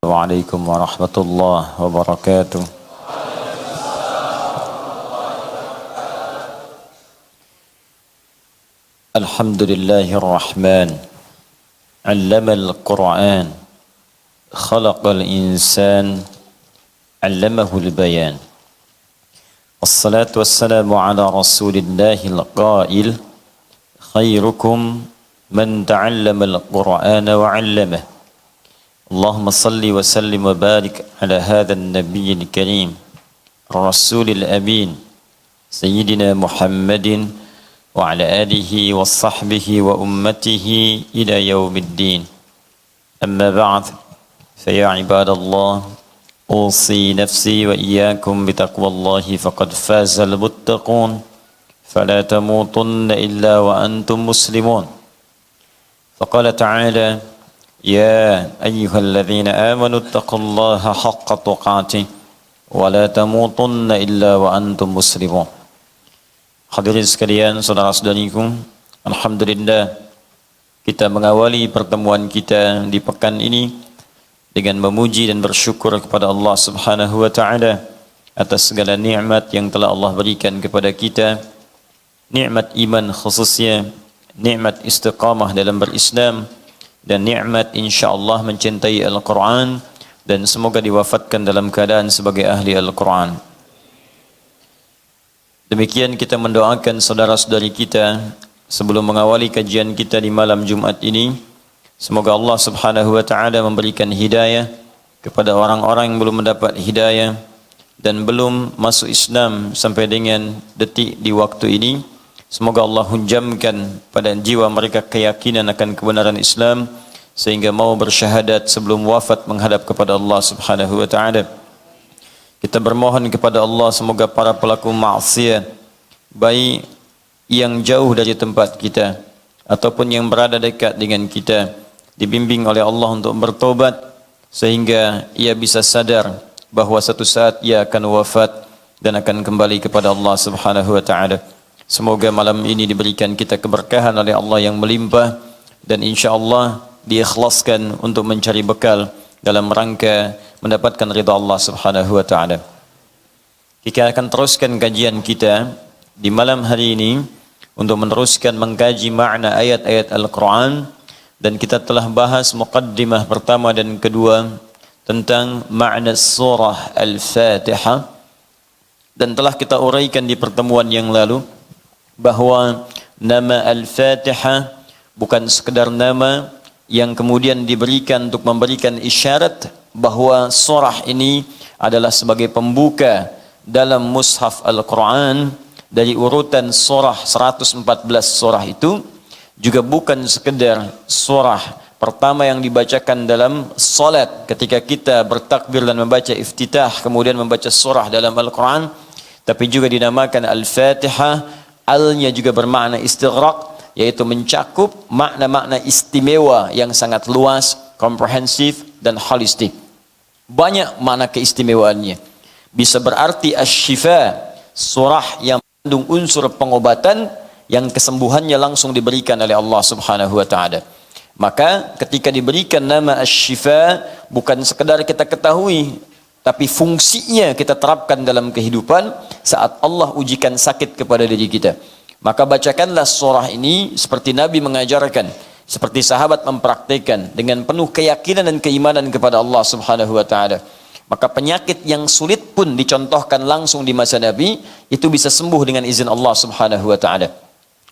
Assalamualaikum warahmatullahi wabarakatuh. Alhamdulillahirrahman. Allamal Qur'an. Khalaqal insan. Allamahul bayan. Wassalatu wassalamu ala Rasulillahil qail. Khairukum man ta'allamal Qur'ana wa 'allamah. اللهم صل وسلم وبارك على هذا النبي الكريم الرسول الأمين سيدنا محمد وعلى آله وصحبه وأمته إلى يوم الدين. أما بعد فيا عباد الله أوصي نفسي وإياكم بتقوى الله فقد فاز المتقون فلا تموتن إلا وأنتم مسلمون. فقال تعالى: يا أيها الذين آمنوا اتقوا الله حق تقاته ولا تموتن إلا وأنتم مسلمون. Hadirin sekalian, saudara-saudariku, alhamdulillah kita mengawali pertemuan kita di pekan ini dengan memuji dan bersyukur kepada Allah Subhanahu wa taala atas segala nikmat yang telah Allah berikan kepada kita. Nikmat iman khususnya, nikmat istiqamah dalam berislam, dan nikmat insyaAllah mencintai Al-Quran, dan semoga diwafatkan dalam keadaan sebagai ahli Al-Quran. Demikian kita mendoakan saudara-saudari kita sebelum mengawali kajian kita di malam Jumat ini. Semoga Allah Subhanahu wa taala memberikan hidayah kepada orang-orang yang belum mendapat hidayah dan belum masuk Islam sampai dengan detik di waktu ini. Semoga Allah hunjamkan pada jiwa mereka keyakinan akan kebenaran Islam sehingga mau bersyahadat sebelum wafat menghadap kepada Allah Subhanahu wa taala. Kita bermohon kepada Allah semoga para pelaku maksiat, baik yang jauh dari tempat kita ataupun yang berada dekat dengan kita, dibimbing oleh Allah untuk bertobat sehingga ia bisa sadar bahawa satu saat ia akan wafat dan akan kembali kepada Allah Subhanahu wa taala. Semoga malam ini diberikan kita keberkahan oleh Allah yang melimpah dan insya-Allah diikhlaskan untuk mencari bekal dalam rangka mendapatkan ridha Allah Subhanahu wa taala. Kita akan teruskan kajian kita di malam hari ini untuk meneruskan mengkaji makna ayat-ayat Al-Quran, dan kita telah bahas muqaddimah pertama dan kedua tentang makna surah Al-Fatihah, dan telah kita uraikan di pertemuan yang lalu bahawa nama Al-Fatihah bukan sekedar nama yang kemudian diberikan untuk memberikan isyarat bahawa surah ini adalah sebagai pembuka dalam mushaf Al-Quran dari urutan surah 114 surah itu, juga bukan sekedar surah pertama yang dibacakan dalam salat ketika kita bertakbir dan membaca iftitah kemudian membaca surah dalam Al-Quran, tapi juga dinamakan Al-Fatihah. Al-nya juga bermakna istighraq, yaitu mencakup makna-makna istimewa yang sangat luas, komprehensif dan holistik. Banyak makna keistimewaannya. Bisa berarti asy-syifa, surah yang mengandung unsur pengobatan yang kesembuhannya langsung diberikan oleh Allah Subhanahu wa taala. Maka ketika diberikan nama asy-syifa, bukan sekedar kita ketahui, tapi fungsinya kita terapkan dalam kehidupan saat Allah ujikan sakit kepada diri kita. Maka bacakanlah surah ini seperti Nabi mengajarkan, seperti sahabat mempraktikkan dengan penuh keyakinan dan keimanan kepada Allah Subhanahu wa taala. Maka penyakit yang sulit pun dicontohkan langsung di masa Nabi itu bisa sembuh dengan izin Allah Subhanahu wa taala.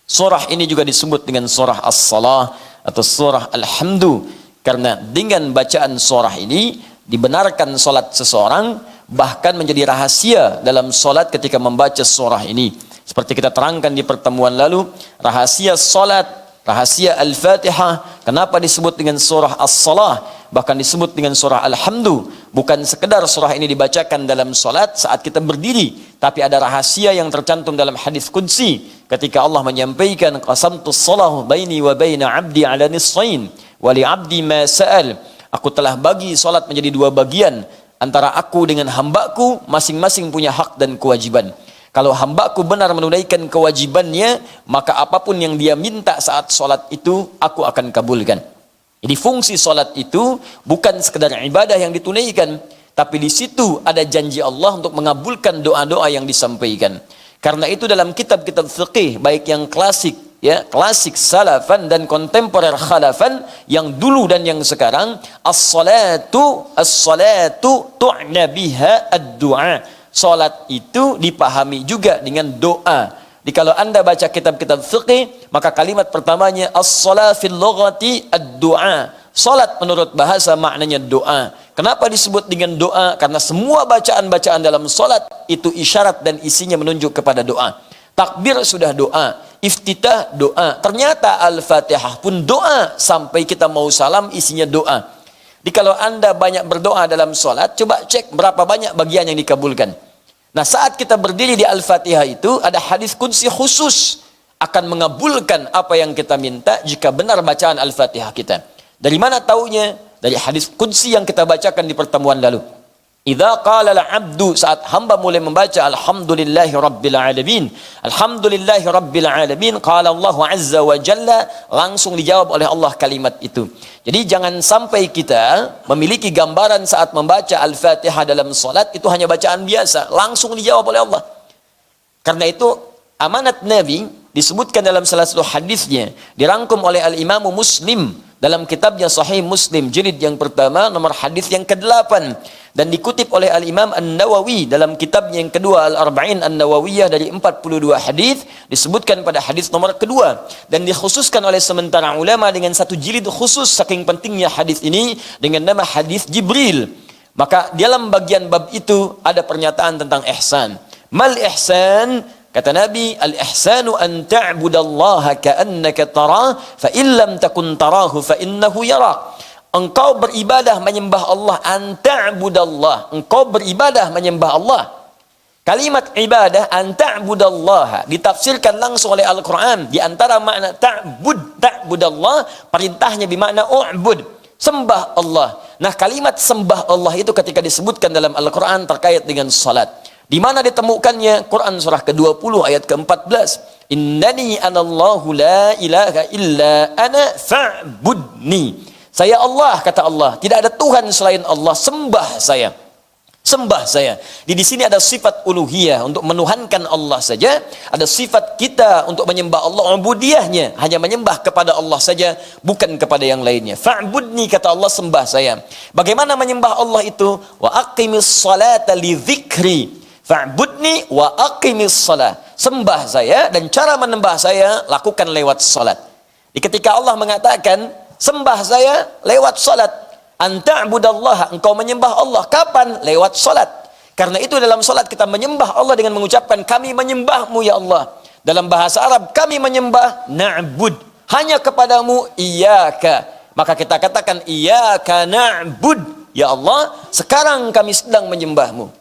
Surah ini juga disebut dengan surah As-Salah atau surah Al-Hamdu, karena dengan bacaan surah ini dibenarkan solat seseorang, bahkan menjadi rahasia dalam solat ketika membaca surah ini. Seperti kita terangkan di pertemuan lalu, rahasia solat, rahasia Al-Fatihah, kenapa disebut dengan surah As-Salah, bahkan disebut dengan surah Al-Hamdu. Bukan sekedar surah ini dibacakan dalam solat saat kita berdiri, tapi ada rahasia yang tercantum dalam hadis qudsi ketika Allah menyampaikan, qasamtus salahu baini wa baina abdi ala nisfain wa li abdi ma sa'al. Aku telah bagi solat menjadi dua bagian, antara aku dengan hambaku masing-masing punya hak dan kewajiban. Kalau hambaku benar menunaikan kewajibannya, maka apapun yang dia minta saat solat itu aku akan kabulkan. Jadi fungsi salat itu bukan sekedar ibadah yang ditunaikan, tapi di situ ada janji Allah untuk mengabulkan doa-doa yang disampaikan. Karena itu dalam kitab-kitab fiqih, baik yang klasik, ya, klasik salafan dan kontemporer khalafan, yang dulu dan yang sekarang, as-salatu tu'na biha ad-du'a. Salat itu dipahami juga dengan doa. Jadi kalau Anda baca kitab-kitab fiqih, maka kalimat pertamanya as-salat fil lughati ad-du'a. Salat menurut bahasa maknanya doa. Kenapa disebut dengan doa? Karena semua bacaan-bacaan dalam salat itu isyarat dan isinya menunjuk kepada doa. Takbir sudah doa, iftitah doa. Ternyata Al-Fatihah pun doa, sampai kita mau salam isinya doa. Jadi kalau Anda banyak berdoa dalam salat, coba cek berapa banyak bagian yang dikabulkan. Nah, saat kita berdiri di Al-Fatihah itu ada hadis qudsi khusus akan mengabulkan apa yang kita minta jika benar bacaan Al-Fatihah kita. Dari mana taunya? Dari hadis qudsi yang kita bacakan di pertemuan lalu. Idza qala al-'abdu, saat hamba mulai membaca alhamdulillahi rabbil alamin, alhamdulillahi rabbil alamin, qala Allah azza wa jalla, langsung dijawab oleh Allah kalimat itu. Jadi jangan sampai kita memiliki gambaran saat membaca Al-Fatihah dalam salat itu hanya bacaan biasa, langsung dijawab oleh Allah. Karena itu amanat Nabi disebutkan dalam salah satu hadisnya, dirangkum oleh Al-Imam Muslim dalam kitabnya Sahih Muslim jilid yang pertama nomor hadis yang ke-8, dan dikutip oleh Al-Imam An-Nawawi dalam kitabnya yang kedua Al-Arba'in An-Nawawiyah dari 42 hadis, disebutkan pada hadis nomor kedua, dan dikhususkan oleh sementara ulama dengan satu jilid khusus saking pentingnya hadis ini dengan nama hadis Jibril. Maka dalam bagian bab itu ada pernyataan tentang ihsan. Mal ihsan? Kata Nabi, al-ihsanu an ta'budallaha ka'annaka tarah, fa illam takun tarahu fa innahu yarak. Engkau beribadah menyembah Allah, an ta'budallah. Engkau beribadah menyembah Allah. Kalimat ibadah an ta'budallaha ditafsirkan langsung oleh Al-Qur'an. Di antara makna ta'budallah, perintahnya bermakna u'bud, sembah Allah. Nah, kalimat sembah Allah itu ketika disebutkan dalam Al-Qur'an terkait dengan salat. Di mana ditemukannya? Quran surah ke-20 ayat ke-14. Innani anallahu la ilaha illa ana fa'budni. Saya Allah, kata Allah, tidak ada Tuhan selain Allah, sembah saya. Sembah saya. Di sini ada sifat uluhiyah untuk menuhankan Allah saja, ada sifat kita untuk menyembah Allah, ubudiyahnya hanya menyembah kepada Allah saja, bukan kepada yang lainnya. Fa'budni, kata Allah, sembah saya. Bagaimana menyembah Allah itu? Wa aqimis salata li dzikri. Fa'budni wa aqimis salah. Sembah saya, dan cara menyembah saya lakukan lewat salat. Ketika Allah mengatakan sembah saya lewat salat, anta'budallaha, engkau menyembah Allah kapan? Lewat salat. Karena itu dalam salat kita menyembah Allah dengan mengucapkan kami menyembahmu ya Allah. Dalam bahasa Arab kami menyembah na'bud, hanya kepadamu iyyaka. Maka kita katakan iyyaka na'bud, ya Allah, sekarang kami sedang menyembahmu.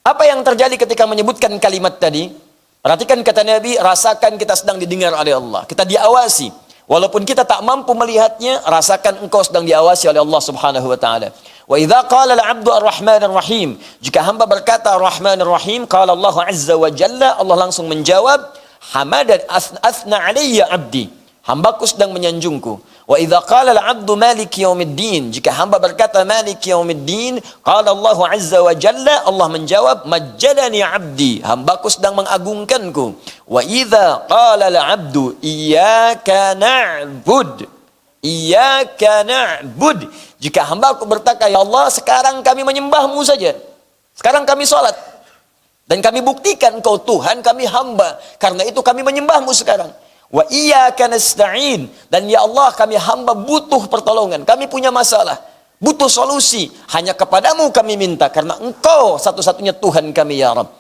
Apa yang terjadi ketika menyebutkan kalimat tadi? Perhatikan kata Nabi, rasakan kita sedang didengar oleh Allah. Kita diawasi. Walaupun kita tak mampu melihatnya, rasakan engkau sedang diawasi oleh Allah Subhanahu wa taala. Wa idza qala al-'abdu ar-rahmanir rahim, jika hamba berkata ar-rahmanir rahim, qala Allah azza wa jalla, Allah langsung menjawab, hamadan athna alayya 'abdi, hambaku sedang menyanjungku. Wa idza qala al-'abdu maliki yaumiddin, jika hamba berkata maliki yaumiddin, qala Allah azza wa jalla, Allah menjawab majjadani 'abdi, hambaku sedang mengagungkanku. Wa idza qala al-'abdu iyyaka na'bud, iyyaka na'bud, jika hambaku berkata ya Allah, sekarang kami menyembahmu saja, sekarang kami salat, dan kami buktikan engkau Tuhan, kami hamba, karena itu kami menyembahmu sekarang. Wa iyyaka nasta'in, dan ya Allah kami hamba butuh pertolongan, kami punya masalah, butuh solusi, hanya kepadamu kami minta, karena engkau satu-satunya Tuhan kami ya Rabb.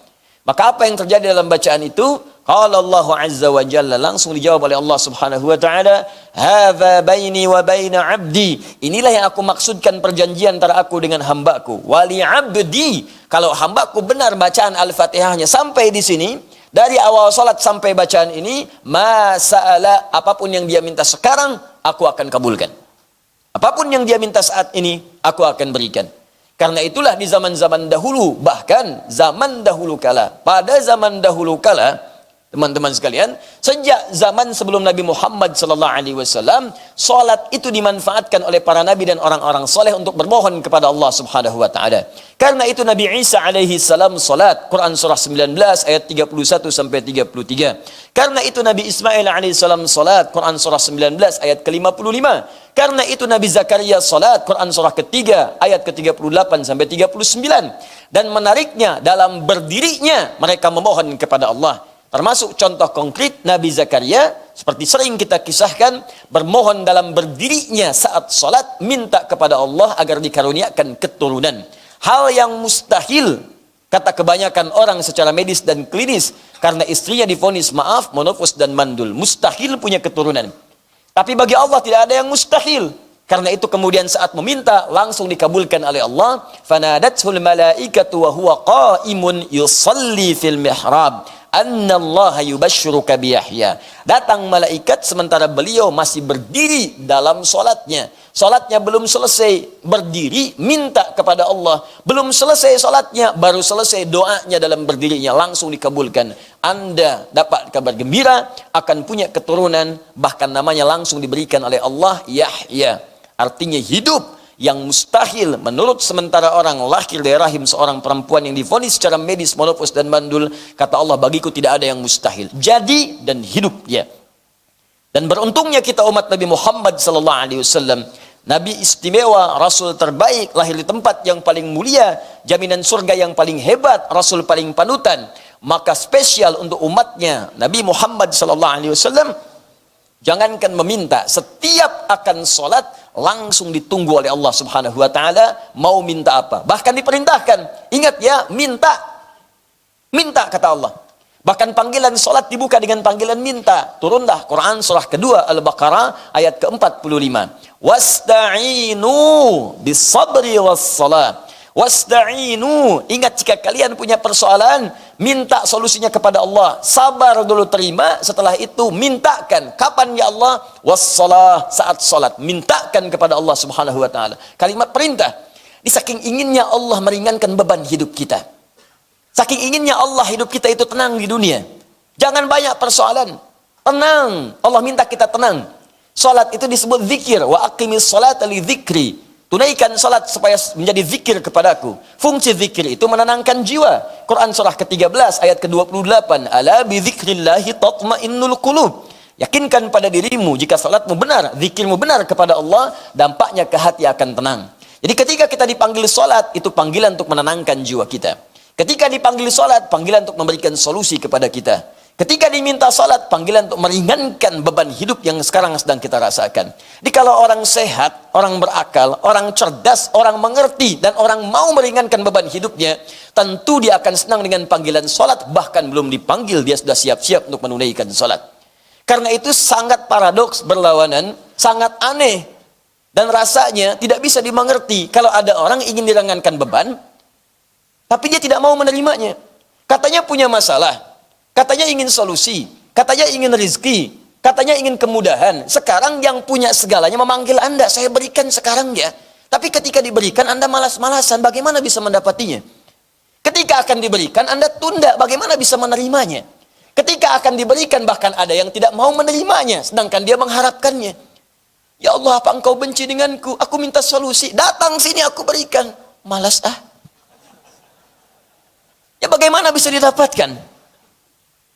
Maka apa yang terjadi dalam bacaan itu? Qala Allah azza wa jalla, langsung dijawab oleh Allah Subhanahu wa taala, hadza baini wa baina 'abdi, inilah yang aku maksudkan perjanjian antara aku dengan hambaku. Wali 'abdi, kalau hambaku benar bacaan Al-Fatihahnya sampai di sini, dari awal salat sampai bacaan ini, masa'ala, apapun yang dia minta sekarang, aku akan kabulkan. Apapun yang dia minta saat ini, aku akan berikan. Karena itulah di zaman-zaman dahulu, bahkan zaman dahulu kala, pada zaman dahulu kala, Teman-teman sekalian, sejak zaman sebelum Nabi Muhammad SAW, salat itu dimanfaatkan oleh para nabi dan orang-orang soleh untuk bermohon kepada Allah Subhanahu wa taala. Karena itu Nabi Isa alaihi salam salat, Quran surah 19 ayat 31 sampai 33. Karena itu Nabi Ismail alaihi salam salat, Quran surah 19 ayat ke-55. Karena itu Nabi Zakaria salat, Quran surah ketiga ayat ke-38 sampai 39. Dan menariknya, dalam berdirinya mereka memohon kepada Allah. Termasuk contoh konkret Nabi Zakaria, seperti sering kita kisahkan, bermohon dalam berdirinya saat salat, minta kepada Allah agar dikaruniakan keturunan. Hal yang mustahil, kata kebanyakan orang secara medis dan klinis, karena istrinya divonis maaf, monofos dan mandul. Mustahil punya keturunan. Tapi bagi Allah tidak ada yang mustahil. Karena itu kemudian saat meminta, langsung dikabulkan oleh Allah. Fanadathul malaikatu wa huwa qa'imun yusalli fil mihrab. Annallaha yubashshiruka biyahya. Datang malaikat sementara beliau masih berdiri dalam solatnya. Solatnya belum selesai, berdiri minta kepada Allah. Belum selesai solatnya, baru selesai doanya dalam berdirinya, langsung dikabulkan. Anda dapat kabar gembira, akan punya keturunan, bahkan namanya langsung diberikan oleh Allah, Yahya. Artinya hidup. Yang mustahil menurut sementara orang lahir dari rahim seorang perempuan yang divonis secara medis monopos dan mandul, kata Allah, bagiku tidak ada yang mustahil. Jadi dan hidup ya. Dan beruntungnya kita umat Nabi Muhammad SAW, Nabi istimewa, Rasul terbaik, lahir di tempat yang paling mulia, jaminan surga yang paling hebat, Rasul paling panutan. Maka spesial untuk umatnya Nabi Muhammad SAW, jangankan meminta, setiap akan sholat langsung ditunggu oleh Allah Subhanahu wa taala, mau minta apa. Bahkan diperintahkan, ingat ya, minta. Minta kata Allah. Bahkan panggilan sholat dibuka dengan panggilan minta. Turunlah Quran surah kedua Al-Baqarah ayat ke-45. Wasta'inu bis-sabri was-salat. Wasta'inu, ingat jika kalian punya persoalan, minta solusinya kepada Allah. Sabar dulu, terima, setelah itu mintakan. Kapan ya Allah? Wassalah, saat salat. Mintakan kepada Allah Subhanahu wa taala. Kalimat perintah. Di saking inginnya Allah meringankan beban hidup kita. Saking inginnya Allah hidup kita itu tenang di dunia. Jangan banyak persoalan. Tenang. Allah minta kita tenang. Salat itu disebut zikir. Wa aqimis salata li dzikri. Tunaikan salat supaya menjadi zikir kepadaku. Fungsi zikir itu menenangkan jiwa. Quran surah ke-13 ayat ke-28. Ala bi dzikrillahi tatmainnul qulub. Yakinkan pada dirimu, jika salatmu benar, zikirmu benar kepada Allah, dampaknya ke hati akan tenang. Jadi ketika kita dipanggil salat, itu panggilan untuk menenangkan jiwa kita. Ketika dipanggil salat, panggilan untuk memberikan solusi kepada kita. Ketika diminta salat, panggilan untuk meringankan beban hidup yang sekarang sedang kita rasakan. Jadi kalau orang sehat, orang berakal, orang cerdas, orang mengerti, dan orang mau meringankan beban hidupnya, tentu dia akan senang dengan panggilan salat, bahkan belum dipanggil, dia sudah siap-siap untuk menunaikan salat. Karena itu sangat paradoks, berlawanan, sangat aneh, dan rasanya tidak bisa dimengerti kalau ada orang ingin diringankan beban, tapi dia tidak mau menerimanya. Katanya punya masalah. Katanya ingin solusi, katanya ingin rezeki, katanya ingin kemudahan. Sekarang yang punya segalanya memanggil Anda, saya berikan sekarang ya. Tapi ketika diberikan Anda malas-malasan, bagaimana bisa mendapatinya? Ketika akan diberikan Anda tunda, bagaimana bisa menerimanya? Ketika akan diberikan bahkan ada yang tidak mau menerimanya, sedangkan dia mengharapkannya. Ya Allah, apa engkau benci denganku? Aku minta solusi, datang sini aku berikan. Malas ah. Ya bagaimana bisa didapatkan?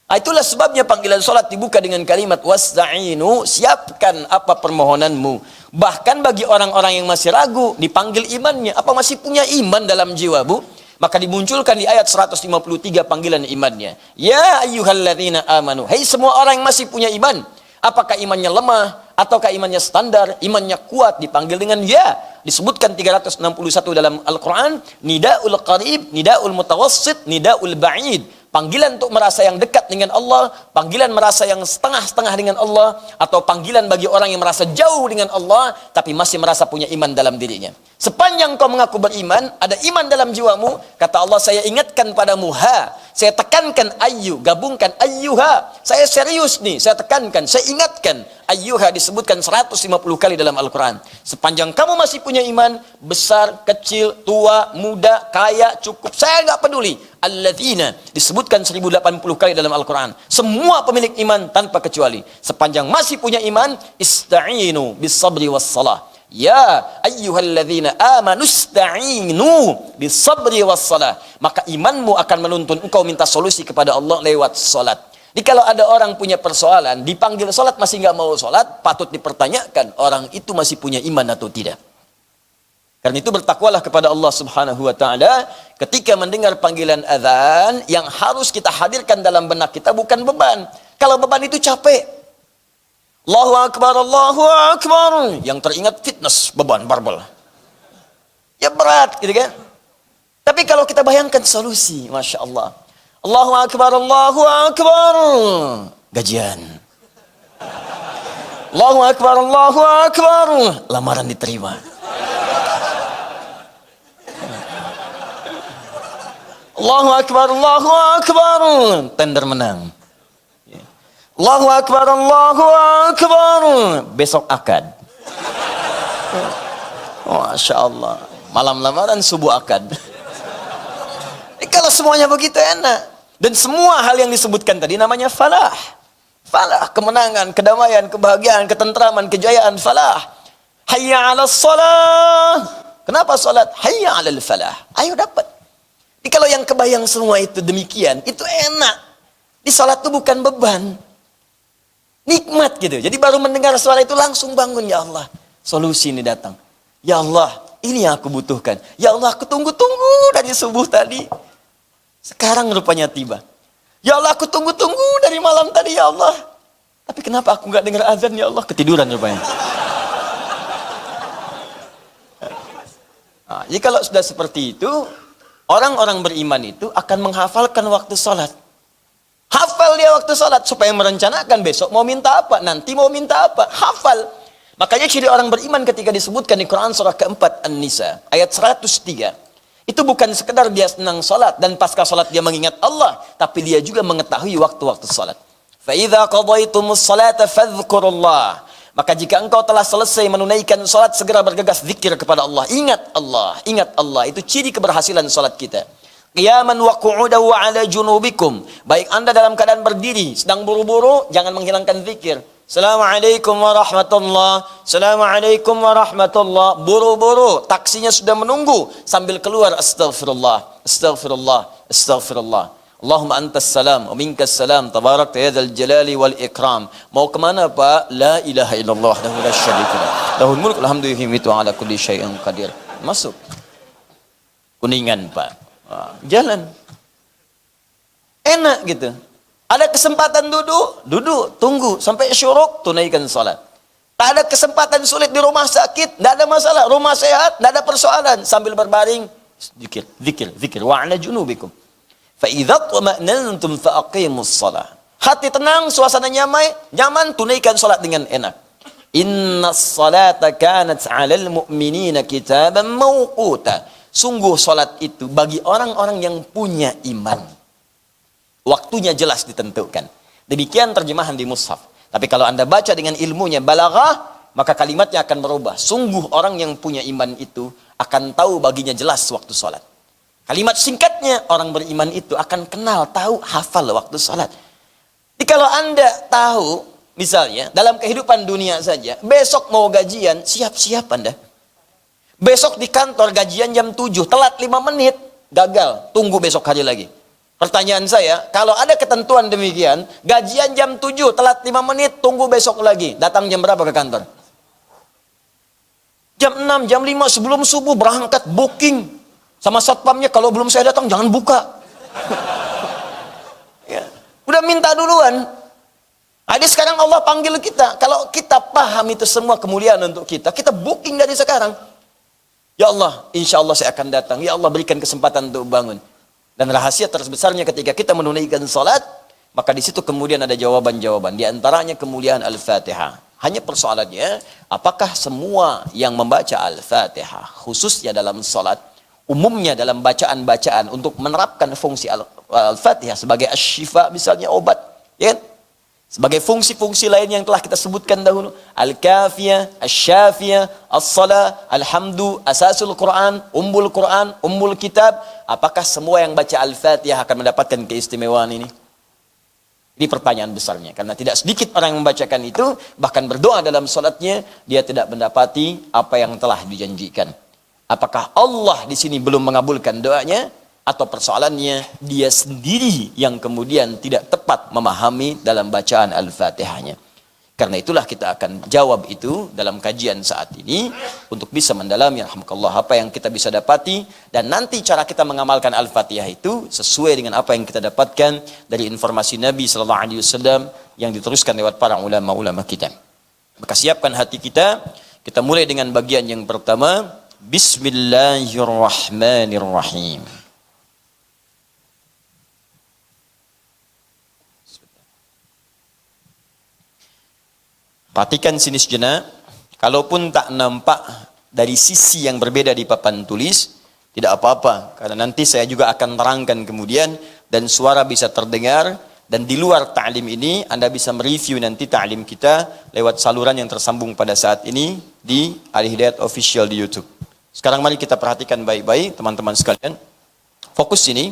Itulah sebabnya panggilan salat dibuka dengan kalimat wasta'inu, siapkan apa permohonanmu. Bahkan bagi orang-orang yang masih ragu, dipanggil imannya. Apa masih punya iman dalam jiwa, Bu? Maka dimunculkan di ayat 153 panggilan imannya. Ya ayyuhalladzina amanu. Hai semua orang yang masih punya iman. Apakah imannya lemah ataukah imannya standar, imannya kuat, dipanggil dengan ya. Disebutkan 361 dalam Al-Quran, nidaul qarib, nidaul mutawassit, nidaul ba'id. Panggilan untuk merasa yang dekat dengan Allah, panggilan merasa yang setengah-setengah dengan Allah, atau panggilan bagi orang yang merasa jauh dengan Allah, tapi masih merasa punya iman dalam dirinya. Sepanjang kau mengaku beriman, ada iman dalam jiwamu, kata Allah, saya ingatkan padamu, saya tekankan gabungkan ayyuha. Saya serius nih, saya tekankan, saya ingatkan. Ayyuha disebutkan 150 kali dalam Al-Quran. Sepanjang kamu masih punya iman, besar, kecil, tua, muda, kaya, cukup, saya nggak peduli. Alladzina disebutkan 1080 kali dalam Al-Quran. Semua pemilik iman tanpa kecuali. Sepanjang masih punya iman, ista'inu bis sabri was salah. Ya ayyuhalladzina amanu ista'inu bis sabri was salah. Maka imanmu akan menuntun engkau minta solusi kepada Allah lewat salat. Jadi kalau ada orang punya persoalan, dipanggil salat masih nggak mau salat, patut dipertanyakan orang itu masih punya iman atau tidak. Karena itu bertakwalah kepada Allah Subhanahu wa taala ketika mendengar panggilan azan. Yang harus kita hadirkan dalam benak kita bukan beban. Kalau beban itu capek. Allahu Akbar, Allahu Akbar. Yang teringat fitness, beban, barbel. Ya berat gitu kan. Tapi kalau kita bayangkan solusi, Masya Allah. Allahu Akbar, Allahu Akbar. Gajian. Allahu Akbar, Allahu Akbar. Lamaran diterima. Allahu Akbar, Allahu Akbar. Tender menang. Allahu Akbar, Allahu Akbar. Besok akad. Masya Allah. Malam lamaran, subuh akad. Kalau semuanya begitu enak. Dan semua hal yang disebutkan tadi namanya falah. Falah, kemenangan, kedamaian, kebahagiaan, ketentraman, kejayaan, falah. Hayya 'alas shalah. Kenapa salat? Hayya 'alal falah. Ayo dapat. Jadi kalau yang kebayang semua itu demikian, itu enak. Di salat itu bukan beban. Nikmat gitu. Jadi baru mendengar suara itu langsung bangun. Ya Allah, solusi ini datang. Ya Allah, ini yang aku butuhkan. Ya Allah, aku tunggu-tunggu dari subuh tadi. Sekarang rupanya tiba. Ya Allah, aku tunggu-tunggu dari malam tadi, ya Allah. Tapi kenapa aku nggak dengar azan, ya Allah? Ketiduran rupanya. Nah, jadi kalau sudah seperti itu, orang-orang beriman itu akan menghafalkan waktu sholat. Hafal dia waktu salat supaya merencanakan besok mau minta apa, nanti mau minta apa, hafal. Makanya ciri orang beriman ketika disebutkan di Quran surah keempat An-Nisa ayat 103. Itu bukan sekedar dia senang salat dan pasca salat dia mengingat Allah, tapi dia juga mengetahui waktu-waktu salat. Fa idza qadaytumus salata fadhkurullah. Maka jika engkau telah selesai menunaikan salat, segera bergegas zikir kepada Allah. Ingat Allah, ingat Allah. Itu ciri keberhasilan salat kita. Qiyaman wa qu'udan wa 'ala junubikum. Baik Anda dalam keadaan berdiri, sedang buru-buru, jangan menghilangkan zikir. Assalamualaikum warahmatullah. Assalamualaikum warahmatullah. Buru-buru, taksinya sudah menunggu sambil keluar astaghfirullah, astaghfirullah, astaghfirullah. Allahumma antas salam wa minkas salam tabarakta ya dzal jalali wal ikram. Mau kemana Pak? La ilaha illallah wahdahu la syarika lah. Lahul mulku alhamdu yuhyitu ala kulli syai'in qadir. Masuk. Kuningan Pak. Jalan. Enak gitu. Ada kesempatan duduk, tunggu sampai syuruk, tunaikan salat. Tak ada kesempatan sulit di rumah sakit, tidak ada masalah. Rumah sehat, tidak ada persoalan. Sambil berbaring, zikir, zikir, zikir. Wa 'ala junubikum. Fa idza tuma'nantum fa aqimus shalah. Hati tenang, suasana nyaman, tunaikan salat dengan enak. Innas salata kanat 'alal mu'minina kitaban mawquta. Sungguh salat itu bagi orang-orang yang punya iman. Waktunya jelas ditentukan. Demikian terjemahan di mushaf. Tapi kalau Anda baca dengan ilmunya balaghah, maka kalimatnya akan berubah. Sungguh orang yang punya iman itu akan tahu baginya jelas waktu salat. Kalimat singkatnya, orang beriman itu akan kenal, tahu, hafal waktu salat. Jadi kalau Anda tahu, misalnya dalam kehidupan dunia saja, besok mau gajian, siap-siap Anda. Besok di kantor gajian jam 7, telat 5 menit, gagal, tunggu besok hari lagi. Pertanyaan saya, kalau ada ketentuan demikian, gajian jam 7, telat 5 menit, tunggu besok lagi. Datang jam berapa ke kantor? Jam 6, jam 5 sebelum subuh berangkat, booking. Sama satpamnya, kalau belum saya datang jangan buka. Ya, udah minta duluan. Jadi sekarang Allah panggil kita. Kalau kita paham itu semua kemuliaan untuk kita, kita booking dari sekarang. Ya Allah, insya Allah saya akan datang. Ya Allah, berikan kesempatan untuk bangun. Dan rahasia terbesarnya ketika kita menunaikan salat, maka di situ kemudian ada jawaban-jawaban. Di antaranya kemuliaan Al-Fatihah. Hanya persoalannya, apakah semua yang membaca Al-Fatihah, khususnya dalam salat, umumnya dalam bacaan-bacaan untuk menerapkan fungsi Al-Fatihah sebagai asy-syifa, misalnya obat, ya kan? Sebagai fungsi-fungsi lain yang telah kita sebutkan dahulu, Al-Kafiyah, Asy-Syafiyah, As-Salah, Alhamdu, Asasul Quran, Ummul Kitab, apakah semua yang baca Al-Fatihah akan mendapatkan keistimewaan ini? Ini pertanyaan besarnya, karena tidak sedikit orang yang membacakan itu, bahkan berdoa dalam salatnya, dia tidak mendapati apa yang telah dijanjikan. Apakah Allah di sini belum mengabulkan doanya, atau persoalannya dia sendiri yang kemudian tidak tepat memahami dalam bacaan Al-Fatihahnya? Karena itulah kita akan jawab itu dalam kajian saat ini untuk bisa mendalami rahmatullah apa yang kita bisa dapati, dan nanti cara kita mengamalkan Al-Fatihah itu sesuai dengan apa yang kita dapatkan dari informasi Nabi sallallahu alaihi wasallam yang diteruskan lewat para ulama-ulama kita. Maka siapkan hati kita. Kita mulai dengan bagian yang pertama, Bismillahirrahmanirrahim. Perhatikan sini sejenak, kalaupun tak nampak dari sisi yang berbeda di papan tulis, tidak apa-apa, karena nanti saya juga akan terangkan kemudian, dan suara bisa terdengar, dan di luar ta'lim ini, Anda bisa mereview nanti ta'lim kita lewat saluran yang tersambung pada saat ini di Al-Hidayat Official di YouTube. Sekarang mari kita perhatikan baik-baik, teman-teman sekalian. Fokus sini.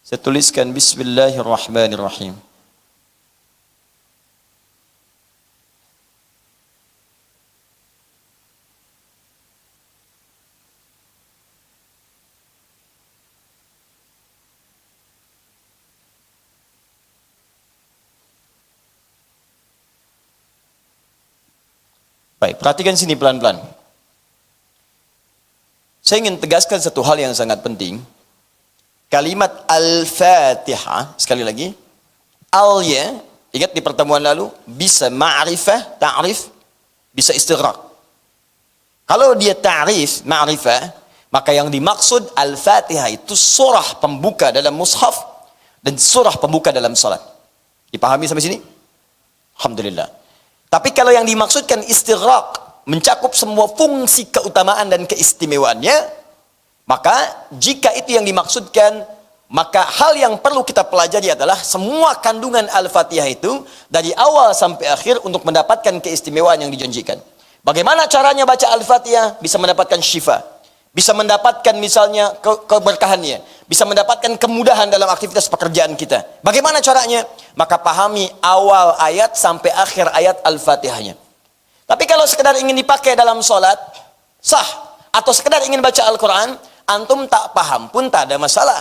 Saya tuliskan Bismillahirrahmanirrahim. Baik, perhatikan sini pelan-pelan. Saya ingin tegaskan satu hal yang sangat penting. Kalimat Al-Fatihah, sekali lagi, Al-ya, ingat di pertemuan lalu, bisa ma'rifah, ta'rif, bisa istighraq. Kalau dia ta'rif, ma'rifah, maka yang dimaksud Al-Fatihah itu surah pembuka dalam mushaf dan surah pembuka dalam salat. Dipahami sampai sini? Alhamdulillah. Tapi kalau yang dimaksudkan istighraq, mencakup semua fungsi keutamaan dan keistimewaannya, maka jika itu yang dimaksudkan, maka hal yang perlu kita pelajari adalah semua kandungan Al-Fatihah itu dari awal sampai akhir untuk mendapatkan keistimewaan yang dijanjikan. Bagaimana caranya baca Al-Fatihah bisa mendapatkan syifa, bisa mendapatkan misalnya keberkahannya, bisa mendapatkan kemudahan dalam aktivitas pekerjaan kita. Bagaimana caranya? Maka pahami awal ayat sampai akhir ayat Al-Fatihahnya. Tapi kalau sekedar ingin dipakai dalam sholat, sah. Atau sekedar ingin baca Al-Quran, antum tak paham pun tak ada masalah.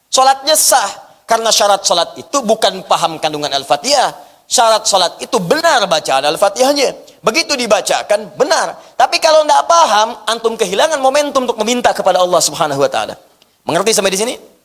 Sholatnya sah. Karena syarat sholat itu bukan paham kandungan Al-Fatihah. Syarat sholat itu benar bacaan Al-Fatihahnya. Begitu dibacakan, benar. Tapi kalau tidak paham, antum kehilangan momentum untuk meminta kepada Allah Subhanahu Wa Taala. Mengerti sampai di sini?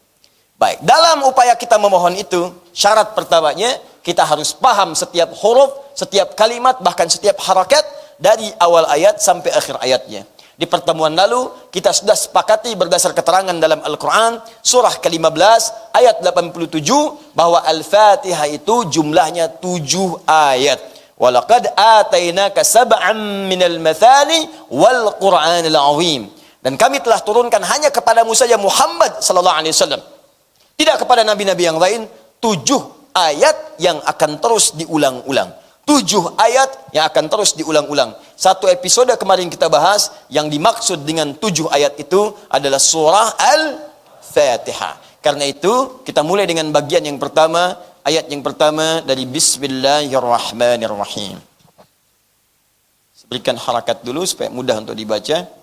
Baik, dalam upaya kita memohon itu, syarat pertamanya, kita harus paham setiap huruf, setiap kalimat, bahkan setiap harakat, dari awal ayat sampai akhir ayatnya. Di pertemuan lalu, kita sudah sepakati berdasar keterangan dalam Al-Quran, surah ke-15, ayat 87, bahwa Al-Fatihah itu jumlahnya 7 ayat. وَلَقَدْ آتَيْنَاكَ سَبْعًا مِنَ الْمَثَانِ وَالْقُرْآنِ الْعَظِيمِ. Dan kami telah turunkan hanya kepadamu saja Muhammad sallallahu alaihi wasallam. Tidak kepada nabi-nabi yang lain, 7 ayat yang akan terus diulang-ulang. 7 ayat yang akan terus diulang-ulang. Satu episode kemarin kita bahas, yang dimaksud dengan 7 ayat itu adalah surah Al-Fatihah. Karena itu, kita mulai dengan bagian yang pertama, ayat yang pertama dari Bismillahirrahmanirrahim. Berikan harakat dulu supaya mudah untuk dibaca.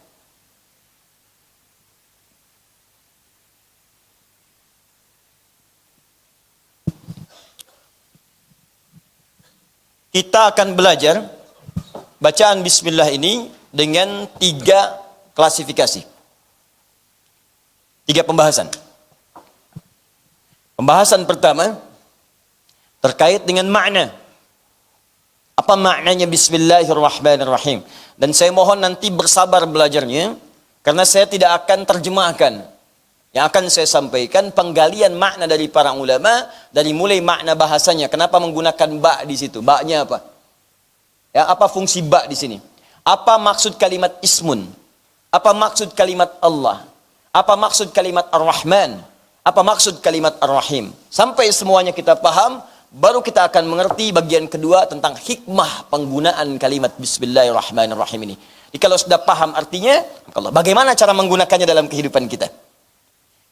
Kita akan belajar bacaan bismillah ini dengan 3 klasifikasi. 3 pembahasan. Pembahasan pertama terkait dengan makna. Apa maknanya Bismillahirrahmanirrahim? Dan saya mohon nanti bersabar belajarnya, karena saya tidak akan terjemahkan. Yang akan saya sampaikan penggalian makna dari para ulama, dari mulai makna bahasanya. Kenapa menggunakan ba di situ? Ba-nya apa? Ya, apa fungsi ba di sini? Apa maksud kalimat ismun? Apa maksud kalimat Allah? Apa maksud kalimat Ar-Rahman? Apa maksud kalimat Ar-Rahim? Sampai semuanya kita paham, baru kita akan mengerti bagian kedua tentang hikmah penggunaan kalimat Bismillahirrahmanirrahim ini. Jadi kalau sudah paham artinya, bagaimana cara menggunakannya dalam kehidupan kita?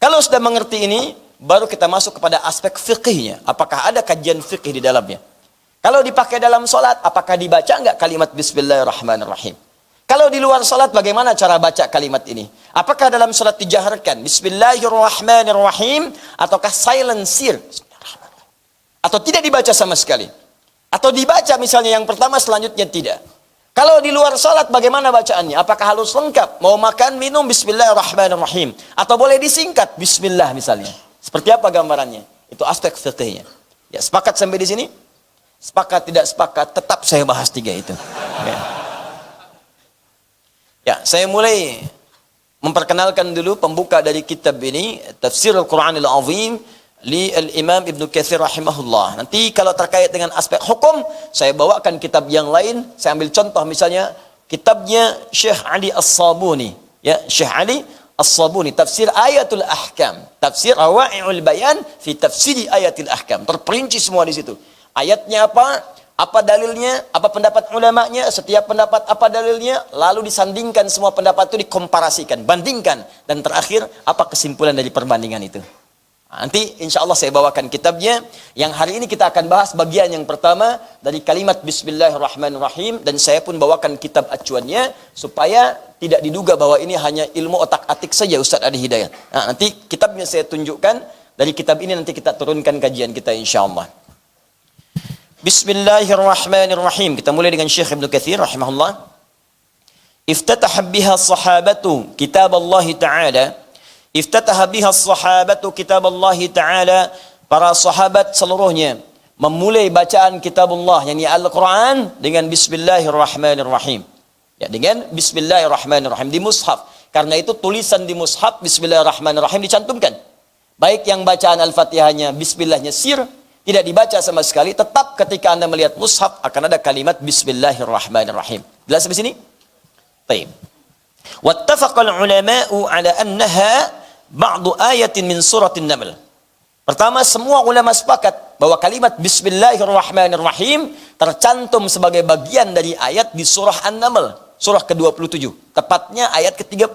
Kalau sudah mengerti ini, baru kita masuk kepada aspek fikihnya. Apakah ada kajian fikih di dalamnya? Kalau dipakai dalam solat, apakah dibaca enggak kalimat Bismillahirrahmanirrahim? Kalau di luar solat, bagaimana cara baca kalimat ini? Apakah dalam solat dijaharkan Bismillahirrahmanirrahim, ataukah silencer? Atau tidak dibaca sama sekali? Atau dibaca misalnya yang pertama, selanjutnya tidak? Kalau di luar salat bagaimana bacaannya? Apakah harus lengkap? Mau makan, minum, Bismillahirrahmanirrahim. Atau boleh disingkat, Bismillah misalnya. Seperti apa gambarannya? Itu aspek fikihnya. Ya, sepakat sampai di sini? Sepakat, tidak sepakat, tetap saya bahas tiga itu. Ya, saya mulai memperkenalkan dulu pembuka dari kitab ini, Tafsir Al-Quranil Azim, li al-Imam Ibnu Katsir rahimahullah. Nanti kalau terkait dengan aspek hukum, saya bawakan kitab yang lain. Saya ambil contoh misalnya kitabnya Syekh Ali As-Sabuni, ya, Syekh Ali As-Sabuni, Tafsir Ayatul Ahkam, Tafsir Rawa'i'ul Bayan fi Tafsiri Ayatul Ahkam. Terperinci semua di situ. Ayatnya apa dalilnya, apa pendapat ulamanya, setiap pendapat apa dalilnya, lalu disandingkan semua pendapat itu, dikomparasikan, bandingkan, dan terakhir apa kesimpulan dari perbandingan itu. Nanti insya Allah saya bawakan kitabnya. Yang hari ini kita akan bahas bagian yang pertama dari kalimat Bismillahirrahmanirrahim, dan saya pun bawakan kitab acuannya supaya tidak diduga bahwa ini hanya ilmu otak-atik saja Ustaz Adi Hidayat. Nah, nanti kitabnya saya tunjukkan, dari kitab ini nanti kita turunkan kajian kita insya Allah. Bismillahirrahmanirrahim. Kita mulai dengan Syekh Ibnu Katsir rahimahullah. Iftataha biha sahabatu kitab Allah Ta'ala. Iftataha biha sahabatu kitab Allah Ta'ala. Para sahabat seluruhnya memulai bacaan kitab Allah, yakni Al-Quran, dengan Bismillahirrahmanirrahim. Ya, dengan Bismillahirrahmanirrahim di mushaf. Karena itu tulisan di mushaf Bismillahirrahmanirrahim dicantumkan. Baik yang bacaan Al-Fatihahnya Bismillahnya sir, tidak dibaca sama sekali, tetap ketika Anda melihat mushaf akan ada kalimat Bismillahirrahmanirrahim. Jelas sampai sini? Baik. Wattafaqal ulama'u ala annaha ba'du ayatin min suratin Naml. Pertama, semua ulama sepakat bahwa kalimat Bismillahirrahmanirrahim tercantum sebagai bagian dari ayat di surah An-Naml, surah ke-27, tepatnya ayat ke-30.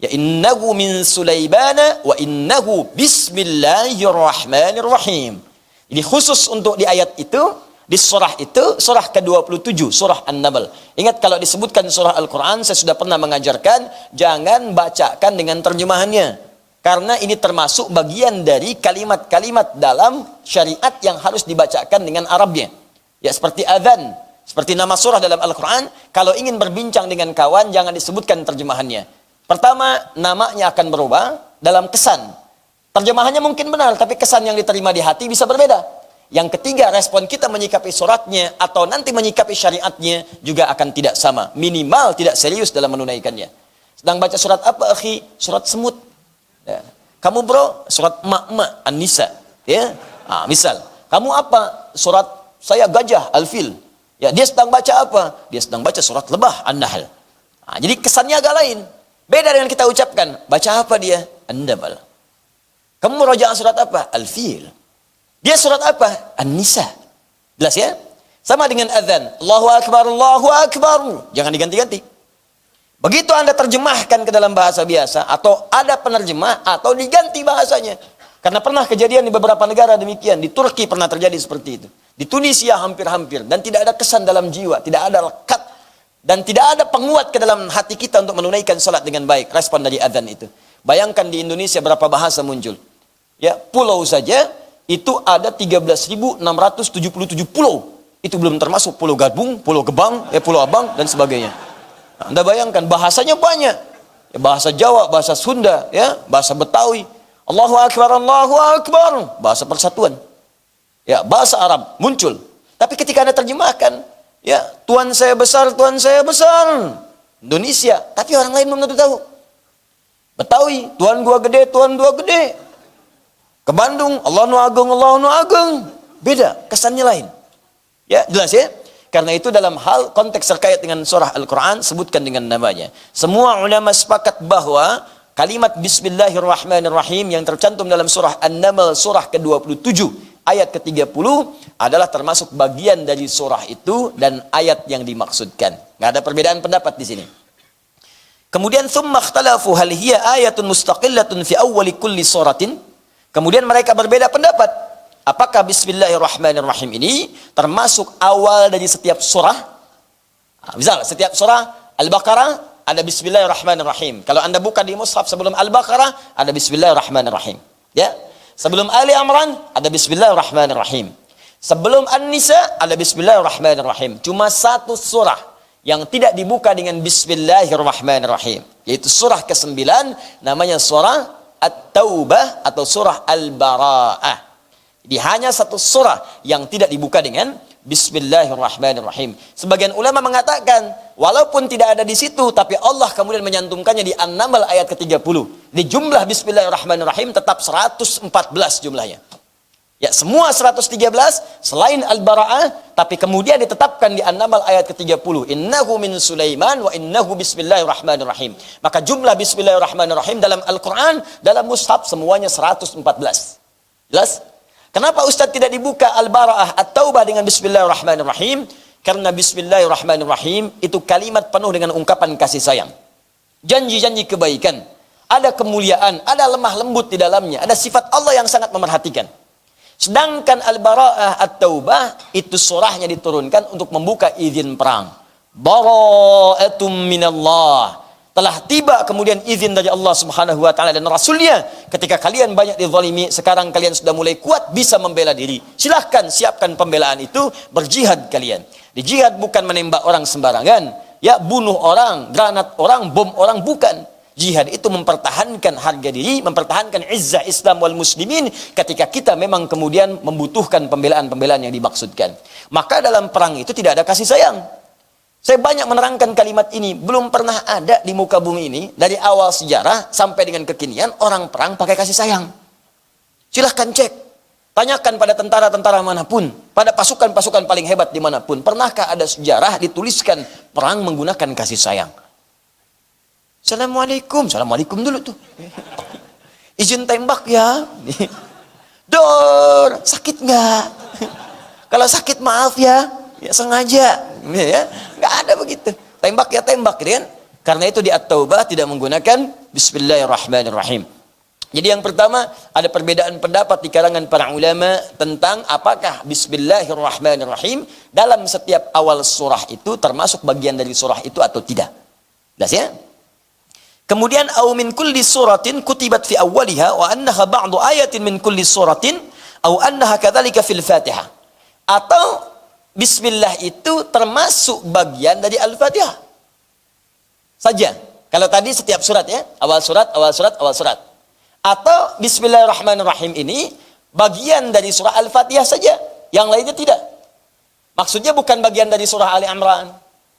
Ya innahu min Sulaimana wa innahu bismillahirrahmanirrahim. Ini khusus untuk di ayat itu, di surah itu, surah ke-27, surah An-Naml. Ingat kalau disebutkan surah Al-Quran, saya sudah pernah mengajarkan, jangan bacakan dengan terjemahannya. Karena ini termasuk bagian dari kalimat-kalimat dalam syariat yang harus dibacakan dengan Arabnya. Ya, seperti adzan, seperti nama surah dalam Al-Quran, kalau ingin berbincang dengan kawan, jangan disebutkan terjemahannya. Pertama, namanya akan berubah dalam kesan. Terjemahannya mungkin benar, tapi kesan yang diterima di hati bisa berbeda. Yang ketiga, respon kita menyikapi suratnya atau nanti menyikapi syariatnya juga akan tidak sama. Minimal tidak serius dalam menunaikannya. Sedang baca surat apa, akhi? Surat semut. Ya. Kamu bro, surat mak-mak, An-Nisa. Ya. Misal, kamu apa? Surat saya gajah, Al-Fil. Ya, dia sedang baca apa? Dia sedang baca surat lebah, An-Nahl. Jadi kesannya agak lain. Beda dengan kita ucapkan. Baca apa dia? An-Naml. Kamu merajaah surat apa? Al-Fil. Dia surat apa? An-Nisa. Jelas ya? Sama dengan adzan. Allahu Akbar, Allahu Akbar. Jangan diganti-ganti. Begitu Anda terjemahkan ke dalam bahasa biasa, atau ada penerjemah, atau diganti bahasanya. Karena pernah kejadian di beberapa negara demikian. Di Turki pernah terjadi seperti itu. Di Tunisia hampir-hampir. Dan tidak ada kesan dalam jiwa. Tidak ada lekat. Dan tidak ada penguat ke dalam hati kita untuk menunaikan salat dengan baik. Respon dari adzan itu. Bayangkan di Indonesia berapa bahasa muncul. Ya, pulau saja itu ada 13.677 pulau. Itu belum termasuk Pulau Gadung, Pulau Gebang, Pulau Abang dan sebagainya. Nah, Anda bayangkan bahasanya banyak. Ya, bahasa Jawa, bahasa Sunda, ya, bahasa Betawi. Allahu Akbar, Allahu Akbar, bahasa persatuan. Ya, bahasa Arab muncul. Tapi ketika Anda terjemahkan, ya, Tuhan saya besar, Tuhan saya besar. Indonesia, tapi orang lain belum tentu tahu. Betawi, Tuhan gua gede, Tuhan gua gede. Ke Bandung, Allah nu agung, Allah nu agung. Beda, kesannya lain. Ya, jelas ya? Karena itu dalam hal konteks terkait dengan surah Al-Quran, sebutkan dengan namanya. Semua ulama sepakat bahwa kalimat Bismillahirrahmanirrahim yang tercantum dalam surah An-Naml surah ke-27 ayat ke-30 adalah termasuk bagian dari surah itu dan ayat yang dimaksudkan. Nggak ada perbedaan pendapat di sini. Kemudian thumma ikhtalafu hal hiya ayatun mustaqillatun fi awwali kulli suratin. Kemudian mereka berbeda pendapat. Apakah Bismillahirrahmanirrahim ini termasuk awal dari setiap surah? Misal setiap surah Al-Baqarah ada Bismillahirrahmanirrahim. Kalau Anda buka di mushaf sebelum Al-Baqarah ada Bismillahirrahmanirrahim. Ya. Sebelum Ali Imran ada Bismillahirrahmanirrahim. Sebelum An-Nisa ada Bismillahirrahmanirrahim. Cuma satu surah yang tidak dibuka dengan Bismillahirrahmanirrahim, yaitu surah ke-9 namanya surah At-Taubah atau surah Al-Bara'ah. Jadi hanya satu surah yang tidak dibuka dengan Bismillahirrahmanirrahim. Sebagian ulama mengatakan walaupun tidak ada di situ, tapi Allah kemudian menyantumkannya di An-Naml ayat ke-30. Di jumlah Bismillahirrahmanirrahim tetap 114 jumlahnya. Ya, semua 113 selain Al-Bara'ah, tapi kemudian ditetapkan di An-Naml ayat ke-30. Innahu min Sulaiman wa innahu Bismillahirrahmanirrahim. Maka jumlah Bismillahirrahmanirrahim dalam Al-Quran, dalam mushaf semuanya 114. Jelas? Kenapa Ustaz tidak dibuka Al-Bara'ah At-Taubah dengan Bismillahirrahmanirrahim? Karena Bismillahirrahmanirrahim itu kalimat penuh dengan ungkapan kasih sayang. Janji-janji kebaikan. Ada kemuliaan, ada lemah lembut di dalamnya. Ada sifat Allah yang sangat memerhatikan. Sedangkan Al-Bara'ah At-Taubah itu surahnya diturunkan untuk membuka izin perang. Bara'atum minallah. Telah tiba kemudian izin dari Allah Subhanahu wa taala dan Rasulnya. Ketika kalian banyak dizalimi, sekarang kalian sudah mulai kuat bisa membela diri. Silahkan siapkan pembelaan itu, berjihad kalian. Di jihad bukan menembak orang sembarangan, ya bunuh orang, granat orang, bom orang, bukan. Jihad itu mempertahankan harga diri, mempertahankan izzah Islam wal muslimin ketika kita memang kemudian membutuhkan pembelaan-pembelaan yang dimaksudkan. Maka dalam perang itu tidak ada kasih sayang. Saya banyak menerangkan kalimat ini, belum pernah ada di muka bumi ini dari awal sejarah sampai dengan kekinian orang perang pakai kasih sayang. Silahkan cek, tanyakan pada tentara-tentara manapun, pada pasukan-pasukan paling hebat dimanapun, pernahkah ada sejarah dituliskan perang menggunakan kasih sayang? Assalamualaikum, assalamualaikum dulu tuh. Izin tembak ya. Dor, sakit nggak? Kalau sakit maaf ya, ya sengaja. Ya, nggak ada begitu. Tembak ya tembak, kan? Karena itu di At-Taubah tidak menggunakan Bismillahirrahmanirrahim. Jadi yang pertama ada perbedaan pendapat di kalangan para ulama tentang apakah Bismillahirrahmanirrahim dalam setiap awal surah itu termasuk bagian dari surah itu atau tidak. Jelas ya? Kemudian au min kulli suratin kutibat fi awwaliha wa annaha ba'du ayatin min kulli suratin au annaha kadzalika fil Fatihah. Atau Bismillah itu termasuk bagian dari Al-Fatihah saja. Kalau tadi setiap surat ya, awal surat, awal surat, awal surat. Atau Bismillahirrahmanirrahim ini bagian dari surah Al-Fatihah saja, yang lainnya tidak. Maksudnya bukan bagian dari surah Ali Imran,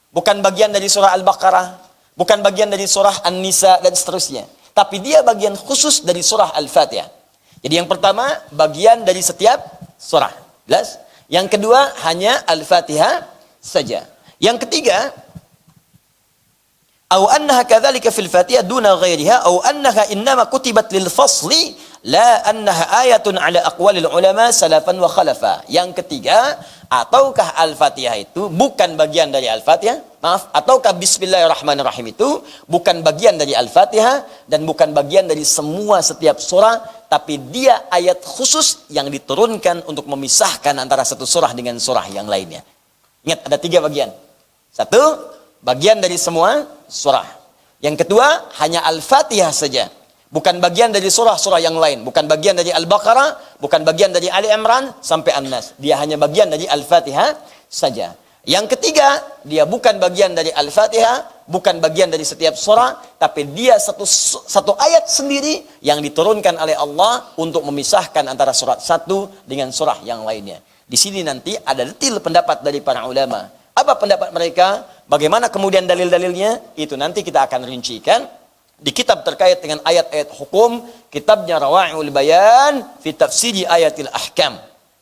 bukan bagian dari surah Al-Baqarah, bukan bagian dari surah An-Nisa dan seterusnya. Tapi dia bagian khusus dari surah Al-Fatihah. Jadi yang pertama bagian dari setiap surah. Jelas? Yang kedua hanya Al-Fatihah saja. Yang ketiga, au annaha kadzalika fil Fatihah duna ghairiha au annaha innama kutibat lil fasli la annaha ayatun ala aqwalil ulama salafan wa khalafa. Yang ketiga, ataukah Al-Fatihah itu bukan bagian dari Al-Fatihah? Maaf, ataukah Bismillahirrahmanirrahim itu bukan bagian dari Al-Fatihah dan bukan bagian dari semua setiap surah, tapi dia ayat khusus yang diturunkan untuk memisahkan antara satu surah dengan surah yang lainnya. Ingat, ada 3 bagian. 1, bagian dari semua surah. Yang kedua, hanya Al-Fatihah saja. Bukan bagian dari surah-surah yang lain. Bukan bagian dari Al-Baqarah, bukan bagian dari Ali Imran sampai An-Nas. Dia hanya bagian dari Al-Fatihah saja. Yang ketiga, dia bukan bagian dari Al-Fatihah, bukan bagian dari setiap surah, tapi dia satu ayat sendiri yang diturunkan oleh Allah untuk memisahkan antara surat satu dengan surah yang lainnya. Di sini nanti ada detail pendapat dari para ulama. Apa pendapat mereka? Bagaimana kemudian dalil-dalilnya? Itu nanti kita akan rincikan di kitab terkait dengan ayat-ayat hukum, kitabnya Rawai'ul Bayan fi Tafsiri Ayatil Ahkam.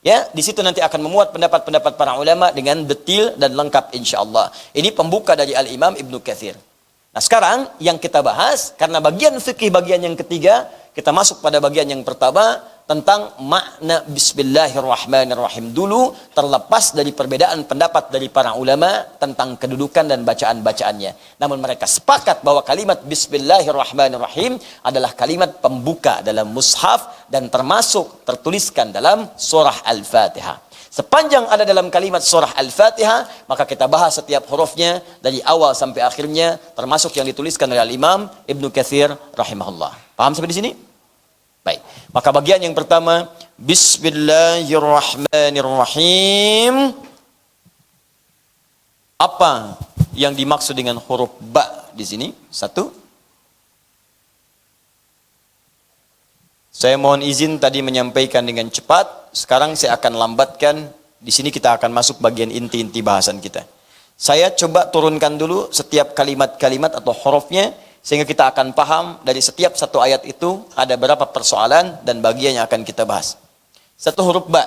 Ya, di situ nanti akan memuat pendapat-pendapat para ulama dengan detil dan lengkap insyaallah. Ini pembuka dari Al-Imam Ibnu Katsir. Nah, sekarang yang kita bahas karena bagian fikih bagian yang ketiga, kita masuk pada bagian yang pertama tentang makna bismillahirrahmanirrahim dulu, terlepas dari perbedaan pendapat dari para ulama tentang kedudukan dan bacaan-bacaannya. Namun mereka sepakat bahwa kalimat bismillahirrahmanirrahim adalah kalimat pembuka dalam mushaf dan termasuk tertuliskan dalam surah Al-Fatihah. Sepanjang ada dalam kalimat surah Al-Fatihah, maka kita bahas setiap hurufnya dari awal sampai akhirnya, termasuk yang dituliskan oleh Al-Imam Ibnu Katsir rahimahullah. Paham sampai di sini? Baik, maka bagian yang pertama, bismillahirrahmanirrahim. Apa yang dimaksud dengan huruf ba di sini? Satu, saya mohon izin tadi menyampaikan dengan cepat, sekarang saya akan lambatkan. Di sini kita akan masuk bagian inti-inti bahasan kita. Saya coba turunkan dulu setiap kalimat-kalimat atau hurufnya, sehingga kita akan paham dari setiap satu ayat itu ada berapa persoalan dan bagian yang akan kita bahas. Satu huruf ba.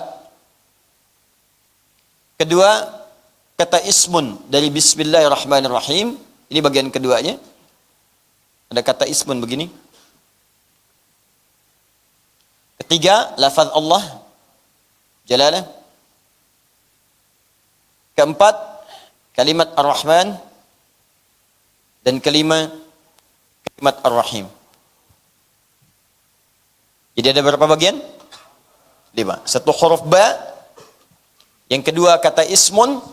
Kedua, kata ismun dari bismillahirrahmanirrahim. Ini bagian keduanya. Ada kata ismun begini. Ketiga, lafaz Allah Jalalah. Keempat, kalimat Ar-Rahman. Dan kelima, kalimat Ar-Rahim. Jadi ada berapa bagian? 5. Satu huruf ba. Yang kedua kata ismun,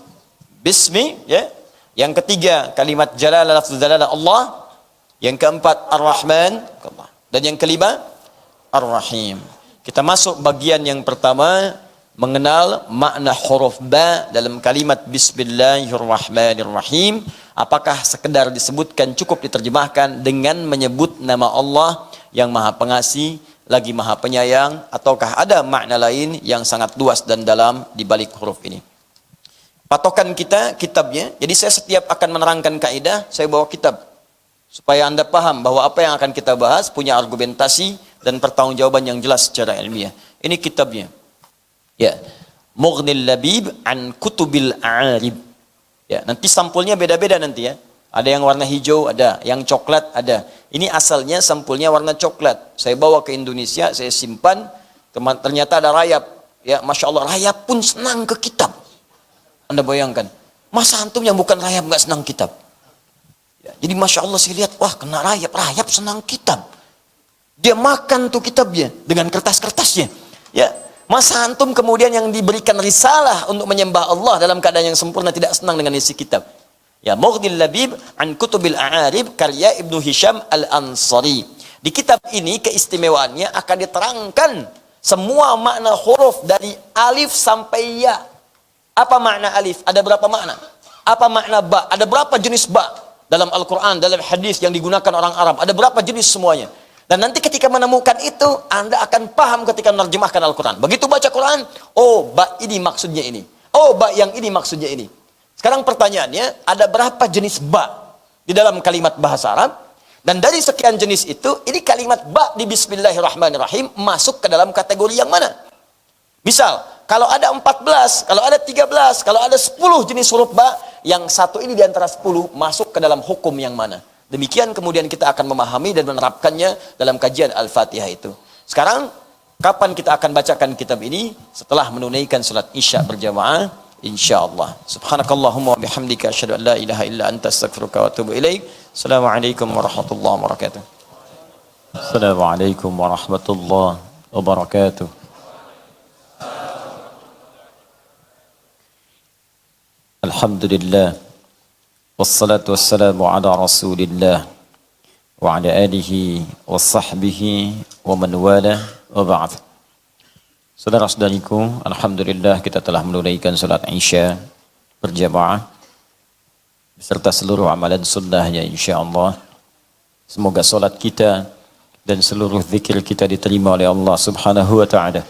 bismi, ya. Yang ketiga kalimat jalalah, lafaz jalalah Allah. Yang keempat Ar-Rahman, Allah. Dan yang kelima Ar-Rahim. Kita masuk bagian yang pertama, mengenal makna huruf ba dalam kalimat bismillahirrahmanirrahim. Apakah sekedar disebutkan cukup diterjemahkan dengan menyebut nama Allah yang Maha Pengasih lagi Maha Penyayang, ataukah ada makna lain yang sangat luas dan dalam di balik huruf ini? Patokan kita kitabnya. Jadi saya setiap akan menerangkan kaidah, saya bawa kitab supaya Anda paham bahwa apa yang akan kita bahas punya argumentasi dan pertanggungjawaban yang jelas secara ilmiah. Ini kitabnya. Ya, Mughnil Labib an Kutubil A'arib. Ya, nanti sampulnya beda-beda nanti ya. Ada yang warna hijau, ada yang coklat, ada. Ini asalnya sampulnya warna coklat. Saya bawa ke Indonesia, saya simpan. Ternyata ada rayap. Ya, masya Allah, rayap pun senang ke kitab. Anda bayangkan, masa antum yang bukan rayap nggak senang kitab? Ya, jadi masya Allah saya lihat, wah kena rayap, rayap senang kitab. Dia makan tuh kitabnya dengan kertas-kertasnya. Ya. Masa antum kemudian yang diberikan risalah untuk menyembah Allah dalam keadaan yang sempurna tidak senang dengan isi kitab? Ya, Mughnil Labib an Kutubil A'arib karya Ibnu Hisham Al-Ansari. Di kitab ini keistimewaannya akan diterangkan semua makna huruf dari alif sampai ya. Apa makna alif? Ada berapa makna? Apa makna ba? Ada berapa jenis ba dalam Al-Quran, dalam hadis yang digunakan orang Arab? Ada berapa jenis semuanya? Dan nanti ketika menemukan itu, Anda akan paham ketika menerjemahkan Al-Quran. Begitu baca Quran, oh, ba ini maksudnya ini. Oh, ba yang ini maksudnya ini. Sekarang pertanyaannya, ada berapa jenis ba di dalam kalimat bahasa Arab? Dan dari sekian jenis itu, ini kalimat ba di Bismillahirrahmanirrahim masuk ke dalam kategori yang mana? Misal, kalau ada 14, kalau ada 13, kalau ada 10 jenis huruf ba, yang satu ini di antara 10 masuk ke dalam hukum yang mana? Demikian kemudian kita akan memahami dan menerapkannya dalam kajian Al-Fatihah itu. Sekarang, kapan kita akan bacakan kitab ini? Setelah menunaikan salat Isya berjamaah, insyaallah. Subhanakallahumma wa bihamdika asyhadu an la ilaha illa anta astaghfiruka wa atubu ilaik. Assalamualaikum warahmatullahi wabarakatuh. Assalamualaikum warahmatullahi wabarakatuh. Alhamdulillah. Wassalatu wassalamu ala rasulillah wa ala alihi wa sahbihi wa man wala wa ba'd. Saudara-saudariku, alhamdulillah kita telah menunaikan salat Isya berjamaah beserta seluruh amalan sunnahnya insyaallah. Semoga salat kita dan seluruh zikir kita diterima oleh Allah Subhanahu wa taala.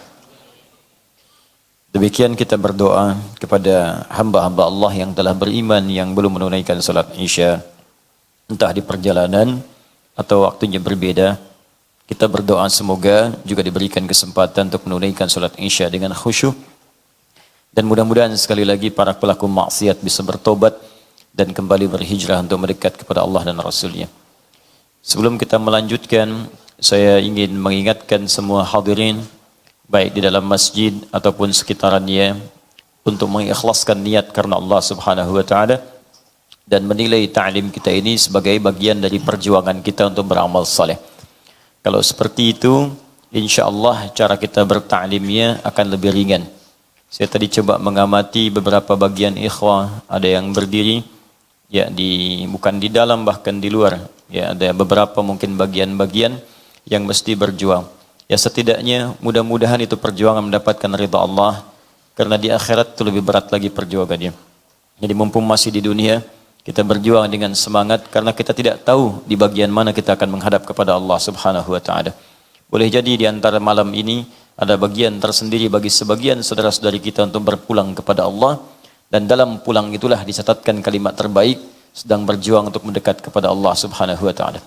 Demikian kita berdoa kepada hamba-hamba Allah yang telah beriman yang belum menunaikan salat Isya, entah di perjalanan atau waktunya berbeda. Kita berdoa semoga juga diberikan kesempatan untuk menunaikan salat Isya dengan khusyuk Dan mudah-mudahan sekali lagi para pelaku maksiat bisa bertobat dan kembali berhijrah untuk mendekat kepada Allah dan Rasulnya. Sebelum kita melanjutkan, saya ingin mengingatkan semua hadirin, baik di dalam masjid ataupun sekitarannya, untuk mengikhlaskan niat karena Allah Subhanahu wa Ta'ala dan menilai ta'lim kita ini sebagai bagian dari perjuangan kita untuk beramal saleh. Kalau seperti itu, insya Allah cara kita berta'limnya akan lebih ringan. Saya tadi coba mengamati beberapa bagian ikhwah, ada yang berdiri, ya bukan di dalam bahkan di luar. Ya ada beberapa mungkin bagian-bagian yang mesti berjuang. Ya setidaknya mudah-mudahan itu perjuangan mendapatkan ridha Allah, karena di akhirat itu lebih berat lagi perjuangannya. Jadi mumpung masih di dunia, kita berjuang dengan semangat karena kita tidak tahu di bagian mana kita akan menghadap kepada Allah Subhanahu wa Ta'ala. Boleh jadi di antara malam ini ada bagian tersendiri bagi sebagian saudara-saudari kita untuk berpulang kepada Allah, dan dalam pulang itulah dicatatkan kalimat terbaik sedang berjuang untuk mendekat kepada Allah Subhanahu wa Ta'ala.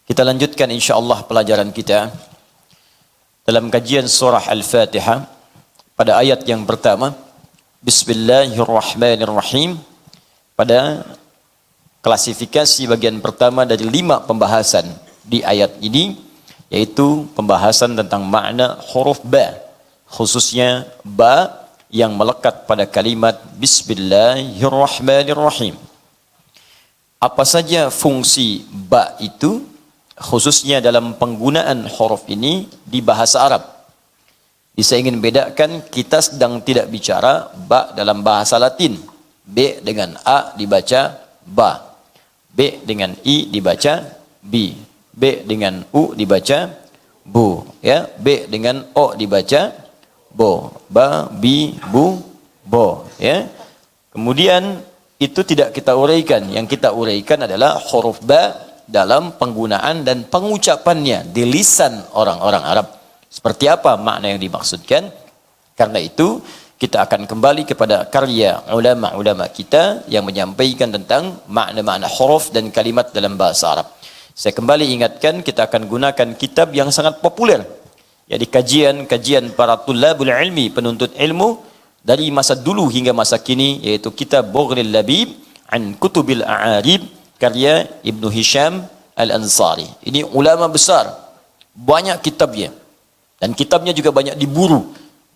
Kita lanjutkan insyaallah pelajaran kita dalam kajian surah Al-Fatihah pada ayat yang pertama, Bismillahirrahmanirrahim, pada klasifikasi bagian pertama dari 5 pembahasan di ayat ini, yaitu pembahasan tentang makna huruf ba, khususnya ba yang melekat pada kalimat Bismillahirrahmanirrahim. Apa saja fungsi ba itu, khususnya dalam penggunaan huruf ini di bahasa Arab. Saya ingin bedakan, kita sedang tidak bicara ba dalam bahasa Latin. B dengan A dibaca ba, B dengan I dibaca bi, B dengan U dibaca bu, ya. B dengan O dibaca bo, ba, bi, bu, bo, ya. Kemudian itu tidak kita uraikan. Yang kita uraikan adalah huruf ba dalam penggunaan dan pengucapannya di lisan orang-orang Arab. Seperti apa makna yang dimaksudkan? Karena itu kita akan kembali kepada karya ulama-ulama kita yang menyampaikan tentang makna-makna huruf dan kalimat dalam bahasa Arab. Saya kembali ingatkan, kita akan gunakan kitab yang sangat populer. Jadi kajian para tulabul ilmi, penuntut ilmu dari masa dulu hingga masa kini, yaitu kitab Bughlil Labib an Kutubil A'arib karya Ibnu Hisham Al-Ansari. Ini ulama besar, banyak kitabnya, dan kitabnya juga banyak diburu,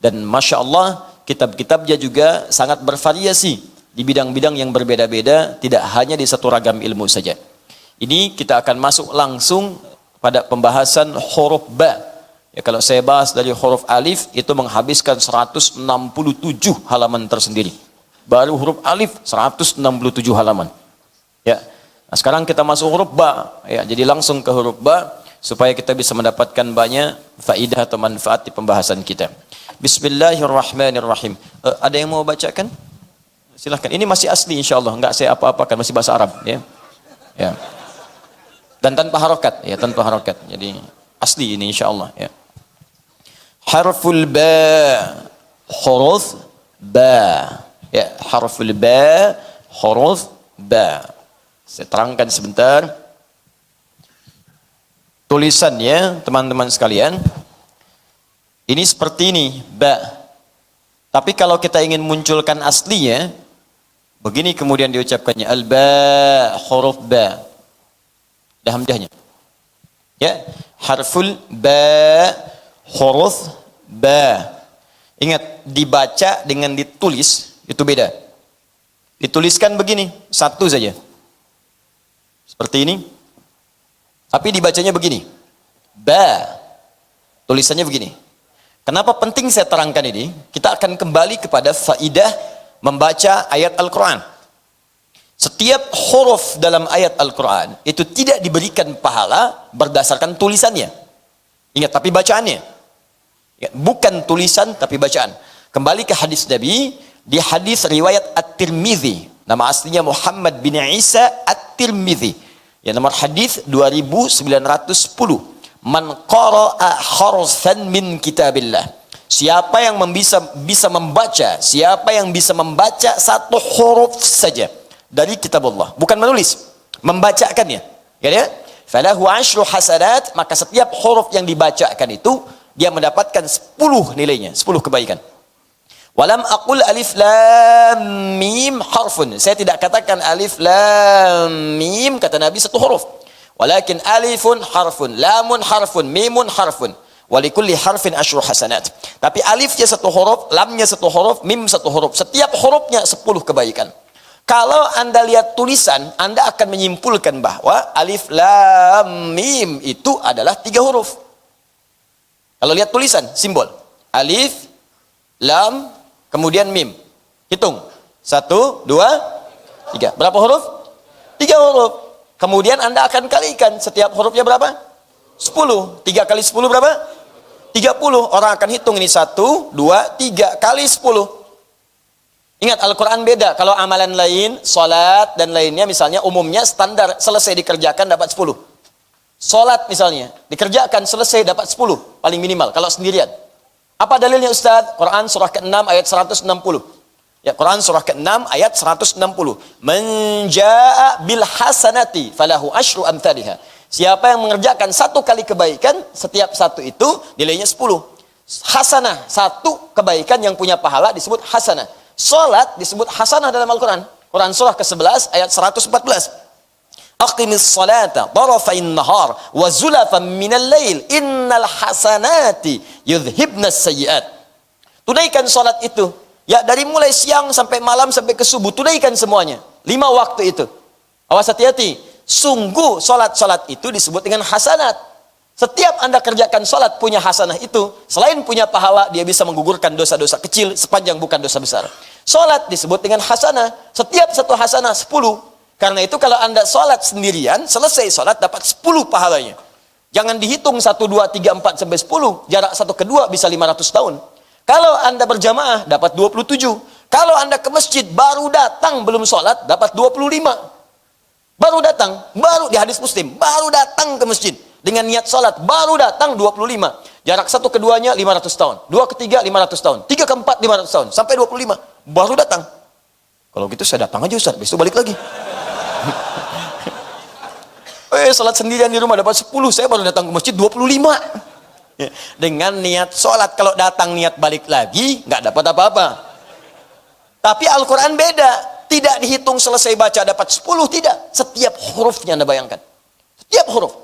dan Masya Allah kitab-kitabnya juga sangat bervariasi di bidang-bidang yang berbeda-beda, tidak hanya di satu ragam ilmu saja. Ini kita akan masuk langsung pada pembahasan huruf ba. Ya, kalau saya bahas dari huruf alif itu menghabiskan 167 halaman tersendiri. Baru huruf alif 167 halaman. Ya. Nah, sekarang kita masuk huruf ba. Ya, jadi langsung ke huruf ba supaya kita bisa mendapatkan banyak faidah atau manfaat di pembahasan kita. Bismillahirrahmanirrahim. Ada yang mau bacakan? Silahkan. Ini masih asli insyaallah, enggak saya apa-apakan, masih bahasa Arab, ya. Ya. Dan tanpa harokat, ya, tanpa harokat. Jadi asli ini insyaallah, ya. Harful ba, huruf ba. Ya, harful ba, huruf ba. Saya terangkan sebentar. Tulisannya, teman-teman sekalian, ini seperti ini, ba. Tapi kalau kita ingin munculkan aslinya, begini kemudian diucapkannya, al-ba, huruf ba. Dah hamzahnya. Ya, harful ba, huruf ba. Ingat, dibaca dengan ditulis itu beda. Dituliskan begini, satu saja. Seperti ini. Tapi dibacanya begini. Ba. Tulisannya begini. Kenapa penting saya terangkan ini? Kita akan kembali kepada faidah membaca ayat Al-Quran. Setiap huruf dalam ayat Al-Quran itu tidak diberikan pahala berdasarkan tulisannya. Ingat, tapi bacaannya. Bukan tulisan, tapi bacaan. Kembali ke hadis Nabi, di hadis riwayat At-Tirmidzi. Nama aslinya Muhammad bin Isa At-Tirmidzi. Ya, nomor hadis 2910. Man qara'a harfan min kitabillah. Siapa yang bisa membaca, siapa yang bisa membaca satu huruf saja dari kitab Allah, bukan menulis, membacakannya, ya, falahu 10 hasanat, maka setiap huruf yang dibacakan itu dia mendapatkan 10 nilainya, 10 kebaikan. Walam aqul alif lam mim harfun. Saya tidak katakan alif lam mim kata Nabi satu huruf. Walakin alifun harfun, lamun harfun, mimun harfun. Walikulli harfin asyru hasanat. Tapi alifnya satu huruf, lamnya satu huruf, mim satu huruf. Setiap hurufnya 10 kebaikan. Kalau Anda lihat tulisan, Anda akan menyimpulkan bahwa alif lam mim itu adalah 3 huruf. Kalau lihat tulisan, simbol. Alif, lam, kemudian mim. Hitung. 1, 2, 3. Berapa huruf? 3 huruf. Kemudian Anda akan kalikan. Setiap hurufnya berapa? 10. 3 kali 10 berapa? 30. Orang akan hitung ini 1, 2, 3 kali 10. Ingat, Al-Quran beda. Kalau amalan lain, salat dan lainnya misalnya umumnya standar selesai dikerjakan dapat 10. Salat misalnya, dikerjakan selesai dapat 10. Paling minimal, kalau sendirian. Apa dalilnya Ustaz? Quran surah ke-6 ayat 160. Ya, Quran surah ke-6 ayat 160. Man jaa'a bil hasanati falahu asyru amthaliha. Siapa yang mengerjakan 1 kali kebaikan, setiap 1 itu nilainya 10. Hasanah, 1 kebaikan yang punya pahala disebut hasanah. Salat disebut hasanah dalam Al-Quran. Quran surah ke-11 ayat 114. Aqimis salata tarafain nahar wa zulafan minal lail innal hasanati yudhibnas sayyiat. Tunaikan salat itu. Ya, dari mulai siang sampai malam sampai ke subuh, tunaikan semuanya. 5 waktu itu. Awas hati-hati. Sungguh salat-salat itu disebut dengan hasanat. Setiap Anda kerjakan salat punya hasanah itu, selain punya pahala, dia bisa menggugurkan dosa-dosa kecil sepanjang bukan dosa besar. Salat disebut dengan hasanah. Setiap satu hasanah 10. Karena itu kalau Anda sholat sendirian, selesai sholat dapat 10 pahalanya. Jangan dihitung 1, 2, 3, 4 sampai 10. Jarak satu ke dua bisa 500 tahun. Kalau Anda berjamaah dapat 27. Kalau Anda ke masjid baru datang belum sholat dapat 25. Baru datang, baru di hadis Muslim, baru datang ke masjid dengan niat sholat, baru datang 25. Jarak satu keduanya 500 tahun. 2 ketiga 500 tahun. 3 ke 4 500 tahun. Sampai 25. Baru datang. Kalau gitu saya datang aja Ustaz, besok balik lagi. Salat sendirian di rumah dapat 10, saya baru datang ke masjid 25. Dengan niat salat, kalau datang niat balik lagi nggak dapat apa-apa. Tapi Al-Quran beda, tidak dihitung selesai baca dapat 10, tidak. Setiap hurufnya Anda bayangkan, setiap huruf.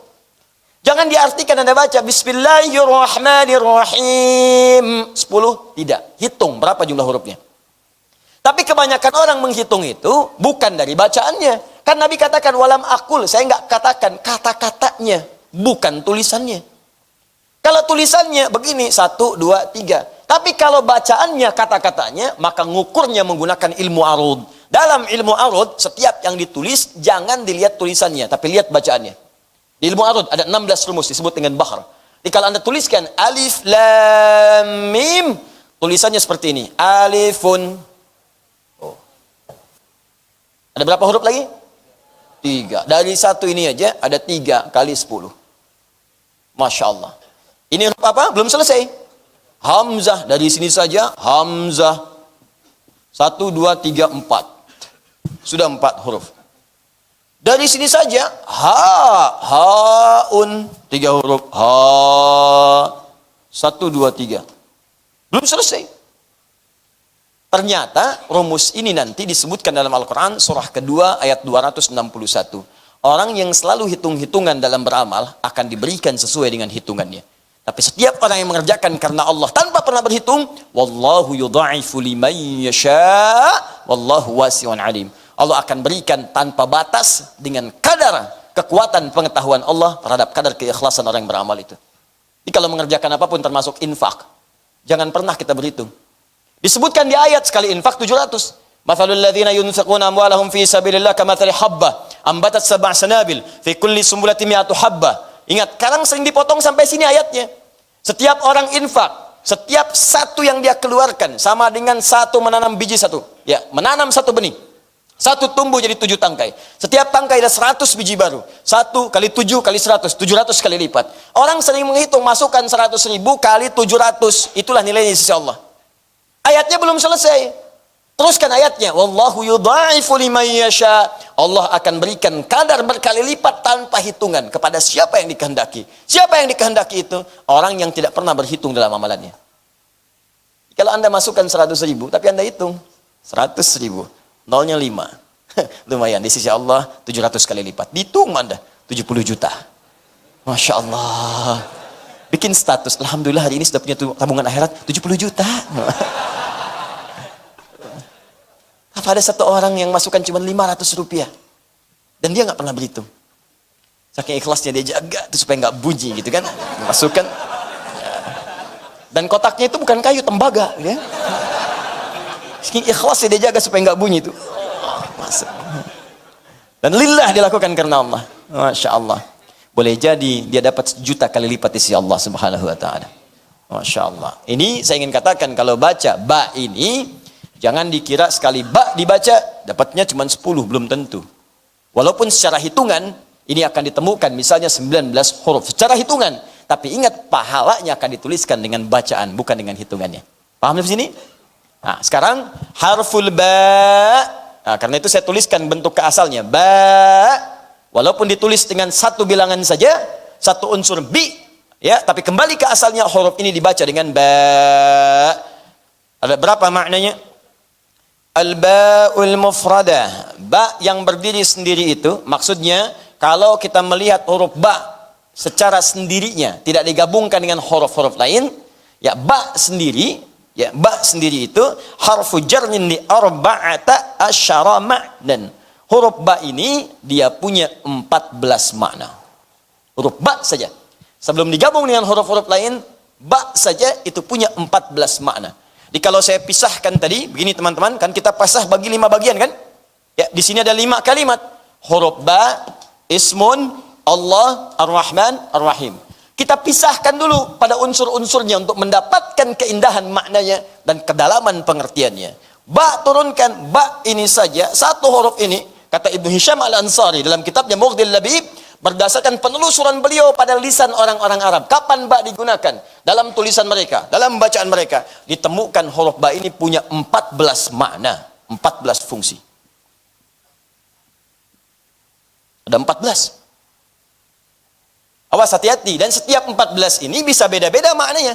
Jangan diartikan Anda baca Bismillahirrahmanirrahim 10, tidak. Hitung berapa jumlah hurufnya. Tapi kebanyakan orang menghitung itu bukan dari bacaannya. Kan Nabi katakan walam akul, saya nggak katakan kata-katanya, bukan tulisannya. Kalau tulisannya begini 1, 2, 3. Tapi kalau bacaannya kata-katanya, maka ngukurnya menggunakan ilmu arud. Dalam ilmu arud, setiap yang ditulis jangan dilihat tulisannya, tapi lihat bacaannya. Di ilmu arud ada 16 rumus disebut dengan bahar. Jadi kalau Anda tuliskan alif lam mim, tulisannya seperti ini. Alifun. Ada berapa huruf lagi? 3. Dari 1 ini aja ada 3 kali 10. Masya Allah. Ini huruf apa? Belum selesai. Hamzah. Dari sini saja Hamzah. 1, 2, 3, 4. Sudah 4 huruf. Dari sini saja haun. 3 huruf. Ha. 1, 2, 3. Belum selesai. Ternyata rumus ini nanti disebutkan dalam Al-Quran surah kedua ayat 261. Orang yang selalu hitung-hitungan dalam beramal akan diberikan sesuai dengan hitungannya. Tapi setiap orang yang mengerjakan karena Allah tanpa pernah berhitung, wallahu yudha'ifu liman yasha' wallahu wasi'un alim. Allah akan berikan tanpa batas dengan kadar kekuatan pengetahuan Allah terhadap kadar keikhlasan orang yang beramal itu. Jadi kalau mengerjakan apapun termasuk infak, jangan pernah kita berhitung. Disebutkan di ayat sekali infak 700. Mathalul ladzina yunfiquna amwalahum fi sabilillah kamathali habbah ambatat sab'a sanabil fi kulli sumbulatin mi'atu habbah. Ingat, sekarang sering dipotong sampai sini ayatnya. Setiap orang infak, setiap satu yang dia keluarkan sama dengan satu menanam biji satu. Ya, menanam satu benih. Satu tumbuh jadi 7 tangkai. Setiap tangkai ada 100 biji baru. 1 kali 7 kali 100, 700 kali lipat. Orang sering menghitung, masukkan 100.000 kali 700. Itulah nilainya di sisi Allah. Ayatnya belum selesai. Teruskan ayatnya. Wallahu yudha'ifu liman yasha. Allah akan berikan kadar berkali lipat tanpa hitungan kepada siapa yang dikehendaki. Siapa yang dikehendaki itu? Orang yang tidak pernah berhitung dalam amalannya. Kalau Anda masukkan 100.000, tapi Anda hitung 100.000, nolnya 5. Lumayan, di sisi Allah 700 kali lipat. Dihitung Anda, 70 juta. Masya Allah. Bikin status, alhamdulillah hari ini sudah punya tabungan akhirat 70 juta. Apa ada satu orang yang masukkan cuma 500 rupiah dan dia nggak pernah berhitung, saking ikhlasnya dia jaga itu supaya nggak bunyi gitu kan, masukkan, dan kotaknya itu bukan kayu, tembaga ya. Saking ikhlasnya dia jaga supaya nggak bunyi itu, masuk. Dan lillah dilakukan karena Allah. Masya Allah. Boleh jadi dia dapat 1 juta kali lipat di sisi Allah Subhanahu wa taala. Masya Allah. Ini saya ingin katakan, kalau baca ba ini, jangan dikira sekali ba dibaca dapatnya cuma 10, belum tentu. Walaupun secara hitungan ini akan ditemukan misalnya 19 huruf secara hitungan, tapi ingat pahalanya akan dituliskan dengan bacaan, bukan dengan hitungannya. Paham di sini? Nah, sekarang harful ba. Nah, karena itu saya tuliskan bentuk keasalnya ba. Walaupun ditulis dengan satu bilangan saja, satu unsur bi, ya, tapi kembali ke asalnya huruf ini dibaca dengan ba. Ada berapa maknanya? Al-ba'ul mufradah, ba yang berdiri sendiri itu, maksudnya kalau kita melihat huruf ba secara sendirinya, tidak digabungkan dengan huruf-huruf lain, ya ba sendiri, ya ba sendiri itu harfu jarmin li arba'ata asyara ma'nan. Huruf ba ini dia punya 14 makna. Huruf ba saja. Sebelum digabung dengan huruf-huruf lain, ba saja itu punya 14 makna. Jadi kalau saya pisahkan tadi, begini teman-teman, kan kita pasah bagi 5 bagian kan? Ya, di sini ada 5 kalimat. Huruf ba, ismun, Allah, Ar-Rahman, Ar-Rahim. Kita pisahkan dulu pada unsur-unsurnya untuk mendapatkan keindahan maknanya dan kedalaman pengertiannya. Ba turunkan, ba ini saja, satu huruf ini, kata Ibnu Hisham Al-Ansari dalam kitabnya Mughdil Labib, berdasarkan penelusuran beliau pada lisan orang-orang Arab, kapan ba digunakan dalam tulisan mereka, dalam bacaan mereka, ditemukan huruf ba ini punya 14 makna, 14 fungsi. Ada 14. Awas, hati-hati, dan setiap 14 ini bisa beda-beda maknanya.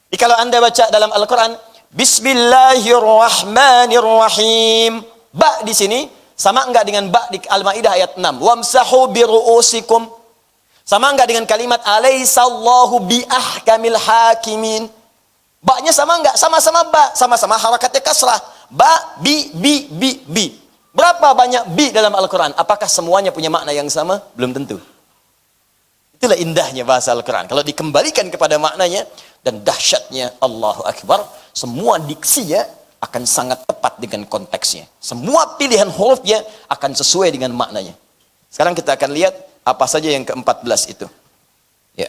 Jadi kalau Anda baca dalam Al-Quran, Bismillahirrahmanirrahim, ba di sini sama enggak dengan ba di Al-Maidah ayat 6? Wamsahu biru'usikum. Sama enggak dengan kalimat alaisallahu biahkamil hakimin? Ba-nya sama enggak? Sama-sama ba, sama-sama harakatnya kasrah. Ba, bi. Berapa banyak bi dalam Al-Quran? Apakah semuanya punya makna yang sama? Belum tentu. Itulah indahnya bahasa Al-Quran. Kalau dikembalikan kepada maknanya dan dahsyatnya, Allahu Akbar, semua diksinya akan sangat tepat dengan konteksnya. Semua pilihan hurufnya akan sesuai dengan maknanya. Sekarang kita akan lihat apa saja yang ke-14 itu. Ya.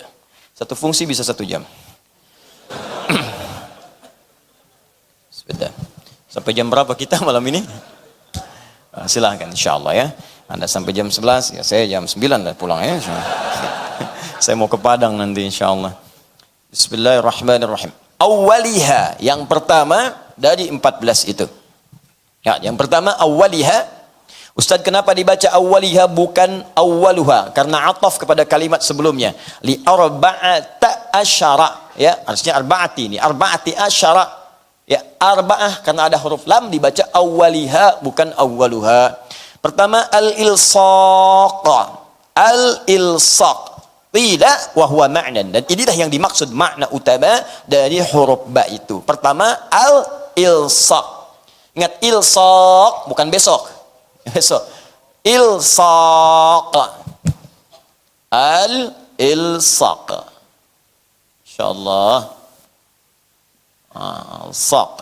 Satu fungsi bisa 1 jam. Sebentar. Sampai jam berapa kita malam ini? Silahkan insyaallah ya. Anda sampai jam 11, ya saya jam 9 lah pulang ya. Saya mau ke Padang nanti insyaallah. Bismillahirrahmanirrahim. Awwaliha, yang pertama dari 14 itu. Ya, yang pertama awwaliha. Ustaz, kenapa dibaca awwaliha bukan awwaluha? Karena ataf kepada kalimat sebelumnya. Li arba'ata asyara. Ya, harusnya arba'ati ini. Arba'ati asyara. Ya, arba'ah karena ada huruf lam dibaca awwaliha bukan awwaluha. Pertama al-ilsaq. Al-ilsaq. Tidak wahwa ma'nan, dan inilah yang dimaksud makna utama dari huruf ba itu. Pertama al-ilsaq. Ingat, ilsaq bukan besok. Besok. Ilsaq. Al-ilsaq. Insyaallah. Ilsaq.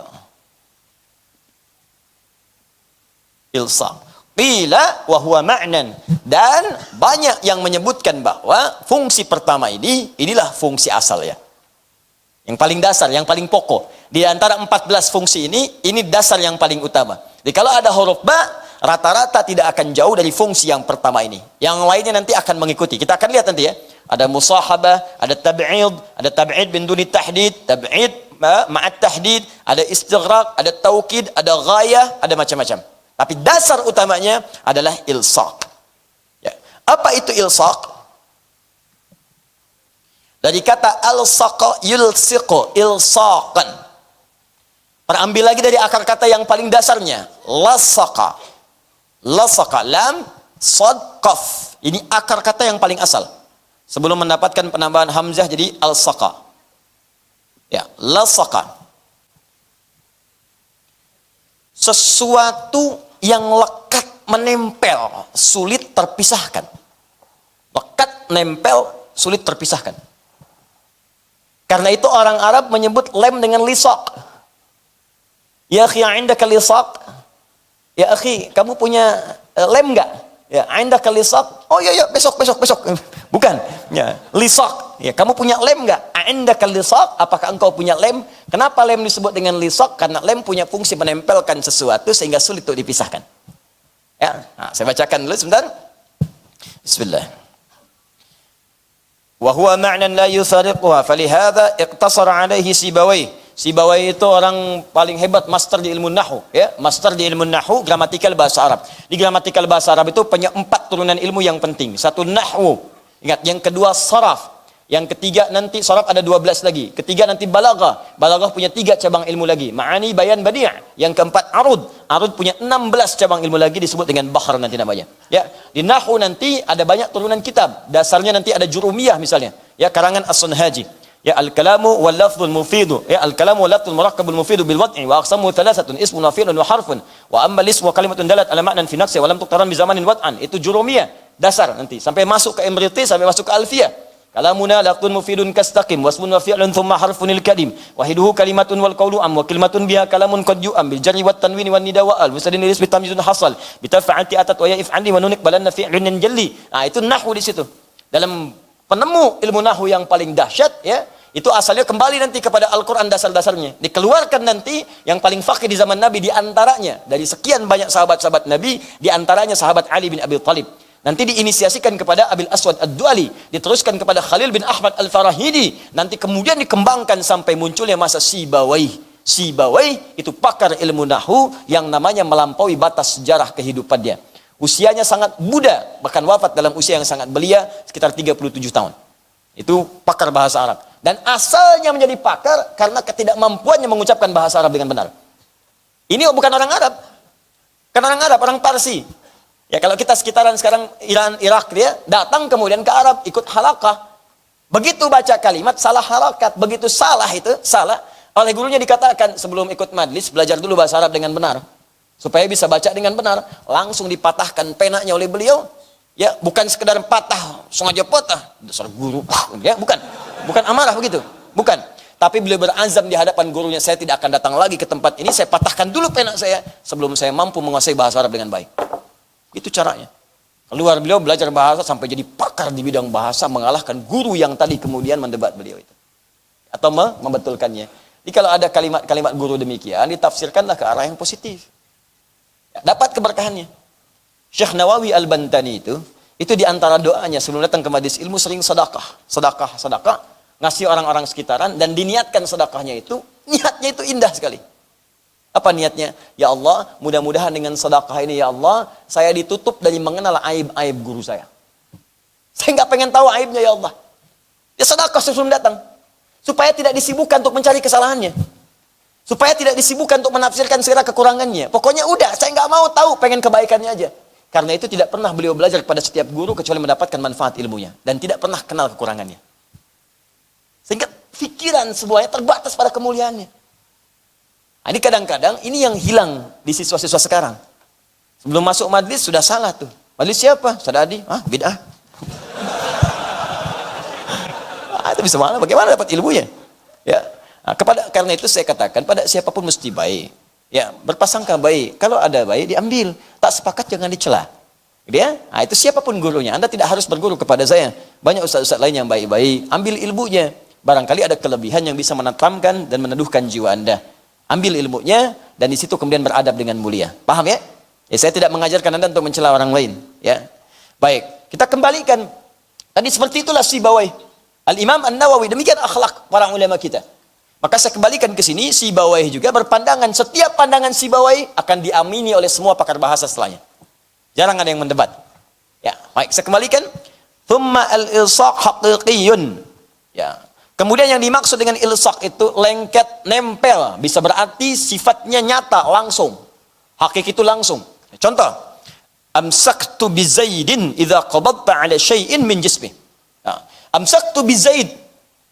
Ilsaq. Qila wa huwa ma'nan, dan banyak yang menyebutkan bahwa fungsi pertama inilah fungsi asal ya. Yang paling dasar, yang paling pokok. Di antara 14 fungsi ini dasar yang paling utama. Jadi kalau ada huruf ba, rata-rata tidak akan jauh dari fungsi yang pertama ini. Yang lainnya nanti akan mengikuti. Kita akan lihat nanti ya. Ada musahabah, ada tab'id bin duni tahdid, tab'id ma'at tahdid, ada istighraq, ada taukid, ada ghayah, ada macam-macam. Tapi dasar utamanya adalah ilsaq. Ya. Apa itu ilsaq? Dari kata alsaqa yulsiqu ilsaqan. Terambil lagi dari akar kata yang paling dasarnya, lasaqa. Lasaqa, lam, sad, qaf. Ini akar kata yang paling asal. Sebelum mendapatkan penambahan hamzah jadi al-saqa. Ya, lasaqa. Sesuatu yang lekat menempel, sulit terpisahkan. Lekat, nempel, sulit terpisahkan. Karena itu orang Arab menyebut lem dengan lisaq. Ya akhi, indaka lisaq? Ya akhi, kamu punya lem enggak? Ya, indaka lisaq? Oh iya, besok. Bukan. Ya, lisaq. Ya, kamu punya lem enggak? Indaka lisaq? Apakah engkau punya lem? Kenapa lem disebut dengan lisaq? Karena lem punya fungsi menempelkan sesuatu sehingga sulit untuk dipisahkan. Ya, nah, saya bacakan dulu sebentar. Bismillah. Wa huwa ma'nan la yufariquha, falihadza iqtasara alaihi Sibawayh. Sibawayh itu orang paling hebat, master di ilmu nahwu, ya, master di ilmu nahwu, gramatikal bahasa Arab. Di gramatikal bahasa Arab itu punya 4 turunan ilmu yang penting. Satu nahwu, ingat, yang kedua saraf, yang ketiga nanti saraf ada 12 lagi. Ketiga nanti balaghah. Balaghah punya 3 cabang ilmu lagi. Ma'ani, bayan, badi'. Yang keempat arud. Arud punya 16 cabang ilmu lagi disebut dengan bahr nanti namanya. Ya, di nahwu nanti ada banyak turunan kitab. Dasarnya nanti ada jurumiyah misalnya. Ya, karangan As-Sunhaji. Ya, al-kalamu wal lafzul mufidu. Ya, al-kalamu wal lafzul murakkabul mufidu bil wad'i wa aqsamu thalathatun ismun wa fi'lun wa harfun wa amma al-ismu wa kalimatun dalat ala ma'nan fi nafsi wa lam tuqtaran bi zamanin wad'an. Itu jurumiyah, dasar nanti sampai masuk ke imriti, sampai masuk ke alfiyah. Kalamuna lafzun mufidun kastaqim wasmun wa fi'lun thumma harfunil kadim wahiduhu kalimatun wal qawlu am wa kalimatun biha kalamun qad yu'am bil jarri wat tanwini wan nida wa al mustadin lis bi tamyizun hasal bi tafa'ati atat wa ya'if 'andi wa nunik balanna fi'lun jalli. Nah, itu nahwu di situ. Dalam penemu ilmu nahwu yang paling dahsyat, ya, itu asalnya kembali nanti kepada Al-Quran, dasar-dasarnya dikeluarkan nanti. Yang paling faqih di zaman Nabi diantaranya dari sekian banyak sahabat-sahabat Nabi, diantaranya sahabat Ali bin Abi Thalib, nanti diinisiasikan kepada Abil Aswad Ad-Duali, diteruskan kepada Khalil bin Ahmad Al-Farahidi, nanti kemudian dikembangkan sampai munculnya masa Sibawayh. Sibawayh itu pakar ilmu nahwu yang namanya melampaui batas sejarah kehidupannya. Usianya sangat muda, bahkan wafat dalam usia yang sangat belia, sekitar 37 tahun. Itu pakar bahasa Arab. Dan asalnya menjadi pakar karena ketidakmampuannya mengucapkan bahasa Arab dengan benar. Ini bukan orang Arab. Kan orang Arab, orang Parsi. Ya, kalau kita sekitaran sekarang Iran, Irak, dia datang kemudian ke Arab, ikut halaqah. Begitu baca kalimat, salah harakat. Begitu salah itu, salah. Oleh gurunya dikatakan, sebelum ikut majlis, belajar dulu bahasa Arab dengan benar. Supaya bisa baca dengan benar. Langsung dipatahkan penanya oleh beliau. Ya, bukan sekedar patah, sengaja patah. Dasar guru, ya, bukan. Bukan amarah begitu, bukan. Tapi beliau berazam di hadapan gurunya, saya tidak akan datang lagi ke tempat ini, saya patahkan dulu pena saya sebelum saya mampu menguasai bahasa Arab dengan baik. Itu caranya. Keluar beliau belajar bahasa sampai jadi pakar di bidang bahasa, mengalahkan guru yang tadi kemudian mendebat beliau itu. Atau membetulkannya. Jadi kalau ada kalimat-kalimat guru demikian, ditafsirkanlah ke arah yang positif. Ya, dapat keberkahannya. Syekh Nawawi Al-Bantani itu diantara doanya sebelum datang ke majlis ilmu sering sedekah, ngasih orang-orang sekitaran, dan diniatkan sedekahnya itu, niatnya itu indah sekali. Apa niatnya? Ya Allah, mudah-mudahan dengan sedekah ini, ya Allah, saya ditutup dari mengenal aib-aib guru saya. Saya nggak pengen tahu aibnya, ya Allah. Ya sedekah sebelum datang, supaya tidak disibukkan untuk mencari kesalahannya, supaya tidak disibukkan untuk menafsirkan segala kekurangannya. Pokoknya udah, saya nggak mau tahu, pengen kebaikannya aja. Karena itu tidak pernah beliau belajar kepada setiap guru kecuali mendapatkan manfaat ilmunya, dan tidak pernah kenal kekurangannya. Sehingga pikiran semuanya terbatas pada kemuliaannya. Nah, ini kadang-kadang ini yang hilang di siswa-siswa sekarang. Sebelum masuk majlis sudah salah tuh. Majlis siapa? Ustaz Adi? Bid'ah. Itu bisa mana? Bagaimana dapat ilmunya? Ya. Nah, karena itu saya katakan pada siapapun mesti baik. Ya, berpasangka baik. Kalau ada baik diambil, tak sepakat jangan dicela. Dia, itu siapapun gurunya. Anda tidak harus berguru kepada saya. Banyak ustaz-ustaz lain yang baik-baik. Ambil ilmunya. Barangkali ada kelebihan yang bisa menenteramkan dan meneduhkan jiwa Anda. Ambil ilmunya dan di situ kemudian beradab dengan mulia. Paham ya? Ya, saya tidak mengajarkan Anda untuk mencela orang lain, ya. Baik, kita kembalikan. Tadi seperti itulah Sibawayh. Al-Imam An-Nawawi, demikian akhlak para ulama kita. Maka saya kembalikan ke sini, Sibawayh juga berpandangan, setiap pandangan Sibawayh akan diamini oleh semua pakar bahasa setelahnya. Jarang ada yang mendebat. Ya, baik, saya kembalikan. Thumma al-ilsaq haqiqiyun. Ya. Kemudian yang dimaksud dengan ilsaq itu lengket, nempel. Bisa berarti sifatnya nyata, langsung. Hakiki itu langsung. Contoh, amsaktu bi Zaidin idza qabadta ala syai'in min jismi. Nah, amsaktu bi Zaid.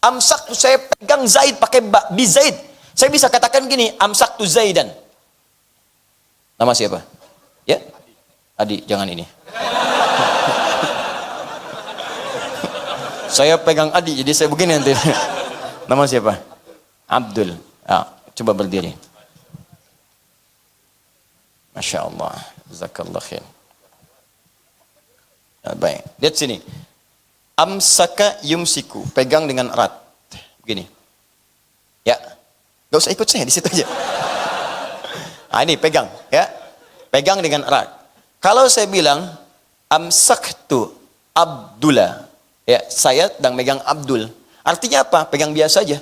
Amsaktu, saya pegang Zaid pakai bi Zaid. Saya bisa katakan gini, amsaktu Zaidan. Nama siapa? Ya? Adi, jangan ini. Saya pegang Adi, jadi saya begini nanti. Nama siapa? Abdul. Coba berdiri. Masya Allah. Jazakallah khair. Baik, lihat sini. Amsaka yumsiku, pegang dengan erat. Begini. Ya. Gak usah ikut saya, di situ aja. Ini pegang, ya. Pegang dengan erat. Kalau saya bilang amsaktu Abdullah, ya, saya sedang megang Abdul. Artinya apa? Pegang biasa aja.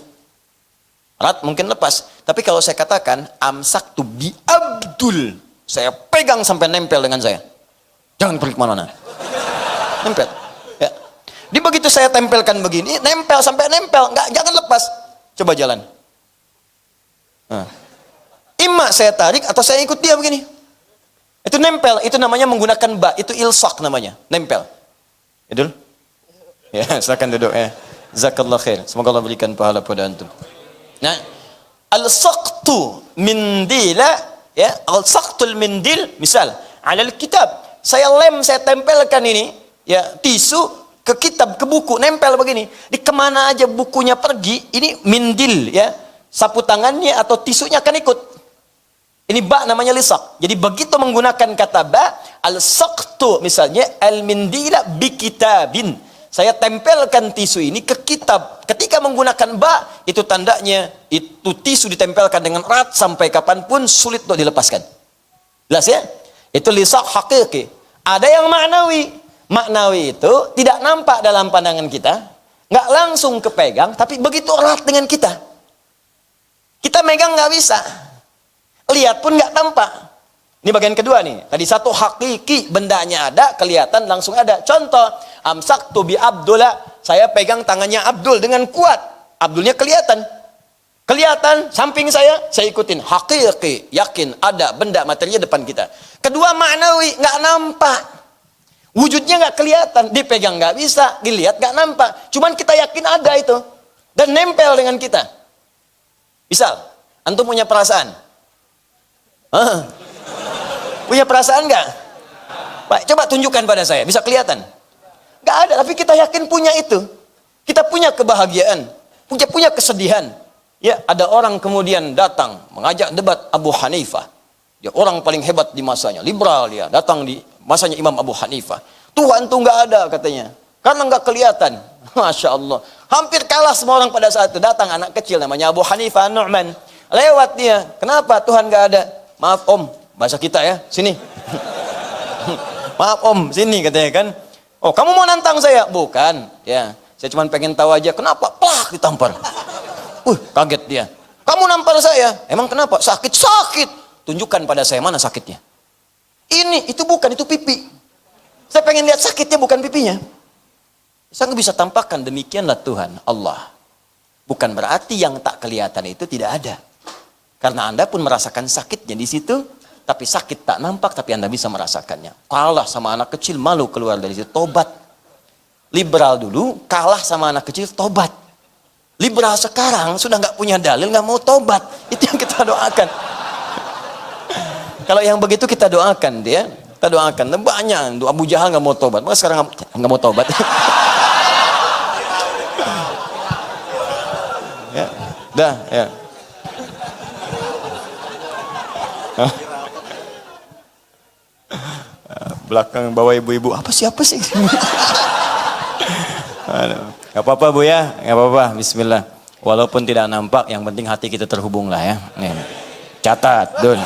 Erat mungkin lepas. Tapi kalau saya katakan amsaktu bi Abdul, saya pegang sampai nempel dengan saya. Jangan pergi kemana-mana. Nempel. Ya. Di begitu saya tempelkan begini, nempel sampai nempel. Jangan lepas. Coba jalan. Imma saya tarik atau saya ikut dia begini. Itu nempel. Itu namanya menggunakan ba. Itu ilsaq namanya. Nempel. Idul? Ya, silakan duduk ya. Jazakallah khair. Semoga Allah berikan pahala pada antum. Nah, al-saqtu mindila, ya, al-saqtul mindil, misal, alal kitab. Saya tempelkan ini, ya, tisu ke kitab, ke buku, nempel begini. Di kemana aja bukunya pergi, ini mindil, ya. Sapu tangannya atau tisunya akan ikut. Ini ba namanya lisak. Jadi begitu menggunakan kata ba, al-saqtu misalnya al-mindila bi kitabin. Saya tempelkan tisu ini ke kitab. Ketika menggunakan ba, itu tandanya itu tisu ditempelkan dengan erat sampai kapanpun sulit untuk dilepaskan. Jelas ya? Itu lisak hakiki. Ada yang maknawi. Maknawi itu tidak nampak dalam pandangan kita, nggak langsung kepegang, tapi begitu erat dengan kita. Kita megang nggak bisa, lihat pun nggak tampak. Ini bagian kedua nih. Tadi satu hakiki, bendanya ada, kelihatan langsung ada. Contoh, amsaktu bi Abdullah, saya pegang tangannya Abdul dengan kuat. Abdulnya kelihatan. Kelihatan samping saya ikutin. Hakiki, yakin ada benda materinya depan kita. Kedua maknawi, nggak nampak. Wujudnya nggak kelihatan, dipegang nggak bisa, dilihat nggak nampak. Cuman kita yakin ada itu dan nempel dengan kita. Misal, antum punya perasaan. Punya perasaan nggak? Baik, coba tunjukkan pada saya, bisa kelihatan? Nggak ada, tapi kita yakin punya itu. Kita punya kebahagiaan, punya kesedihan. Ya, ada orang kemudian datang mengajak debat Abu Hanifah. Dia orang paling hebat di masanya, liberal dia. Datang di masanya Imam Abu Hanifah. Tuhan tuh nggak ada katanya, karena nggak kelihatan. Masya Allah, hampir kalah semua orang pada saat itu. Datang anak kecil namanya Abu Hanifah Nu'man. Lewat dia, kenapa Tuhan nggak ada? Maaf om, bahasa kita ya, sini. Maaf om, sini katanya kan. Oh, kamu mau nantang saya? Bukan, ya. Saya cuma pengen tahu aja kenapa plak ditampar. Kaget dia. Kamu nampar saya? Emang kenapa? Sakit. Tunjukkan pada saya mana sakitnya. Ini, itu bukan, itu pipi. Saya pengen lihat sakitnya, bukan pipinya. Saya nggak bisa tampakkan, demikianlah Tuhan, Allah. Bukan berarti yang tak kelihatan itu tidak ada. Karena Anda pun merasakan sakitnya di situ, tapi sakit tak nampak, tapi Anda bisa merasakannya. Kalah sama anak kecil, malu keluar dari situ, tobat. Liberal dulu, kalah sama anak kecil, tobat. Liberal sekarang, sudah nggak punya dalil, nggak mau tobat. Itu yang kita doakan. Kalau yang begitu kita doakan dia, kita doakan. Banyak, Abu Jahal nggak mau tobat, maka sekarang nggak mau tobat. Ya, dah, ya. Belakang bawa ibu-ibu, apa sih? Gak apa-apa bu ya, gak apa-apa, bismillah. Walaupun tidak nampak, yang penting hati kita terhubung lah ya. Nih, catat, Dun.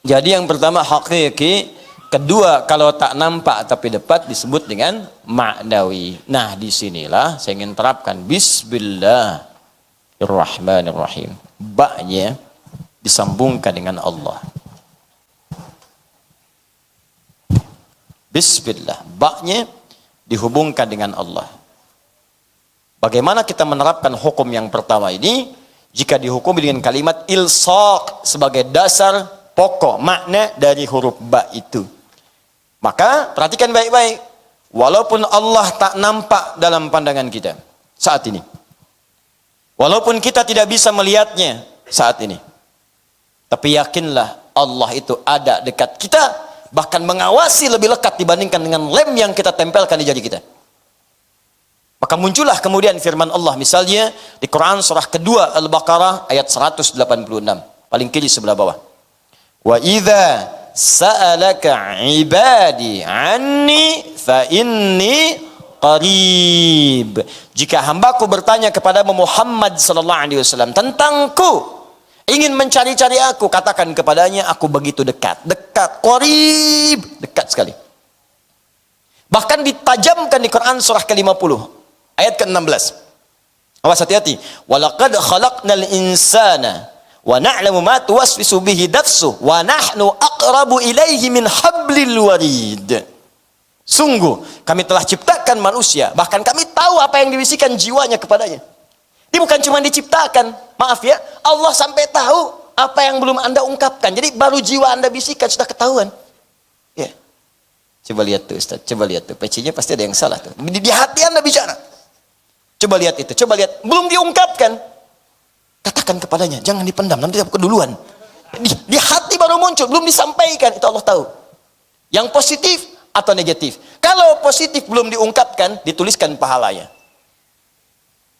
Jadi yang pertama hakiki, kedua kalau tak nampak tapi dapat disebut dengan ma'nawi. Nah disinilah saya ingin terapkan Bismillahirrahmanirrahim. Ba-nya disambungkan dengan Allah. Bismillah. Ba-nya dihubungkan dengan Allah. Bagaimana kita menerapkan hukum yang pertama ini? Jika dihukum dengan kalimat ilsaq sebagai dasar pokok makna dari huruf ba itu. Maka perhatikan baik-baik. Walaupun Allah tak nampak dalam pandangan kita saat ini. Walaupun kita tidak bisa melihatnya saat ini. Tapi yakinlah Allah itu ada dekat kita. Bahkan mengawasi lebih lekat dibandingkan dengan lem yang kita tempelkan di jari kita. Maka muncullah kemudian firman Allah misalnya di Quran surah kedua Al-Baqarah ayat 186. Paling kiri sebelah bawah. Wa idza sa'alaka ibadi anni fa inni qarib. Jika hambaku bertanya kepada Muhammad sallallahu alaihi wasallam tentangku, ingin mencari-cari aku, katakan kepadanya aku begitu dekat, qarib, dekat sekali. Bahkan ditajamkan di Quran surah ke-50 ayat ke-16. Awas hati-hati. Walaqad khalaqnal insana wa na'lamu ma tuwaswisu bihi nafsuhu wa nahnu aqrabu ilaihi min hablil warid. Sungguh kami telah ciptakan manusia, bahkan kami tahu apa yang dibisikkan jiwanya kepadanya. Dia bukan cuma diciptakan, maaf ya, Allah sampai tahu apa yang belum Anda ungkapkan. Jadi baru jiwa Anda bisikan sudah ketahuan. Ya. Coba lihat tuh Ustaz, coba lihat tuh. PC-nya pasti ada yang salah tuh. Di hati Anda bicara. Coba lihat itu, coba lihat. Belum diungkapkan. Katakan kepadanya, jangan dipendam, nanti aku keduluan. Di hati baru muncul, belum disampaikan, itu Allah tahu. Yang positif atau negatif. Kalau positif belum diungkapkan, dituliskan pahalanya.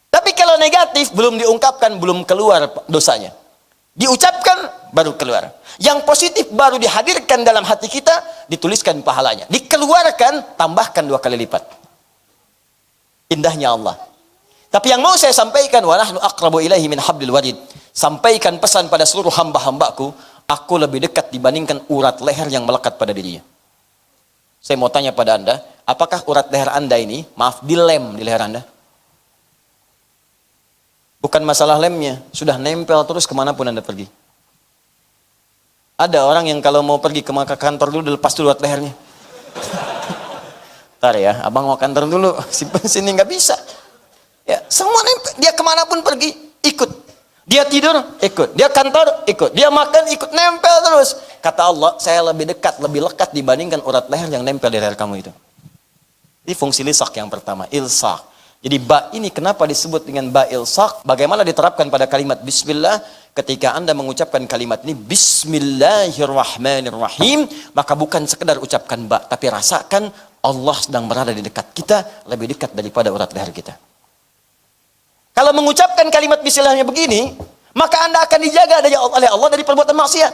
Tapi kalau negatif belum diungkapkan, belum keluar dosanya. Diucapkan baru keluar. Yang positif baru dihadirkan dalam hati kita, dituliskan pahalanya. Dikeluarkan, tambahkan 2 kali lipat. Indahnya Allah. Tapi yang mau saya sampaikan, wa nahnu aqrabu ilaihi min hablil warid. Sampaikan pesan pada seluruh hamba-hambaku, aku lebih dekat dibandingkan urat leher yang melekat pada dirinya. Saya mau tanya pada Anda, apakah urat leher Anda ini, maaf, dilem di leher Anda? Bukan masalah lemnya, sudah nempel terus kemanapun Anda pergi. Ada orang yang kalau mau pergi ke kantor dulu, dilepas dulu urat lehernya. Ntar ya, abang mau kantor dulu, simpen sini, nggak bisa. Ya, semua nempel. Dia kemanapun pergi, ikut. Dia tidur, ikut. Dia kantor, ikut. Dia makan, ikut. Nempel terus. Kata Allah, saya lebih dekat, lebih lekat dibandingkan urat leher yang nempel di leher kamu itu. Ini fungsi lisak yang pertama, ilsak. Jadi ba ini kenapa disebut dengan ba ilsak? Bagaimana diterapkan pada kalimat bismillah? Ketika Anda mengucapkan kalimat ini, bismillahirrahmanirrahim, maka bukan sekedar ucapkan ba, tapi rasakan Allah sedang berada di dekat kita, lebih dekat daripada urat leher kita. Kalau mengucapkan kalimat bismillahnya begini, maka Anda akan dijaga oleh Allah dari perbuatan maksiat.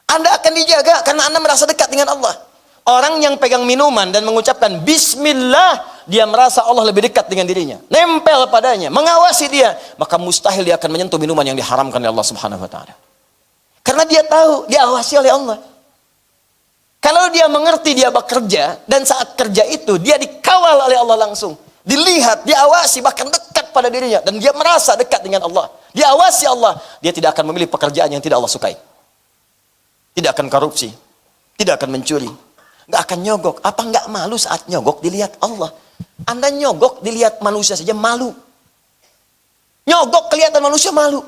Anda akan dijaga karena Anda merasa dekat dengan Allah. Orang yang pegang minuman dan mengucapkan bismillah, dia merasa Allah lebih dekat dengan dirinya. Nempel padanya, mengawasi dia. Maka mustahil dia akan menyentuh minuman yang diharamkan oleh Allah Subhanahu wa taala. Karena dia tahu, diawasi oleh Allah. Kalau dia mengerti dia bekerja, dan saat kerja itu, dia dikawal oleh Allah langsung. Dilihat, diawasi, bahkan dekat pada dirinya. Dan dia merasa dekat dengan Allah. Diawasi Allah. Dia tidak akan memilih pekerjaan yang tidak Allah sukai. Tidak akan korupsi. Tidak akan mencuri. Nggak akan nyogok. Apa nggak malu saat nyogok dilihat Allah? Anda nyogok dilihat manusia saja malu. Nyogok kelihatan manusia malu.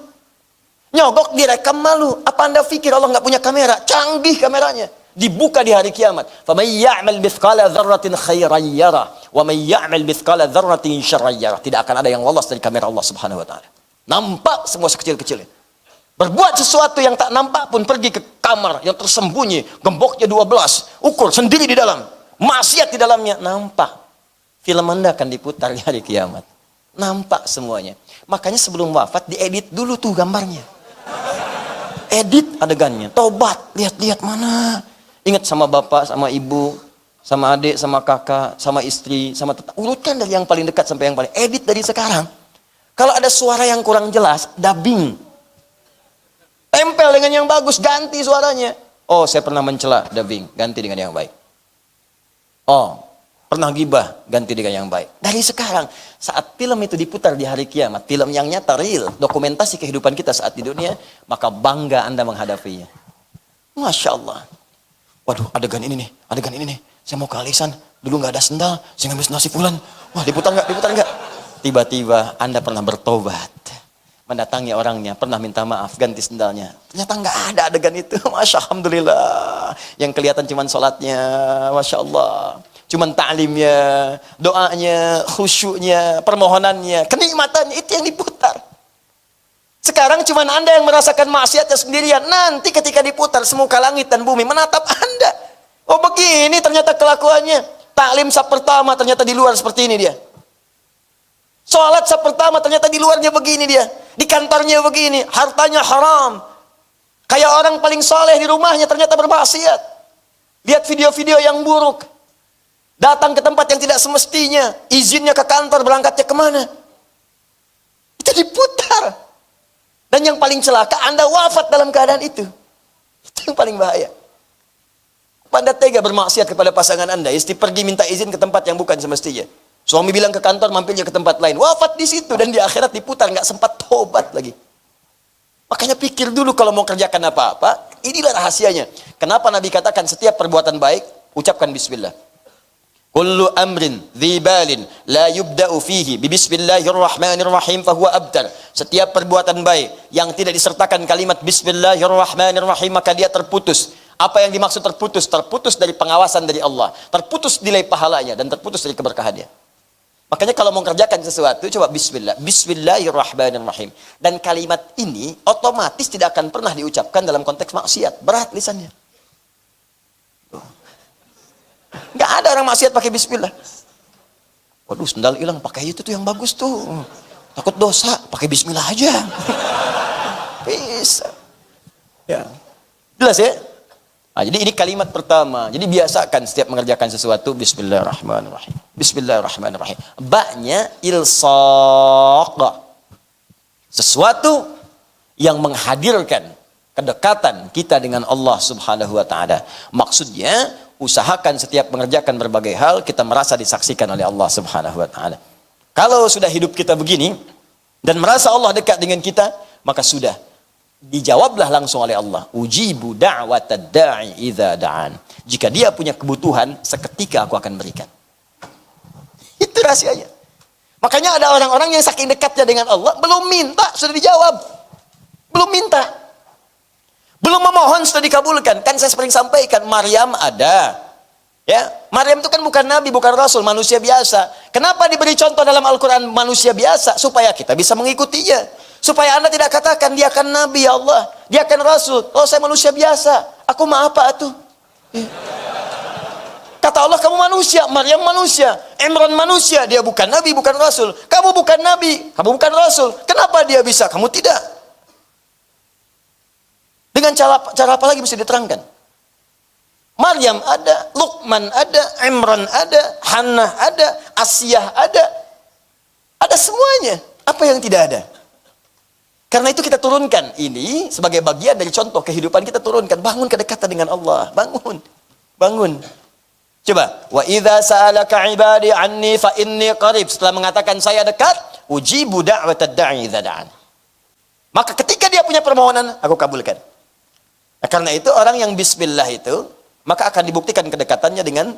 Nyogok direkam malu. Apa Anda pikir Allah nggak punya kamera? Canggih kameranya. Dibuka di hari kiamat. فَمَنْ يَعْمَلْ مِثْقَالَ ذَرَّةٍ خَيْرًا يَرَهُ وَمَنْ يَعْمَلْ مِثْقَالَ ذَرَّةٍ شَرًّا يَرَهُ. Tidak akan ada yang lolos dari kamera Allah Subhanahu wa taala. Nampak semua sekecil-kecilnya. Berbuat sesuatu yang tak nampak pun, pergi ke kamar yang tersembunyi, gemboknya 12, ukur sendiri di dalam, maksiat di dalamnya, nampak. Film Anda akan diputar di hari kiamat. Nampak semuanya. Makanya sebelum wafat diedit dulu tuh gambarnya. Edit adegannya, tobat, lihat-lihat mana. Ingat sama bapak, sama ibu, sama adik, sama kakak, sama istri, sama tetangga. Urutkan dari yang paling dekat sampai yang paling. Edit dari sekarang. Kalau ada suara yang kurang jelas, dubbing. Tempel dengan yang bagus, ganti suaranya. Oh, saya pernah mencela, dubbing, ganti dengan yang baik. Oh, pernah gibah, ganti dengan yang baik. Dari sekarang, saat film itu diputar di hari kiamat, film yang nyata, real, dokumentasi kehidupan kita saat di dunia, maka bangga Anda menghadapinya. Masya Allah. Waduh, adegan ini nih, Saya mau ke Alisan, dulu nggak ada sendal, saya ngambil sendal si fulan. Wah, diputar nggak? Diputar nggak? Tiba-tiba Anda pernah bertobat, mendatangi orangnya, pernah minta maaf, ganti sendalnya. Ternyata nggak ada adegan itu. Masya Alhamdulillah. Yang kelihatan cuman sholatnya, Masya Allah. Cuman ta'limnya, doanya, khusyuknya, permohonannya, kenikmatannya, itu yang diputar. Sekarang cuman Anda yang merasakan maksiatnya sendirian. Nanti ketika diputar, semuka langit dan bumi menatap Anda. Oh begini ternyata kelakuannya. Taklim sab pertama ternyata di luar seperti ini dia. Sholat sab pertama ternyata di luarnya begini dia. Di kantornya begini, hartanya haram. Kayak orang paling soleh di rumahnya ternyata bermaksiat. Lihat video-video yang buruk. Datang ke tempat yang tidak semestinya. Izinnya ke kantor, berangkatnya kemana? Itu diputar. Dan yang paling celaka, Anda wafat dalam keadaan itu. Itu yang paling bahaya. Anda tega bermaksiat kepada pasangan Anda. Istri pergi minta izin ke tempat yang bukan semestinya. Suami bilang ke kantor, mampirnya ke tempat lain. Wafat di situ. Dan di akhirat diputar, nggak sempat tobat lagi. Makanya pikir dulu kalau mau kerjakan apa-apa. Inilah rahasianya. Kenapa Nabi katakan setiap perbuatan baik, ucapkan bismillah. Kullu amrin dhibalin la yubda'u fihi bismillahirrahmanirrahim fahuwa abtar. Setiap perbuatan baik yang tidak disertakan kalimat bismillahirrahmanirrahim maka dia terputus. Apa yang dimaksud terputus? Terputus dari pengawasan dari Allah, terputus nilai pahalanya dan terputus dari keberkahannya. Makanya kalau mau kerjakan sesuatu coba bismillah, bismillahirrahmanirrahim. Dan kalimat ini otomatis tidak akan pernah diucapkan dalam konteks maksiat, berat lisannya. Nggak ada orang maksiat pakai bismillah. Waduh, sendal hilang, pakai itu tuh yang bagus tuh. Takut dosa, pakai bismillah aja. Bisa. Ya. Jelas ya? Nah, jadi ini kalimat pertama. Jadi biasakan setiap mengerjakan sesuatu bismillahirrahmanirrahim. Bismillahirrahmanirrahim. Ba-nya ilsaq. Sesuatu yang menghadirkan kedekatan kita dengan Allah Subhanahu wa taala. Maksudnya usahakan setiap mengerjakan berbagai hal kita merasa disaksikan oleh Allah Subhanahu wa taala. Kalau sudah hidup kita begini dan merasa Allah dekat dengan kita, maka sudah dijawablah langsung oleh Allah. Ujibu da'watad da'i idza da'an. Jika dia punya kebutuhan, seketika aku akan berikan. Itu rahasianya. Makanya ada orang-orang yang saking dekatnya dengan Allah, belum minta sudah dijawab. Belum minta. Belum memohon sudah dikabulkan. Kan saya sering sampaikan, Maryam ada. Ya, Maryam itu kan bukan nabi, bukan rasul, manusia biasa. Kenapa diberi contoh dalam Al-Quran manusia biasa? Supaya kita bisa mengikutinya. Supaya Anda tidak katakan dia akan nabi, ya Allah. Dia akan rasul. Oh, saya manusia biasa. Aku mah apa atuh? Kata Allah, kamu manusia, Maryam manusia, Imran manusia, dia bukan nabi, bukan rasul. Kamu bukan nabi, kamu bukan rasul. Kenapa dia bisa, kamu tidak? Dengan cara apa lagi bisa diterangkan? Maryam ada, Luqman ada, Imran ada, Hannah ada, Asiyah ada. Ada semuanya. Apa yang tidak ada? Karena itu kita turunkan ini sebagai bagian dari contoh kehidupan kita turunkan. Bangun kedekatan dengan Allah. Bangun. Bangun. Coba. Wa idza sa'alaka 'ibadi 'anni fa inni qarib. Setelah mengatakan saya dekat, ujibu da'watad da'i idza da'an. Maka ketika dia punya permohonan, aku kabulkan. Nah, karena itu orang yang bismillah itu, maka akan dibuktikan kedekatannya dengan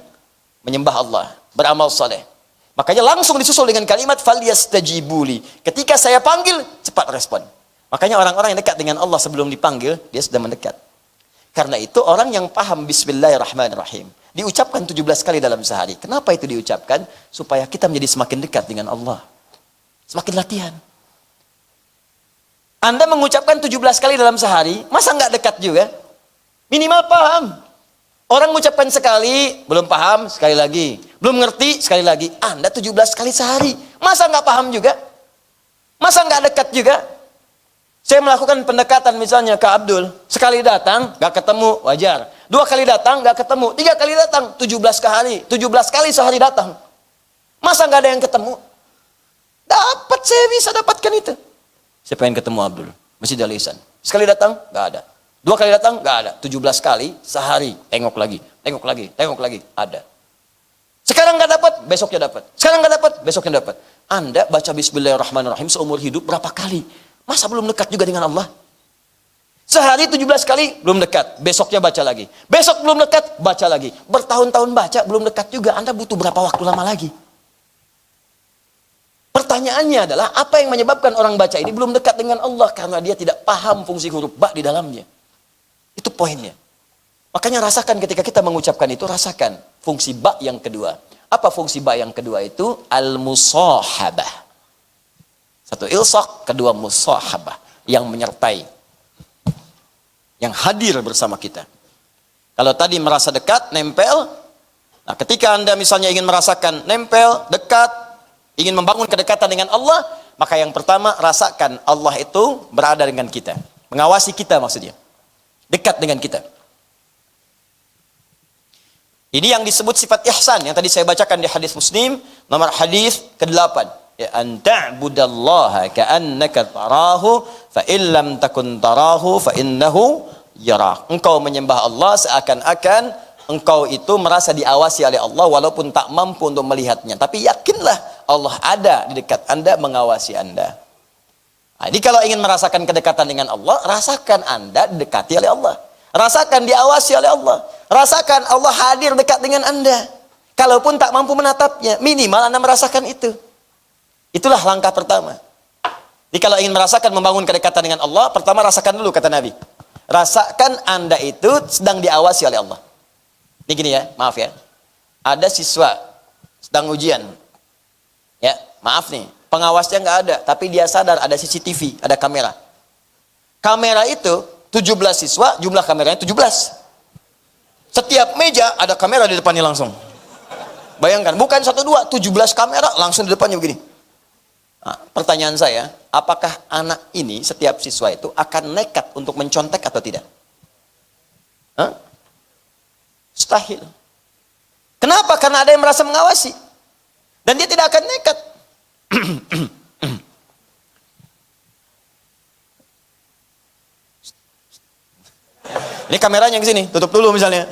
menyembah Allah, beramal saleh. Makanya langsung disusul dengan kalimat falyastajibuli. Ketika saya panggil, cepat respon. Makanya orang-orang yang dekat dengan Allah sebelum dipanggil, dia sudah mendekat. Karena itu orang yang paham bismillahirrahmanirrahim, diucapkan 17 kali dalam sehari. Kenapa itu diucapkan? Supaya kita menjadi semakin dekat dengan Allah. Semakin latihan. Anda mengucapkan 17 kali dalam sehari, masa nggak dekat juga? Minimal paham. Orang mengucapkan sekali, belum paham, sekali lagi. Belum ngerti, sekali lagi. Anda 17 kali sehari, masa nggak paham juga? Masa nggak dekat juga? Saya melakukan pendekatan misalnya ke Abdul. Sekali datang, nggak ketemu, wajar. 2 kali datang, nggak ketemu. 3 kali datang, 17 kali. 17 kali sehari datang. Masa nggak ada yang ketemu? Dapat, saya bisa dapatkan itu. Saya pengen ketemu Abdul, Masjid Al-Ihsan. Sekali datang, nggak ada. 2 kali datang, nggak ada. 17 kali sehari, tengok lagi, tengok lagi, tengok lagi, ada. Sekarang nggak dapat, besoknya dapat. Sekarang nggak dapat, besoknya dapat. Anda baca Bismillahirrahmanirrahim seumur hidup berapa kali? Masa belum dekat juga dengan Allah? Sehari 17 kali, belum dekat. Besoknya baca lagi. Besok belum dekat, baca lagi. Bertahun-tahun baca, belum dekat juga. Anda butuh berapa waktu lama lagi? Pertanyaannya adalah, apa yang menyebabkan orang baca ini belum dekat dengan Allah? Karena dia tidak paham fungsi huruf ba di dalamnya. Itu poinnya. Makanya rasakan ketika kita mengucapkan itu, rasakan fungsi ba yang kedua. Apa fungsi ba yang kedua itu? Al-musahabah. Satu ilsaq, kedua musahabah. Yang menyertai. Yang hadir bersama kita. Kalau tadi merasa dekat, nempel. Nah, ketika Anda misalnya ingin merasakan nempel, dekat, ingin membangun kedekatan dengan Allah, maka yang pertama, rasakan Allah itu berada dengan kita. Mengawasi kita maksudnya. Dekat dengan kita. Ini yang disebut sifat ihsan, yang tadi saya bacakan di hadis Muslim, nomor hadis ke-8. Ya, an ta'budallaha ka'annaka tarahu, fa illam takun tarahu, fa innahu yarah. Engkau menyembah Allah seakan-akan engkau itu merasa diawasi oleh Allah, walaupun tak mampu untuk melihatnya. Tapi yakinlah Allah ada di dekat Anda, mengawasi Anda. Nah, jadi kalau ingin merasakan kedekatan dengan Allah, rasakan Anda didekati oleh Allah. Rasakan diawasi oleh Allah. Rasakan Allah hadir dekat dengan Anda. Kalaupun tak mampu menatapnya, minimal Anda merasakan itu. Itulah langkah pertama. Jadi kalau ingin merasakan membangun kedekatan dengan Allah, pertama rasakan dulu, kata Nabi. Rasakan Anda itu sedang diawasi oleh Allah. Ini gini ya, maaf ya. Ada siswa sedang ujian. Ya, maaf nih, pengawasnya nggak ada, tapi dia sadar ada CCTV, ada kamera. Kamera itu 17 siswa, jumlah kameranya 17. Setiap meja ada kamera di depannya langsung. Bayangkan, bukan 1, 2, 17 kamera langsung di depannya begini. Nah, pertanyaan saya, apakah anak ini, setiap siswa itu akan nekat untuk mencontek atau tidak? Hah? Mustahil. Kenapa? Karena ada yang merasa mengawasi. Dan dia tidak akan nekat. Ini kameranya ke sini, tutup dulu misalnya.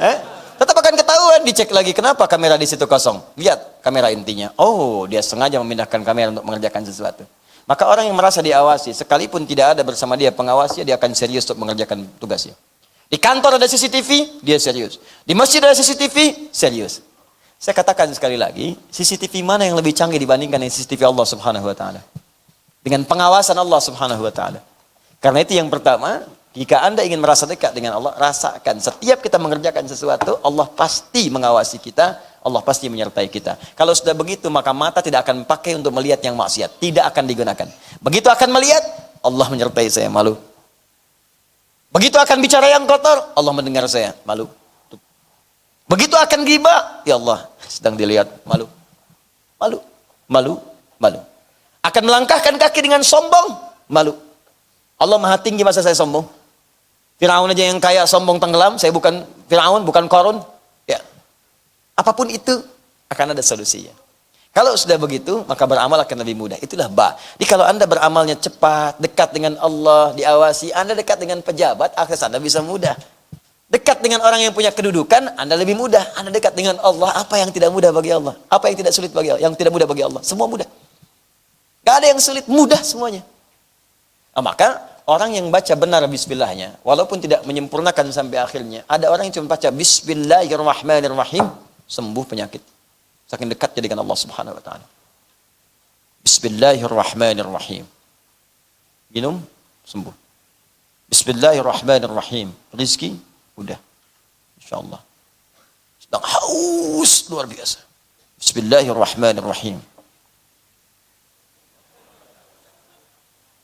Tetap akan ketahuan, dicek lagi. Kenapa kamera di situ kosong? Lihat kamera intinya. Oh, dia sengaja memindahkan kamera untuk mengerjakan sesuatu. Maka orang yang merasa diawasi, sekalipun tidak ada bersama dia pengawasnya, dia akan serius untuk mengerjakan tugasnya. Di kantor ada CCTV, dia serius. Di masjid ada CCTV, serius. Saya katakan sekali lagi, CCTV mana yang lebih canggih dibandingkan dengan CCTV Allah Subhanahu wa taala? Dengan pengawasan Allah Subhanahu wa taala. Karena itu yang pertama, jika Anda ingin merasa dekat dengan Allah, rasakan setiap kita mengerjakan sesuatu, Allah pasti mengawasi kita, Allah pasti menyertai kita. Kalau sudah begitu, maka mata tidak akan pakai untuk melihat yang maksiat, tidak akan digunakan. Begitu akan melihat, Allah menyertai saya, malu. Begitu akan bicara yang kotor, Allah mendengar saya, malu. Begitu akan ghibah, ya Allah, sedang dilihat, malu. Malu, malu, malu. Akan melangkahkan kaki dengan sombong, malu. Allah maha tinggi, masa saya sombong? Firaun aja yang kaya sombong tenggelam, saya bukan Firaun, bukan Qarun. Ya. Apapun itu akan ada solusinya. Kalau sudah begitu, maka beramal akan lebih mudah. Itulah ba. Jadi kalau Anda beramalnya cepat, dekat dengan Allah, diawasi, Anda dekat dengan pejabat, akses Anda bisa mudah. Dekat dengan orang yang punya kedudukan, Anda lebih mudah. Anda dekat dengan Allah, apa yang tidak mudah bagi Allah? Apa yang tidak sulit bagi Allah? Yang tidak mudah bagi Allah? Semua mudah. Gak ada yang sulit, mudah semuanya. Nah, maka orang yang baca benar bismillahnya, walaupun tidak menyempurnakan sampai akhirnya, ada orang yang cuma baca bismillahirrahmanirrahim, sembuh penyakit. Saking dekatnya dengan Allah Subhanahu wa taala. Bismillahirrahmanirrahim. Minum, sembuh. Bismillahirrahmanirrahim. Rizki, udah. Insyaallah. Sedang haus luar biasa. Bismillahirrahmanirrahim.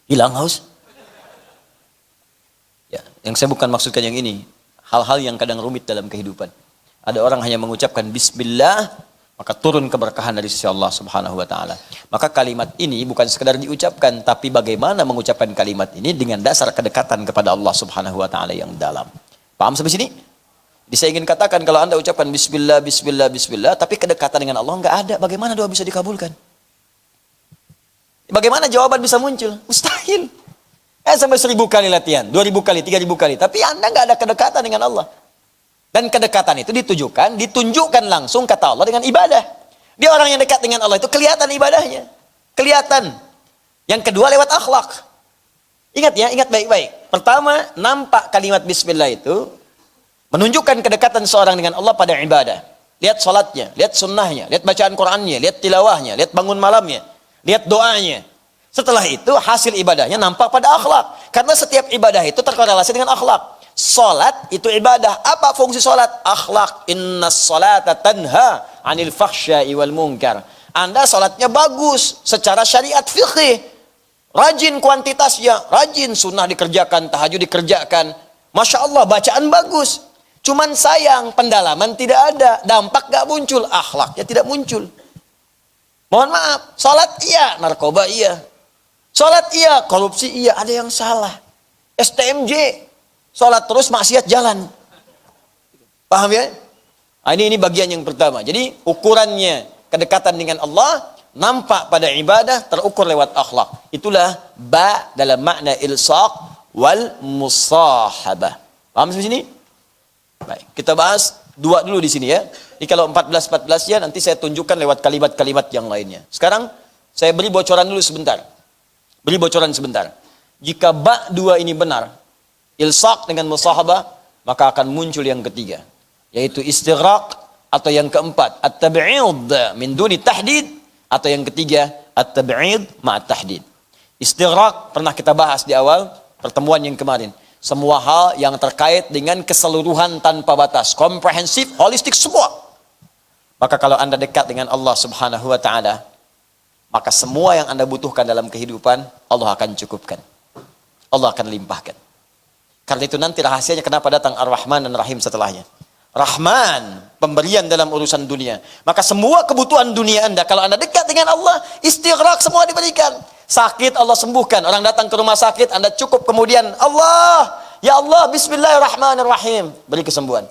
Hilang haus? Ya, yang saya bukan maksudkan yang ini. Hal-hal yang kadang rumit dalam kehidupan. Ada orang hanya mengucapkan bismillah, maka turun keberkahan dari sisi Allah Subhanahu wa taala. Maka kalimat ini bukan sekedar diucapkan, tapi bagaimana mengucapkan kalimat ini dengan dasar kedekatan kepada Allah Subhanahu wa taala yang dalam. Paham sampai sini? Jadi saya ingin katakan, kalau Anda ucapkan bismillah, bismillah, bismillah, tapi kedekatan dengan Allah enggak ada, bagaimana doa bisa dikabulkan? Bagaimana jawaban bisa muncul? Mustahil. Sampai 1000 kali latihan, 2000 kali, 3000 kali, tapi Anda enggak ada kedekatan dengan Allah. Dan kedekatan itu ditunjukkan langsung, kata Allah, dengan ibadah. Dia orang yang dekat dengan Allah itu kelihatan ibadahnya. Kelihatan. Yang kedua lewat akhlak. Ingat ya, ingat baik-baik. Pertama, nampak kalimat bismillah itu menunjukkan kedekatan seorang dengan Allah pada ibadah. Lihat salatnya, lihat sunnahnya, lihat bacaan Qur'annya, lihat tilawahnya, lihat bangun malamnya, lihat doanya. Setelah itu hasil ibadahnya nampak pada akhlak. Karena setiap ibadah itu terkorelasi dengan akhlak. Salat itu ibadah. Apa fungsi salat? Akhlak. Innas salata tanha anil fakhsya'i wal munkar. Anda salatnya bagus secara syariat fiqih. Rajin kuantitasnya, rajin sunnah dikerjakan, tahajud dikerjakan. Masya Allah, bacaan bagus. Cuman sayang, pendalaman tidak ada. Dampak gak muncul, akhlaknya tidak muncul. Mohon maaf, salat iya, narkoba iya. Salat iya, korupsi iya, ada yang salah. STMJ, salat terus maksiat jalan. Paham ya? Nah, ini bagian yang pertama. Jadi ukurannya kedekatan dengan Allah nampak pada ibadah, terukur lewat akhlak. Itulah ba dalam makna ilsaq wal musahabah. Paham sampai sini? Baik, kita bahas dua dulu di sini ya. Jadi kalau 14 ya nanti saya tunjukkan lewat kalimat-kalimat yang lainnya. Sekarang saya beri bocoran dulu sebentar. Beri bocoran sebentar. Jika ba dua ini benar, ilsaq dengan musahabah, maka akan muncul yang ketiga, yaitu istighraq, atau yang keempat at-tab'id min duni tahdid, atau yang ketiga at-tab'id ma'at tahdid. Istighraq pernah kita bahas di awal pertemuan yang kemarin. Semua hal yang terkait dengan keseluruhan tanpa batas, komprehensif, holistik semua. Maka kalau Anda dekat dengan Allah Subhanahu wa taala, maka semua yang Anda butuhkan dalam kehidupan Allah akan cukupkan. Allah akan limpahkan. Karena itu nanti rahasianya kenapa datang Ar-Rahman dan Rahim setelahnya. Rahman, pemberian dalam urusan dunia. Maka semua kebutuhan dunia Anda, kalau Anda dekat dengan Allah, istighraq semua diberikan. Sakit Allah sembuhkan. Orang datang ke rumah sakit, Anda cukup kemudian Allah, ya Allah, bismillahirrahmanirrahim, beri kesembuhan.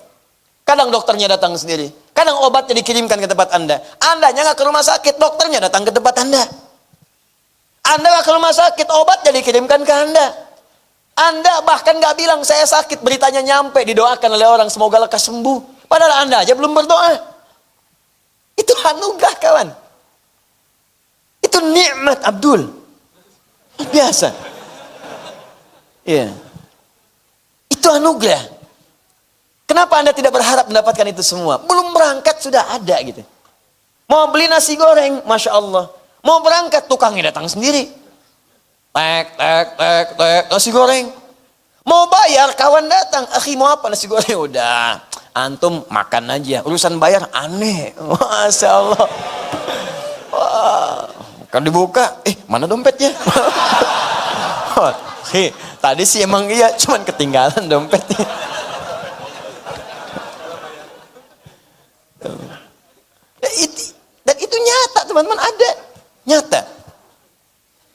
Kadang dokternya datang sendiri. Kadang obatnya dikirimkan ke tempat Anda. Andanya nggak ke rumah sakit, dokternya datang ke tempat Anda. Anda nggak ke rumah sakit, obatnya dikirimkan ke Anda. Anda bahkan nggak bilang saya sakit, beritanya nyampe, didoakan oleh orang semoga lekas sembuh. Padahal Anda aja belum berdoa. Itu anugerah kawan. Itu nikmat Abdul. Biasa. Iya. Itu anugerah. Kenapa Anda tidak berharap mendapatkan itu semua? Belum berangkat sudah ada gitu. Mau beli nasi goreng, Masya Allah. Mau berangkat, tukangnya datang sendiri. Tek, nasi goreng. Mau bayar, kawan datang. Akhi mau apa nasi goreng? Udah, antum makan aja. Urusan bayar aneh. Masya Allah. Wah, kan dibuka, mana dompetnya? Tadi sih emang iya, cuman ketinggalan dompetnya. Dan itu nyata teman-teman, ada. Nyata.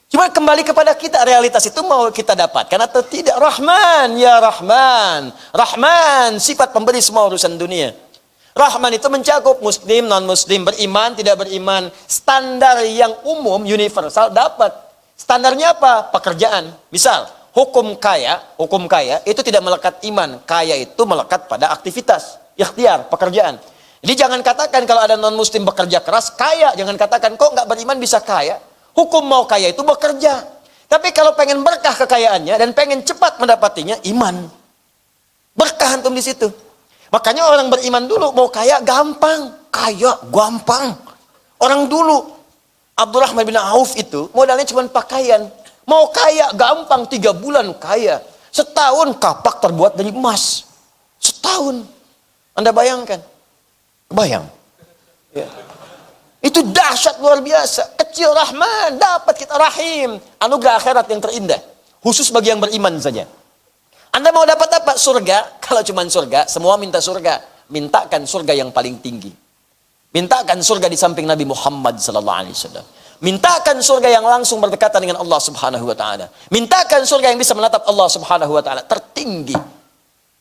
Cuma kembali kepada kita, realitas itu mau kita dapatkan atau tidak. Rahman, ya Rahman. Rahman, sifat pemberi semua urusan dunia. Rahman itu mencakup muslim, non-muslim, beriman, tidak beriman. Standar yang umum, universal, dapat. Standarnya apa? Pekerjaan. Misal, hukum kaya itu tidak melekat iman. Kaya itu melekat pada aktivitas, ikhtiar, pekerjaan. Jadi jangan katakan kalau ada non-muslim bekerja keras, kaya. Jangan katakan kok nggak beriman bisa kaya. Hukum mau kaya itu bekerja. Tapi kalau pengen berkah kekayaannya dan pengen cepat mendapatinya, iman. Berkah antum di situ. Makanya orang beriman dulu mau kaya gampang. Kaya gampang. Orang dulu Abdurrahman bin Auf itu modalnya cuma pakaian. Mau kaya gampang, 3 bulan kaya. Setahun kapak terbuat dari emas. Setahun. Anda bayangkan. Bayang. Ya. Itu dahsyat luar biasa. Kecil Rahman, dapat kita Rahim. Anugerah akhirat yang terindah. Khusus bagi yang beriman saja. Anda mau dapat apa? Surga. Kalau cuma surga, semua minta surga. Mintakan surga yang paling tinggi. Mintakan surga di samping Nabi Muhammad SAW. Mintakan surga yang langsung berdekatan dengan Allah Subhanahu wa taala. Mintakan surga yang bisa menatap Allah Subhanahu wa taala tertinggi.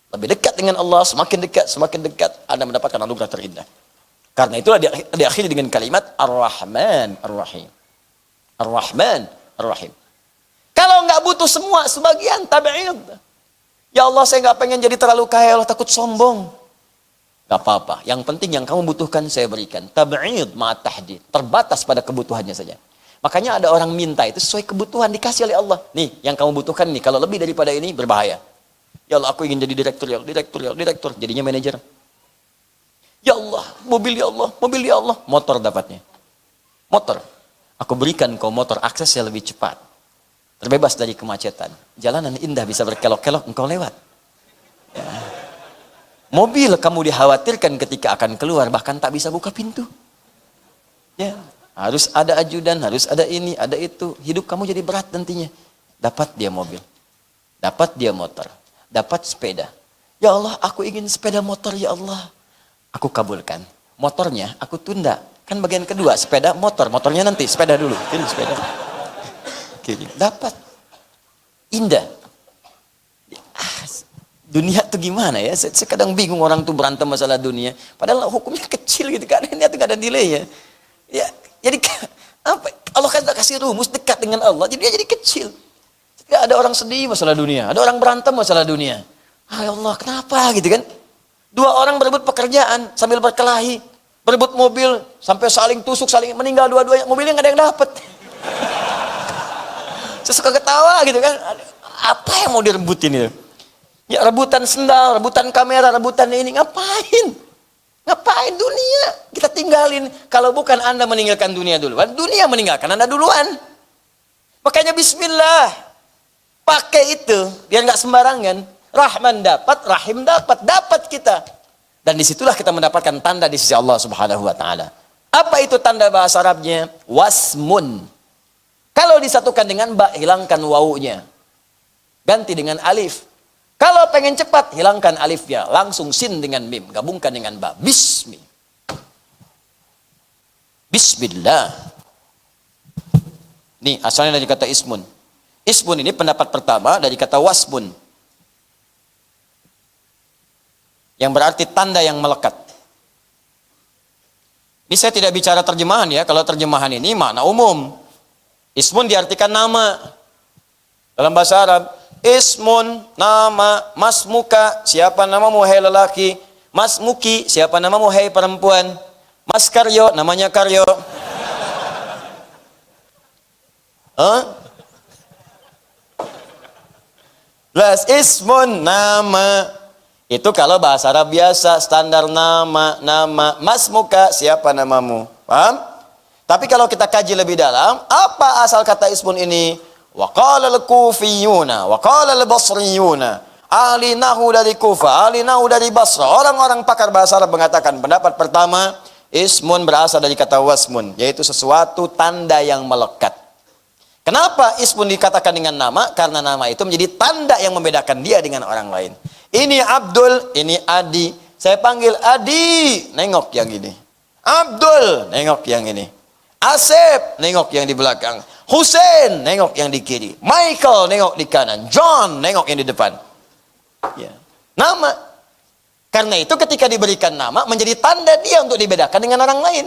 Lebih dekat dengan Allah, semakin dekat Anda mendapatkan anugerah terindah. Karena itulah diakhiri dengan kalimat Ar-Rahman Ar-Rahim. Ar-Rahman Ar-Rahim. Kalau nggak butuh semua, sebagian tabi'id. Ya Allah, saya nggak pengen jadi terlalu kaya, Allah takut sombong. Gak apa-apa. Yang penting yang kamu butuhkan saya berikan. Tab'id ma'at tahdid. Terbatas pada kebutuhannya saja. Makanya ada orang minta itu sesuai kebutuhan, dikasih oleh Allah. Nih, yang kamu butuhkan nih, kalau lebih daripada ini berbahaya. Ya Allah, aku ingin jadi direktur, ya Allah, direktur, jadinya manajer. Ya Allah, mobil ya Allah, mobil ya Allah, motor dapatnya. Motor. Aku berikan kau motor, aksesnya lebih cepat. Terbebas dari kemacetan. Jalanan indah bisa berkelok-kelok, engkau lewat. Ya. Mobil kamu dikhawatirkan ketika akan keluar, bahkan tak bisa buka pintu. Ya, harus ada ajudan, harus ada ini, ada itu. Hidup kamu jadi berat nantinya. Dapat dia mobil. Dapat dia motor. Dapat sepeda. Ya Allah, aku ingin sepeda motor ya Allah. Aku kabulkan. Motornya aku tunda. Kan bagian kedua, sepeda, motor. Motornya nanti, sepeda dulu. Ini sepeda. Oke, dapat. Indah. Dunia tuh gimana ya? Saya kadang bingung orang tuh berantem masalah dunia. Padahal hukumnya kecil gitu kan. Ini tuh gak ada nilainya. Ya, jadi apa? Allah kan kasih rumus dekat dengan Allah. Jadi dia jadi kecil. Tidak ada orang sedih masalah dunia. Ada orang berantem masalah dunia. Ah, ya Allah, kenapa gitu kan? Dua orang berebut pekerjaan sambil berkelahi, berebut mobil sampai saling tusuk, saling meninggal dua-duanya, mobilnya nggak ada yang dapat. Saya suka ketawa gitu kan. Apa yang mau direbutin itu? Ya rebutan sendal, rebutan kamera, rebutan ini, ngapain? Ngapain dunia? Kita tinggalin. Kalau bukan Anda meninggalkan dunia duluan, dunia meninggalkan Anda duluan. Makanya bismillah. Pakai itu biar nggak sembarangan. Rahman dapat, Rahim dapat, dapat kita. Dan disitulah kita mendapatkan tanda di sisi Allah Subhanahu Wa Taala. Apa itu tanda bahasa Arabnya? Wasmun. Kalau disatukan dengan ba, hilangkan wawunya, ganti dengan alif. Kalau pengen cepat, hilangkan alifnya, langsung sin dengan mim, gabungkan dengan ba. Bismi. Bismillah. Nih asalnya dari kata ismun. Ismun ini pendapat pertama dari kata wasmun, yang berarti tanda yang melekat. Ini saya tidak bicara terjemahan ya. Kalau terjemahan ini makna umum. Ismun diartikan nama. Dalam bahasa Arab, ismun, nama, masmuka, siapa namamu hai lelaki, masmuki, siapa namamu hai perempuan, mas Karyo, namanya Karyo. Las ismun, nama. Itu kalau bahasa Arab biasa, standar nama, mas muka, siapa namamu. Paham? Tapi kalau kita kaji lebih dalam, apa asal kata ismun ini? Wa qala al-kufiyuna, wa qala al-basriyuna. Ahli nahu dari Kufah, ahli nahu dari Basra. Orang-orang pakar bahasa Arab mengatakan, pendapat pertama, ismun berasal dari kata wasmun, yaitu sesuatu tanda yang melekat. Kenapa ismun dikatakan dengan nama? Karena nama itu menjadi tanda yang membedakan dia dengan orang lain. Ini Abdul, ini Adi. Saya panggil Adi, nengok yang ini. Abdul, nengok yang ini. Asep, nengok yang di belakang. Hussein, nengok yang di kiri. Michael, nengok di kanan. John, nengok yang di depan. Ya. Nama. Karena itu ketika diberikan nama, menjadi tanda dia untuk dibedakan dengan orang lain.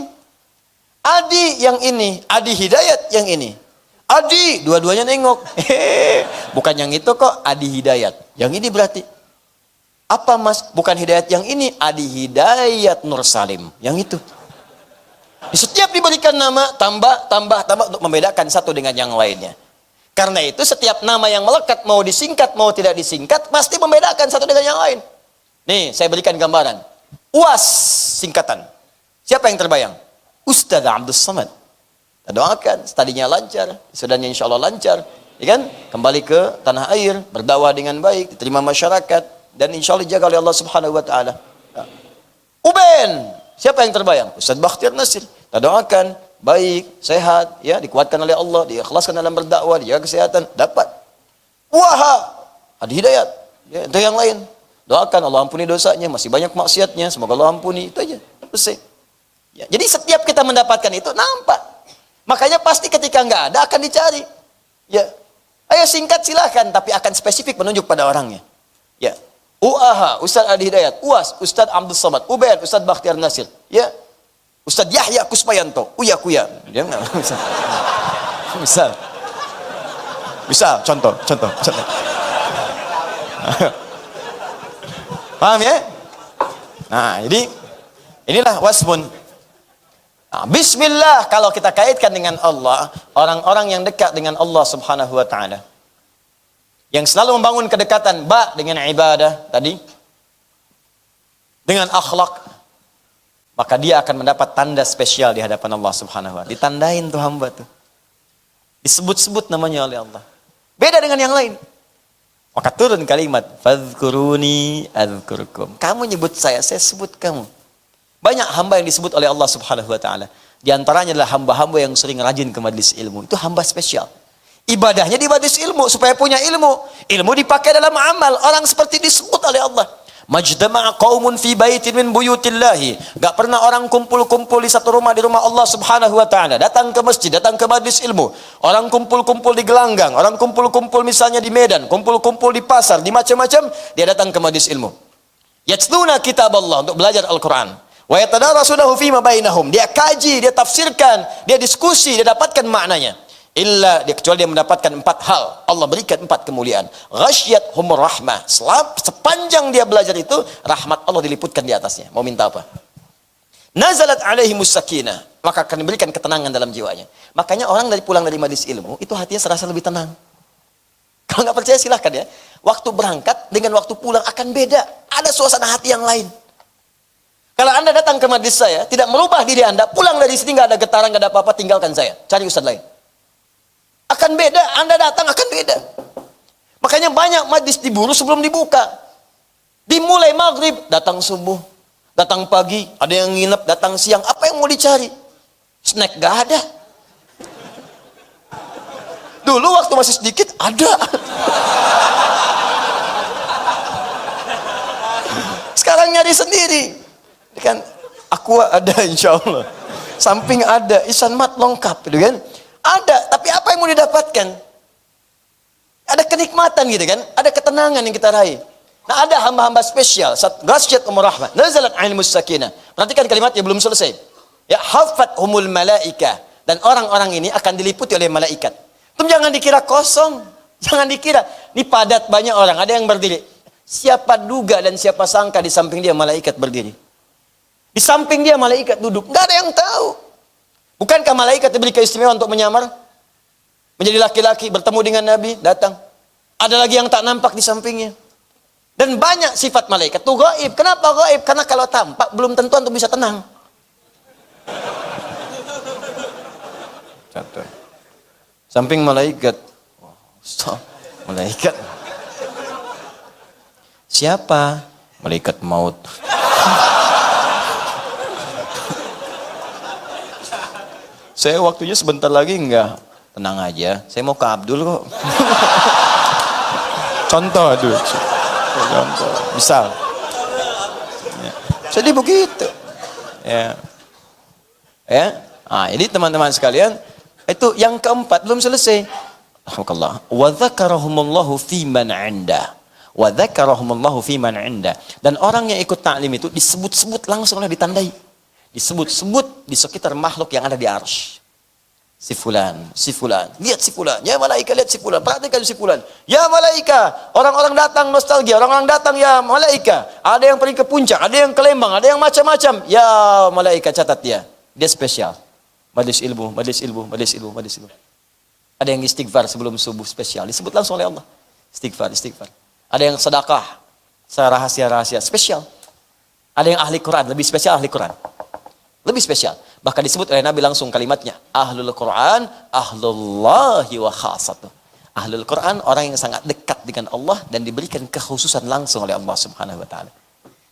Adi yang ini, Adi Hidayat yang ini. Adi, dua-duanya nengok. Bukan yang itu kok, Adi Hidayat. Yang ini berarti. Apa mas? Bukan Hidayat yang ini, Adi Hidayat Nur Salim. Yang itu. Di setiap diberikan nama, tambah untuk membedakan satu dengan yang lainnya. Karena itu setiap nama yang melekat, mau disingkat, mau tidak disingkat, pasti membedakan satu dengan yang lain. Nih, saya berikan gambaran. UAS singkatan. Siapa yang terbayang? Ustaz Abdul Samad. Kita doakan, studinya lancar, sudahnya insya Allah lancar. Ya kan? Kembali ke tanah air, berdakwah dengan baik, diterima masyarakat. Dan insya Allah dijaga oleh Allah Subhanahu Wa Taala. Uben, siapa yang terbayang? Ustaz Bakhtiar Nasir. Kita doakan, baik, sehat, ya, dikuatkan oleh Allah, diikhlaskan dalam berdakwah, dijaga kesehatan, dapat. Waha, ada hidayat, ya, itu yang lain. Doakan Allah ampuni dosanya, masih banyak maksiatnya, semoga Allah ampuni, itu aja, selesai. Ya, jadi setiap kita mendapatkan itu nampak. Makanya pasti ketika nggak ada akan dicari. Ya, ayo singkat silahkan, tapi akan spesifik menunjuk pada orangnya. Ya. UAH, Ustaz Adi Hidayat, UAS, Ustaz Abdul Samad, UBN, Ustaz Bakhtiar Nasir, ya, Ustaz Yahya Kusmayanto, Uya Kuya, dia nggak misal, contoh. Paham ya? Nah, jadi inilah wasmun. Nah, bismillah kalau kita kaitkan dengan Allah, orang-orang yang dekat dengan Allah Subhanahu wa taala, yang selalu membangun kedekatan dengan ibadah tadi, dengan akhlak, maka dia akan mendapat tanda spesial di hadapan Allah Subhanahu wa taala. Ditandain tuh hamba tuh. Disebut-sebut namanya oleh Allah. Beda dengan yang lain. Maka turun kalimat, fadhkuruni adzkurkum. Kamu nyebut saya sebut kamu. Banyak hamba yang disebut oleh Allah Subhanahu wa taala. Di antaranya adalah hamba-hamba yang sering rajin ke majelis ilmu. Itu hamba spesial. Ibadahnya di majelis ilmu supaya punya ilmu. Ilmu dipakai dalam amal. Orang seperti disebut oleh Allah. Majtama'a qaumun fi baitin min buyutillahi. Gak pernah orang kumpul-kumpul di satu rumah di rumah Allah Subhanahu wa taala. Datang ke masjid, datang ke majelis ilmu. Orang kumpul-kumpul di gelanggang, orang kumpul-kumpul misalnya di Medan, kumpul-kumpul di pasar, di macam-macam, dia datang ke majelis ilmu. Yatluna kitab Allah, untuk belajar Al-Qur'an. Wa yatadarasunahu fima bainahum. Dia kaji, dia tafsirkan, dia diskusi, dia dapatkan maknanya. Kecuali dia mendapatkan 4 hal. Allah berikan 4 kemuliaan. Ghasyiyatuhumur rahmah. Sepanjang dia belajar itu, rahmat Allah diliputkan di atasnya. Mau minta apa? Nazalat alaihimus sakinah. Maka akan diberikan ketenangan dalam jiwanya. Makanya orang pulang dari majelis ilmu, itu hatinya serasa lebih tenang. Kalau nggak percaya silahkan ya. Waktu berangkat dengan waktu pulang akan beda. Ada suasana hati yang lain. Kalau Anda datang ke majelis saya, tidak merubah diri Anda, pulang dari sini nggak ada getaran, nggak ada apa-apa, tinggalkan saya. Cari ustaz lain. Akan beda, Anda datang akan beda. Makanya banyak majelis diburu sebelum dibuka. Dimulai maghrib, datang subuh, datang pagi, ada yang nginep, datang siang. Apa yang mau dicari? Snack nggak ada. Dulu waktu masih sedikit, ada. Sekarang nyari sendiri. Kan Aqua ada insya Allah, samping ada, Ihsan Mat lengkap gitu kan, ada. Tapi apa yang mau didapatkan? Ada kenikmatan gitu kan, ada ketenangan yang kita raih. Nah, ada hamba-hamba spesial. Ghasyiyatuhumur rahmah, nazalat alaihimus sakinah. Perhatikan kalimatnya belum selesai. Ya, hafathumul malaikah, dan orang-orang ini akan diliputi oleh malaikat. Itu jangan dikira kosong, jangan dikira ini padat banyak orang, ada yang berdiri. Siapa duga dan siapa sangka di samping dia malaikat berdiri. Di samping dia malaikat duduk. Nggak ada yang tahu. Bukankah malaikat diberi keistimewaan untuk menyamar? Menjadi laki-laki, bertemu dengan Nabi, datang. Ada lagi yang tak nampak di sampingnya. Dan banyak sifat malaikat itu gaib. Kenapa gaib? Karena kalau tampak, belum tentu untuk bisa tenang. Contoh. Samping malaikat. Malaikat. Siapa? Malaikat maut. Saya waktunya sebentar lagi enggak. Tenang aja, saya mau ke Abdul kok. Contoh, aduh. Contoh. Misal. Ya. Jadi begitu. Ya. Ya. Nah, ini teman-teman sekalian, itu yang keempat belum selesai. Alhamdulillah. Wa dzakarahumullahu fi man 'inda. Wa dzakarahumullahu fi man 'inda. Dan orang yang ikut taklim itu disebut-sebut langsung oleh ditandai. Disebut-sebut di sekitar makhluk yang ada di arsy. Si fulan, lihat si fulan, ya malaika lihat si fulan, perhatikan si fulan, ya malaika, orang-orang datang nostalgia, orang-orang datang ya malaika, ada yang pergi ke puncak, ada yang ke Lembang, ada yang macam-macam, ya malaika catat dia spesial, majelis ilmu, majelis ilmu, majelis ilmu, majelis ilmu. Ada yang istighfar sebelum subuh spesial, disebut langsung oleh Allah, istighfar. Ada yang sedekah, rahasia-rahasia spesial. Ada yang ahli Quran, lebih spesial ahli Quran. Lebih spesial. Bahkan disebut oleh Nabi langsung kalimatnya. Ahlul Quran, ahlullahi wa khasatuh. Ahlul Quran, orang yang sangat dekat dengan Allah dan diberikan kekhususan langsung oleh Allah Subhanahu wa ta'ala.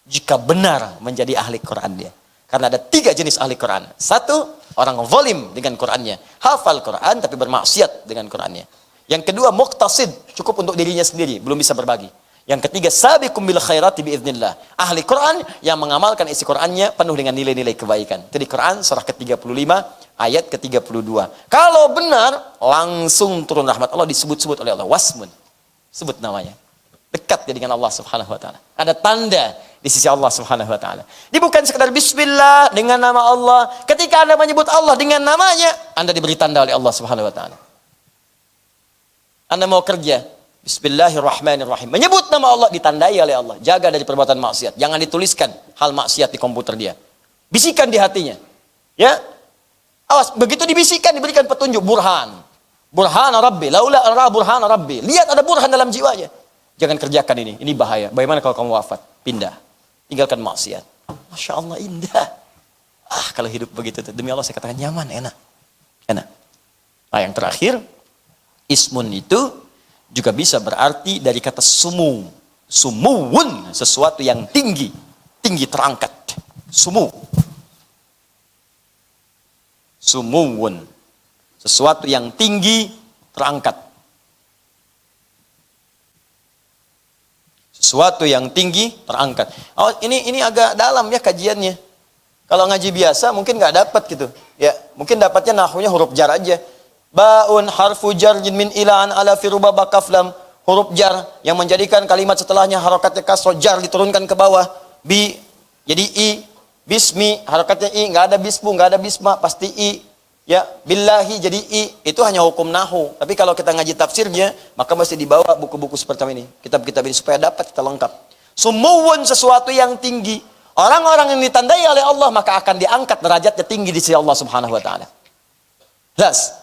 Jika benar menjadi ahli Quran dia. Karena ada 3 jenis ahli Quran. 1, orang zalim dengan Qurannya. Hafal Quran tapi bermaksiat dengan Qurannya. Yang kedua, muqtasid. Cukup untuk dirinya sendiri, belum bisa berbagi. Yang ketiga, sabiqum bil khairati biiznillah. Ahli Quran yang mengamalkan isi Qurannya penuh dengan nilai-nilai kebaikan. Itu di Quran surah ke-35 ayat ke-32. Kalau benar, langsung turun rahmat Allah, disebut-sebut oleh Allah. Wasmun. Sebut namanya. Dekat dia dengan Allah Subhanahu wa ta'ala. Ada tanda di sisi Allah Subhanahu wa ta'ala. Ini bukan sekedar bismillah dengan nama Allah. Ketika Anda menyebut Allah dengan namanya, Anda diberi tanda oleh Allah Subhanahu wa ta'ala. Anda mau kerja, Bismillahirrahmanirrahim. Menyebut nama Allah, ditandai oleh Allah. Jaga dari perbuatan maksiat. Jangan dituliskan hal maksiat di komputer dia. Bisikan di hatinya. Ya, Awas, begitu dibisikkan, diberikan petunjuk, burhan. Burhan Rabbi, laula ara burhan Rabbi. Lihat ada burhan dalam jiwanya. Jangan kerjakan ini bahaya. Bagaimana kalau kamu wafat? Pindah. Tinggalkan maksiat. Masya Allah, indah. Kalau hidup begitu, demi Allah saya katakan nyaman, enak. Enak. Nah, yang terakhir, ismun itu juga bisa berarti dari kata sumu. Sumuwun, sesuatu yang tinggi. Tinggi terangkat. Sumu. Sumuwun. Sesuatu yang tinggi terangkat. Sesuatu yang tinggi terangkat. Oh, ini agak dalam ya kajiannya. Kalau ngaji biasa mungkin nggak dapat gitu. Ya, mungkin dapatnya nahwunya huruf jar aja. Baun harfu jar min ilaan ala firuba bakaflam. Huruf jar yang menjadikan kalimat setelahnya harakatnya kasroh, jar diturunkan ke bawah. Bi jadi i. Bismi harakatnya i, nggak ada bismu, nggak ada bisma, pasti i. Ya, billahi jadi i, itu hanya hukum nahu. Tapi kalau kita ngaji tafsirnya, maka mesti dibawa buku-buku seperti ini, kitab-kitab ini supaya dapat kita lengkap. Sumuwun, sesuatu yang tinggi. Orang-orang yang ditandai oleh Allah maka akan diangkat derajatnya tinggi di sisi Allah Subhanahu wa taala. Jelas.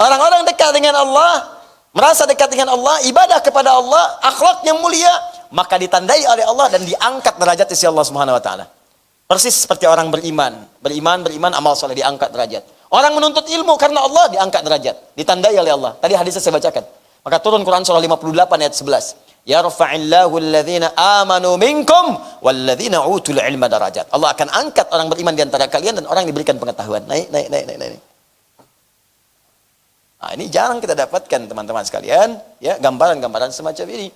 Orang-orang dekat dengan Allah, merasa dekat dengan Allah, ibadah kepada Allah, akhlaknya mulia, maka ditandai oleh Allah dan diangkat derajat di sisi Allah Subhanahu wa taala. Persis seperti orang beriman, amal soleh diangkat derajat. Orang menuntut ilmu karena Allah diangkat derajat, ditandai oleh Allah. Tadi hadisnya saya bacakan. Maka turun Quran surah 58 ayat 11. Yarfa'illahu alladhina amanu minkum walladhina utul ilma darajat. Allah akan angkat orang beriman di antara kalian dan orang yang diberikan pengetahuan. Naik. Nah, ini jarang kita dapatkan teman-teman sekalian, ya, gambaran-gambaran semacam ini.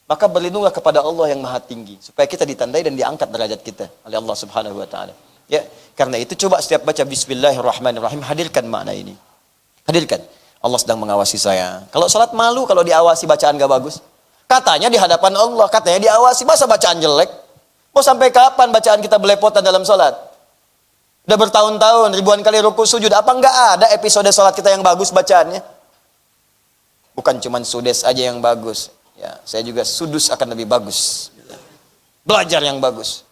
Maka berlindunglah kepada Allah yang maha tinggi supaya kita ditandai dan diangkat derajat kita oleh Allah Subhanahu wa taala. Ya, karena itu coba setiap baca bismillahirrahmanirrahim hadirkan makna ini. Hadirkan. Allah sedang mengawasi saya. Kalau salat malu kalau diawasi bacaan gak bagus. Katanya di hadapan Allah, katanya diawasi, masa bacaan jelek? Mau sampai kapan bacaan kita belepotan dalam salat? Udah bertahun-tahun, ribuan kali ruku sujud, apa enggak ada episode salat kita yang bagus bacaannya? Bukan cuma sudes aja yang bagus. Ya, saya juga sudus akan lebih bagus. Belajar yang bagus.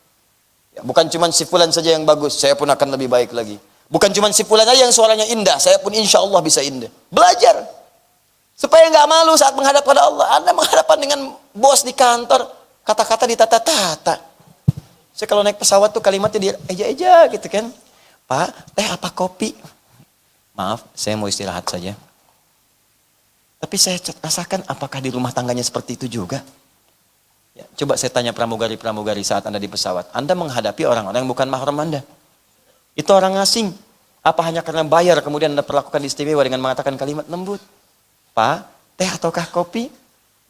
Ya, bukan cuma si fulan saja yang bagus, saya pun akan lebih baik lagi. Bukan cuma si fulan aja yang suaranya indah, saya pun insya Allah bisa indah. Belajar. Supaya nggak malu saat menghadap pada Allah. Anda menghadapan dengan bos di kantor, kata-kata ditata-tata. Saya kalau naik pesawat tuh kalimatnya dia eja-eja gitu kan. Pak, teh apa kopi? Maaf, saya mau istirahat saja. Tapi saya rasakan apakah di rumah tangganya seperti itu juga? Ya, coba saya tanya pramugari-pramugari saat Anda di pesawat. Anda menghadapi orang-orang yang bukan mahram Anda. Itu orang asing. Apa hanya karena bayar kemudian Anda perlakukan istimewa dengan mengatakan kalimat lembut? Pak, teh ataukah kopi?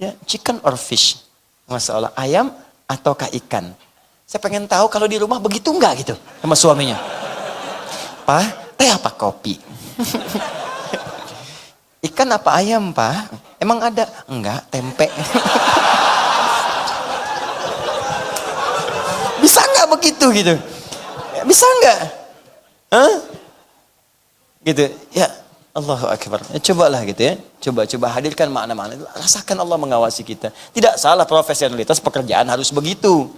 Ya, chicken or fish? Masalah ayam ataukah ikan? Saya pengen tahu kalau di rumah begitu enggak gitu sama suaminya. Pak, teh apa kopi? Ikan apa ayam, Pak? Emang ada? Enggak, tempe. Bisa enggak begitu gitu? Bisa enggak? Hah? Gitu. Ya, Allahu Akbar. Ya, cobalah gitu ya. Coba hadirkan makna-makna. Rasakan Allah mengawasi kita. Tidak salah profesionalitas pekerjaan harus begitu.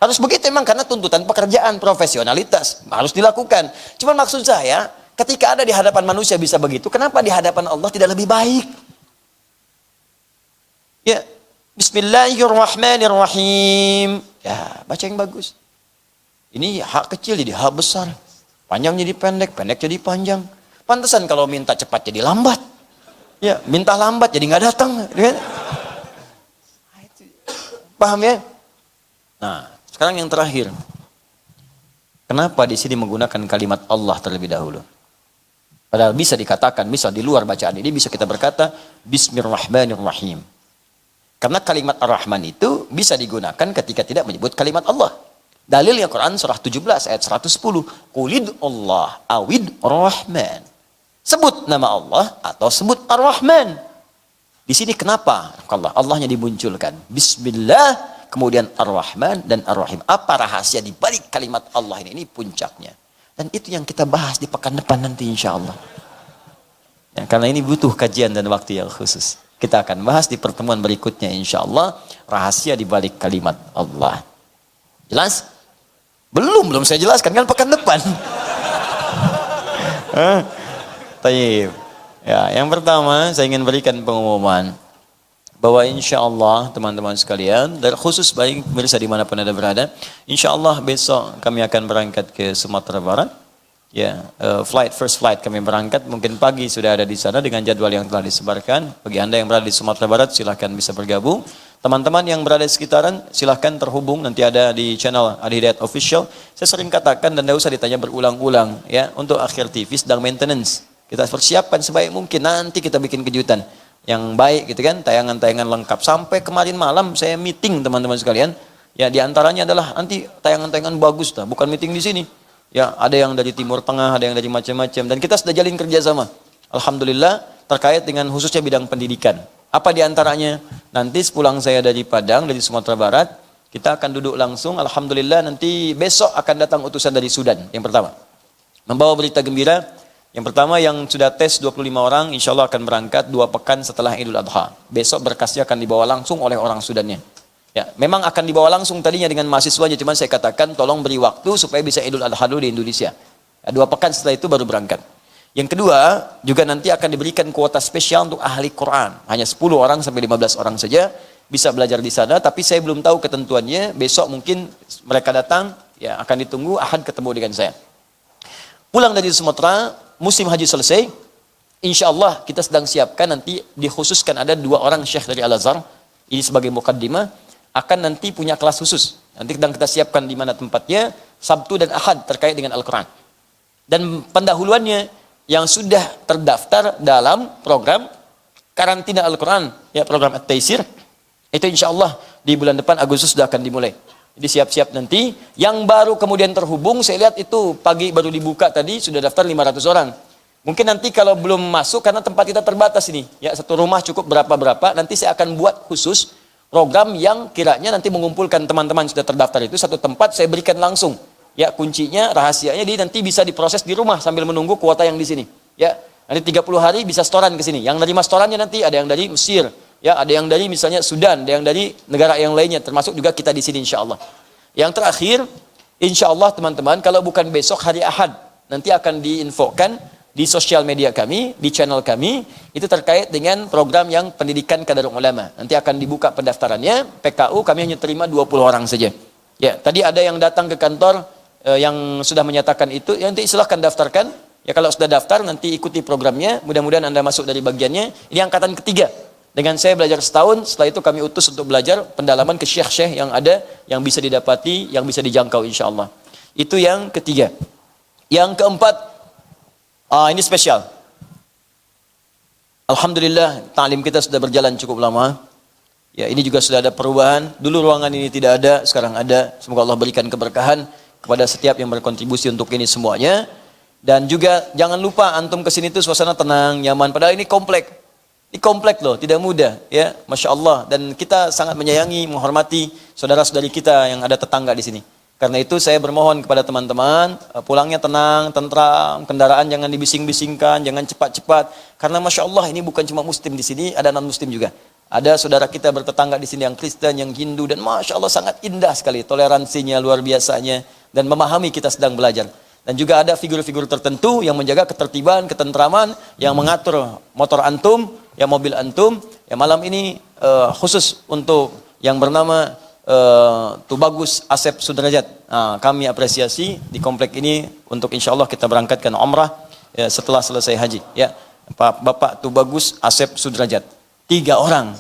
Harus begitu memang karena tuntutan pekerjaan, profesionalitas harus dilakukan. Cuman maksud saya, ketika ada di hadapan manusia bisa begitu, kenapa di hadapan Allah tidak lebih baik? Ya, Bismillahirrahmanirrahim. Ya, baca yang bagus. Ini hak kecil jadi hak besar. Panjang jadi pendek, pendek jadi panjang. Pantesan kalau minta cepat jadi lambat. Ya, minta lambat jadi nggak datang. Paham ya? Nah, sekarang yang terakhir. Kenapa di sini menggunakan kalimat Allah terlebih dahulu? Padahal bisa dikatakan, misal di luar bacaan ini bisa kita berkata Bismillahirrahmanirrahim. Karena kalimat Ar-Rahman itu bisa digunakan ketika tidak menyebut kalimat Allah. Dalilnya Quran surah 17 ayat 110. Qulid Allah awid Rahman. Sebut nama Allah atau sebut Ar-Rahman. Di sini kenapa? Allahnya dimunculkan. Bismillah, kemudian Ar-Rahman dan Ar-Rahim. Apa rahasia di balik kalimat Allah ini? Ini puncaknya. Dan itu yang kita bahas di pekan depan nanti insya Allah. Ya, karena ini butuh kajian dan waktu yang khusus. Kita akan bahas di pertemuan berikutnya insya Allah. Rahasia di balik kalimat Allah. Jelas? Belum saya jelaskan kan pekan depan. Tayyib. Ya, yang pertama saya ingin berikan pengumuman bahwa insya Allah teman-teman sekalian, dan khusus bagi pemirsa dimanapun Anda berada, insya Allah besok kami akan berangkat ke Sumatera Barat. Ya, first flight kami berangkat, mungkin pagi sudah ada di sana dengan jadwal yang telah disebarkan. Bagi Anda yang berada di Sumatera Barat silahkan bisa bergabung. Teman-teman yang berada di sekitaran silahkan terhubung, nanti ada di channel Adi Hidayat Official. Saya sering katakan dan tidak usah ditanya berulang-ulang ya, untuk Akhir TV sedang maintenance. Kita persiapkan sebaik mungkin, nanti kita bikin kejutan yang baik gitu kan, tayangan-tayangan lengkap. Sampai kemarin malam saya meeting teman-teman sekalian. Ya, di antaranya adalah nanti tayangan-tayangan bagus dah, bukan meeting di sini. Ya, ada yang dari Timur Tengah, ada yang dari macam-macam, dan kita sudah jalin kerjasama. Alhamdulillah terkait dengan khususnya bidang pendidikan. Apa di antaranya? Nanti sepulang saya dari Padang, dari Sumatera Barat, kita akan duduk langsung. Alhamdulillah nanti besok akan datang utusan dari Sudan yang pertama, membawa berita gembira. Yang pertama yang sudah tes 25 orang, insya Allah akan berangkat 2 pekan setelah Idul Adha. Besok berkasnya akan dibawa langsung oleh orang Sudannya. Ya, memang akan dibawa langsung tadinya dengan mahasiswanya, cuman saya katakan tolong beri waktu supaya bisa Idul Adha dulu di Indonesia. Ya, 2 pekan setelah itu baru berangkat. Yang kedua, juga nanti akan diberikan kuota spesial untuk ahli Quran. Hanya 10 orang sampai 15 orang saja bisa belajar di sana, tapi saya belum tahu ketentuannya. Besok mungkin mereka datang, ya akan ditunggu Ahad ketemu dengan saya. Pulang dari Sumatera, musim haji selesai, insya Allah kita sedang siapkan nanti dikhususkan ada 2 orang syekh dari Al-Azhar, ini sebagai mukaddimah, akan nanti punya kelas khusus. Nanti sedang kita siapkan di mana tempatnya, Sabtu dan Ahad terkait dengan Al-Quran. Dan pendahuluannya yang sudah terdaftar dalam program karantina Al-Quran, ya program At-Taisir, itu insya Allah di bulan depan Agustus sudah akan dimulai. Jadi siap-siap nanti. Yang baru kemudian terhubung, saya lihat itu pagi baru dibuka tadi, sudah daftar 500 orang. Mungkin nanti kalau belum masuk, karena tempat kita terbatas ini, ya satu rumah cukup berapa-berapa, nanti saya akan buat khusus program yang kiranya nanti mengumpulkan teman-teman sudah terdaftar itu satu tempat, saya berikan langsung. Ya, kuncinya, rahasianya, jadi nanti bisa diproses di rumah sambil menunggu kuota yang di sini. Ya, nanti 30 hari bisa setoran ke sini. Yang nerima setorannya nanti ada yang dari Mesir, ya, ada yang dari misalnya Sudan, ada yang dari negara yang lainnya, termasuk juga kita di sini insya Allah. Yang terakhir, insya Allah teman-teman, kalau bukan besok hari Ahad, nanti akan diinfokan di sosial media kami, di channel kami, itu terkait dengan program yang pendidikan kadar ulama. Nanti akan dibuka pendaftarannya, PKU kami hanya terima 20 orang saja. Ya, tadi ada yang datang ke kantor yang sudah menyatakan itu, ya nanti silahkan daftarkan. Ya kalau sudah daftar nanti ikuti programnya, mudah-mudahan Anda masuk dari bagiannya. Ini angkatan ketiga. Dengan saya belajar setahun, setelah itu kami utus untuk belajar pendalaman ke syekh-syekh yang ada, yang bisa didapati, yang bisa dijangkau insya Allah. Itu yang ketiga. Yang keempat, ini spesial. Alhamdulillah, ta'lim kita sudah berjalan cukup lama. Ya, ini juga sudah ada perubahan. Dulu ruangan ini tidak ada, sekarang ada. Semoga Allah berikan keberkahan kepada setiap yang berkontribusi untuk ini semuanya. Dan juga jangan lupa antum kesini itu suasana tenang, nyaman. Padahal ini komplek. Ini komplek loh, tidak mudah. Ya, Masya Allah. Dan kita sangat menyayangi, menghormati saudara-saudari kita yang ada tetangga di sini. Karena itu saya bermohon kepada teman-teman, pulangnya tenang, tentram, kendaraan jangan dibising-bisingkan, jangan cepat-cepat. Karena Masya Allah ini bukan cuma Muslim di sini, ada non-Muslim juga. Ada saudara kita bertetangga di sini yang Kristen, yang Hindu, dan Masya Allah sangat indah sekali toleransinya, luar biasanya, dan memahami kita sedang belajar. Dan juga ada figur-figur tertentu yang menjaga ketertiban, ketentraman, yang mengatur motor antum, ya mobil antum. Ya malam ini khusus untuk yang bernama Tubagus Asep Sudrajat. Kami apresiasi di komplek ini untuk insya Allah kita berangkatkan umrah ya, setelah selesai haji. Ya, Bapak Tubagus Asep Sudrajat. 3 orang.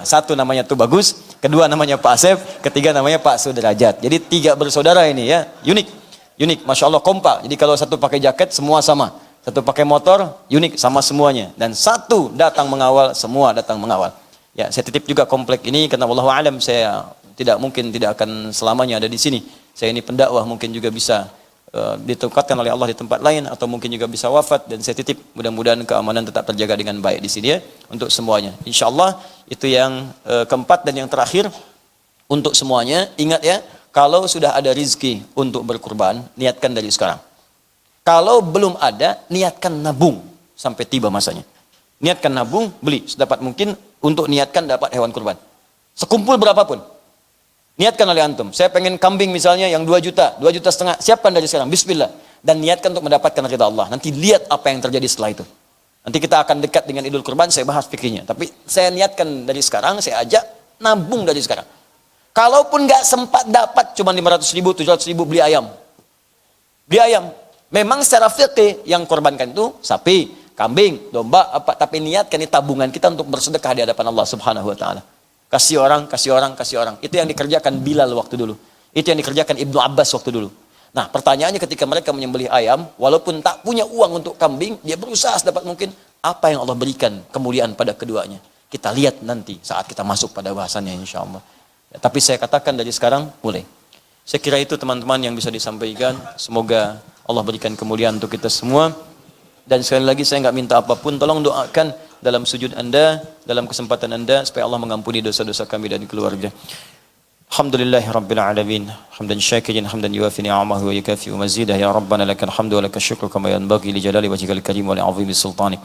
Satu namanya Tubagus, kedua namanya Pak Asep, ketiga namanya Pak Sudrajat. Jadi 3 bersaudara ini ya, unik, Masya Allah kompak. Jadi kalau satu pakai jaket semua sama, satu pakai motor unik sama semuanya, dan satu datang mengawal, semua datang mengawal. Ya, saya titip juga komplek ini karena wallahu alam saya tidak akan selamanya ada di sini. Saya ini pendakwah, mungkin juga bisa ditempatkan oleh Allah di tempat lain, atau mungkin juga bisa wafat, dan saya titip mudah-mudahan keamanan tetap terjaga dengan baik di sini ya untuk semuanya. Insyaallah itu yang keempat. Dan yang terakhir untuk semuanya, ingat ya, kalau sudah ada rizki untuk berkurban, niatkan dari sekarang. Kalau belum ada, niatkan nabung sampai tiba masanya. Niatkan nabung, beli sedapat mungkin untuk niatkan dapat hewan kurban. Sekumpul berapapun. Niatkan oleh antum. Saya pengen kambing misalnya yang 2 juta, 2,5 juta, siapkan dari sekarang. Bismillah. dan niatkan untuk mendapatkan ridha Allah. Nanti lihat apa yang terjadi setelah itu. Nanti kita akan dekat dengan Idul Kurban, saya bahas fikirnya. Tapi saya niatkan dari sekarang, saya ajak nabung dari sekarang. Kalaupun nggak sempat dapat cuma 500 ribu, 700 ribu, beli ayam. Beli ayam. Memang secara fikih yang korbankan itu sapi, kambing, domba, apa. Tapi niatkan ini tabungan kita untuk bersedekah di hadapan Allah Subhanahu Wa Taala. Kasih orang, kasih orang, kasih orang. Itu yang dikerjakan Bilal waktu dulu. Itu yang dikerjakan Ibnu Abbas waktu dulu. Nah, pertanyaannya ketika mereka menyembelih ayam, walaupun tak punya uang untuk kambing, dia berusaha sedapat mungkin apa yang Allah berikan kemuliaan pada keduanya. Kita lihat nanti saat kita masuk pada bahasannya insya Allah. Ya, tapi saya katakan dari sekarang, mulai. Saya kira itu teman-teman yang bisa disampaikan. Semoga Allah berikan kemuliaan untuk kita semua. Dan sekali lagi saya nggak minta apapun, tolong doakan dalam sujud Anda, dalam kesempatan Anda, supaya Allah mengampuni dosa-dosa kami dan keluarga. Alhamdulillahi Rabbil Alamin hamdan syakirin hamdan yuafi ni'amahu wa yukafi mazidah ya Rabbana lakal hamdu wa lakal syukru kama yanbaghi li jalali wajhikal karim wa li 'azimi sultanik.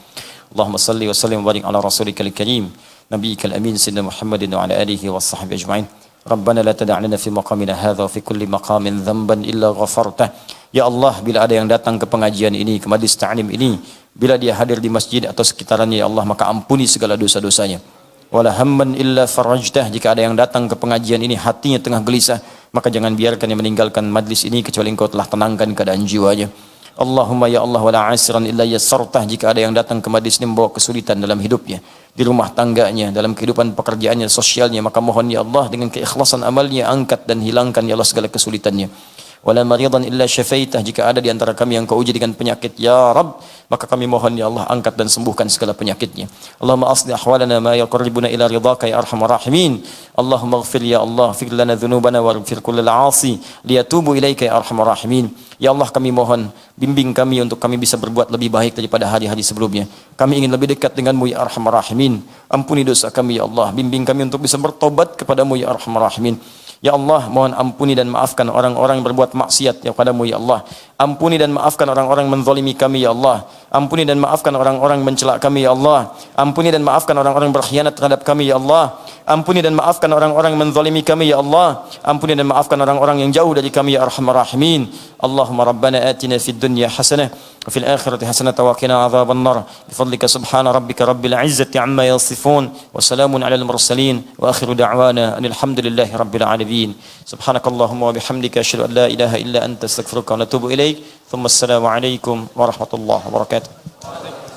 Allahumma salli wa sallim wa barik ala rasulikal karim nabiyyikal amin sayyidina Muhammadin wa ala alihi wa sahbihi ajma'in. Rabbana la tada' lana fi maqamina hadha wa fi kulli maqamin dhanban illa ghafartah. Ya Allah, bila ada yang datang ke pengajian ini, ke majlis ta'lim ini, bila dia hadir di masjid atau sekitarannya, ya Allah, maka ampuni segala dosa-dosanya. Wala hamman illa farajtah, jika ada yang datang ke pengajian ini hatinya tengah gelisah, maka jangan biarkan dia meninggalkan majlis ini kecuali engkau telah tenangkan keadaan jiwanya. Allahumma ya Allah wala asran illa yassartah, jika ada yang datang ke majlis ini membawa kesulitan dalam hidupnya, di rumah tangganya, dalam kehidupan pekerjaannya, sosialnya, maka mohon ya Allah dengan keikhlasan amalnya angkat dan hilangkan ya Allah segala kesulitannya. Wala maridan illa syafaitah, jika ada di antara kami yang kau uji dengan penyakit ya Rabb, maka kami mohon ya Allah angkat dan sembuhkan segala penyakitnya. Allahumma aslih ahwalana ma yaqarribuna ila ridhaka ya arhamar rahimin. Allahumma ighfir ya Allah, ighfir lana dhunubana waghfir kullal 'asi liyatubu ilaika ya arhamar rahimin. Ya Allah, kami mohon bimbing kami untuk kami bisa berbuat lebih baik daripada hari-hari sebelumnya. Kami ingin lebih dekat denganmu ya arhamar rahimin. Ampuni dosa kami ya Allah, bimbing kami untuk bisa bertobat kepadamu ya arhamar rahimin. Ya Allah, mohon ampuni dan maafkan orang-orang yang berbuat maksiat ya padamu ya Allah. Ampuni dan maafkan orang-orang yang menzalimi kami ya Allah. Ampuni dan maafkan orang-orang yang mencela kami ya Allah. Ampuni dan maafkan orang-orang yang berkhianat terhadap kami ya Allah. Ampuni dan maafkan orang-orang yang menzalimi kami ya Allah. Ampuni dan maafkan orang-orang yang jauh dari kami ya arhamar rahimin. Allahumma rabbana atina fid dunya hasanah wa fil akhirati hasanah wa qina adzaban nar. Bifadlika subhana rabbika rabbil izzati amma yasifun wa salamun alal mursalin wa akhiru da'wana alhamdulillahi rabbil alamin. Subhanakallahumma wa bihamdika asyhadu an la ilaha illa anta astaghfiruka wa atubu ilaik. Thumma assalamu alaikum warahmatullahi wabarakatuh.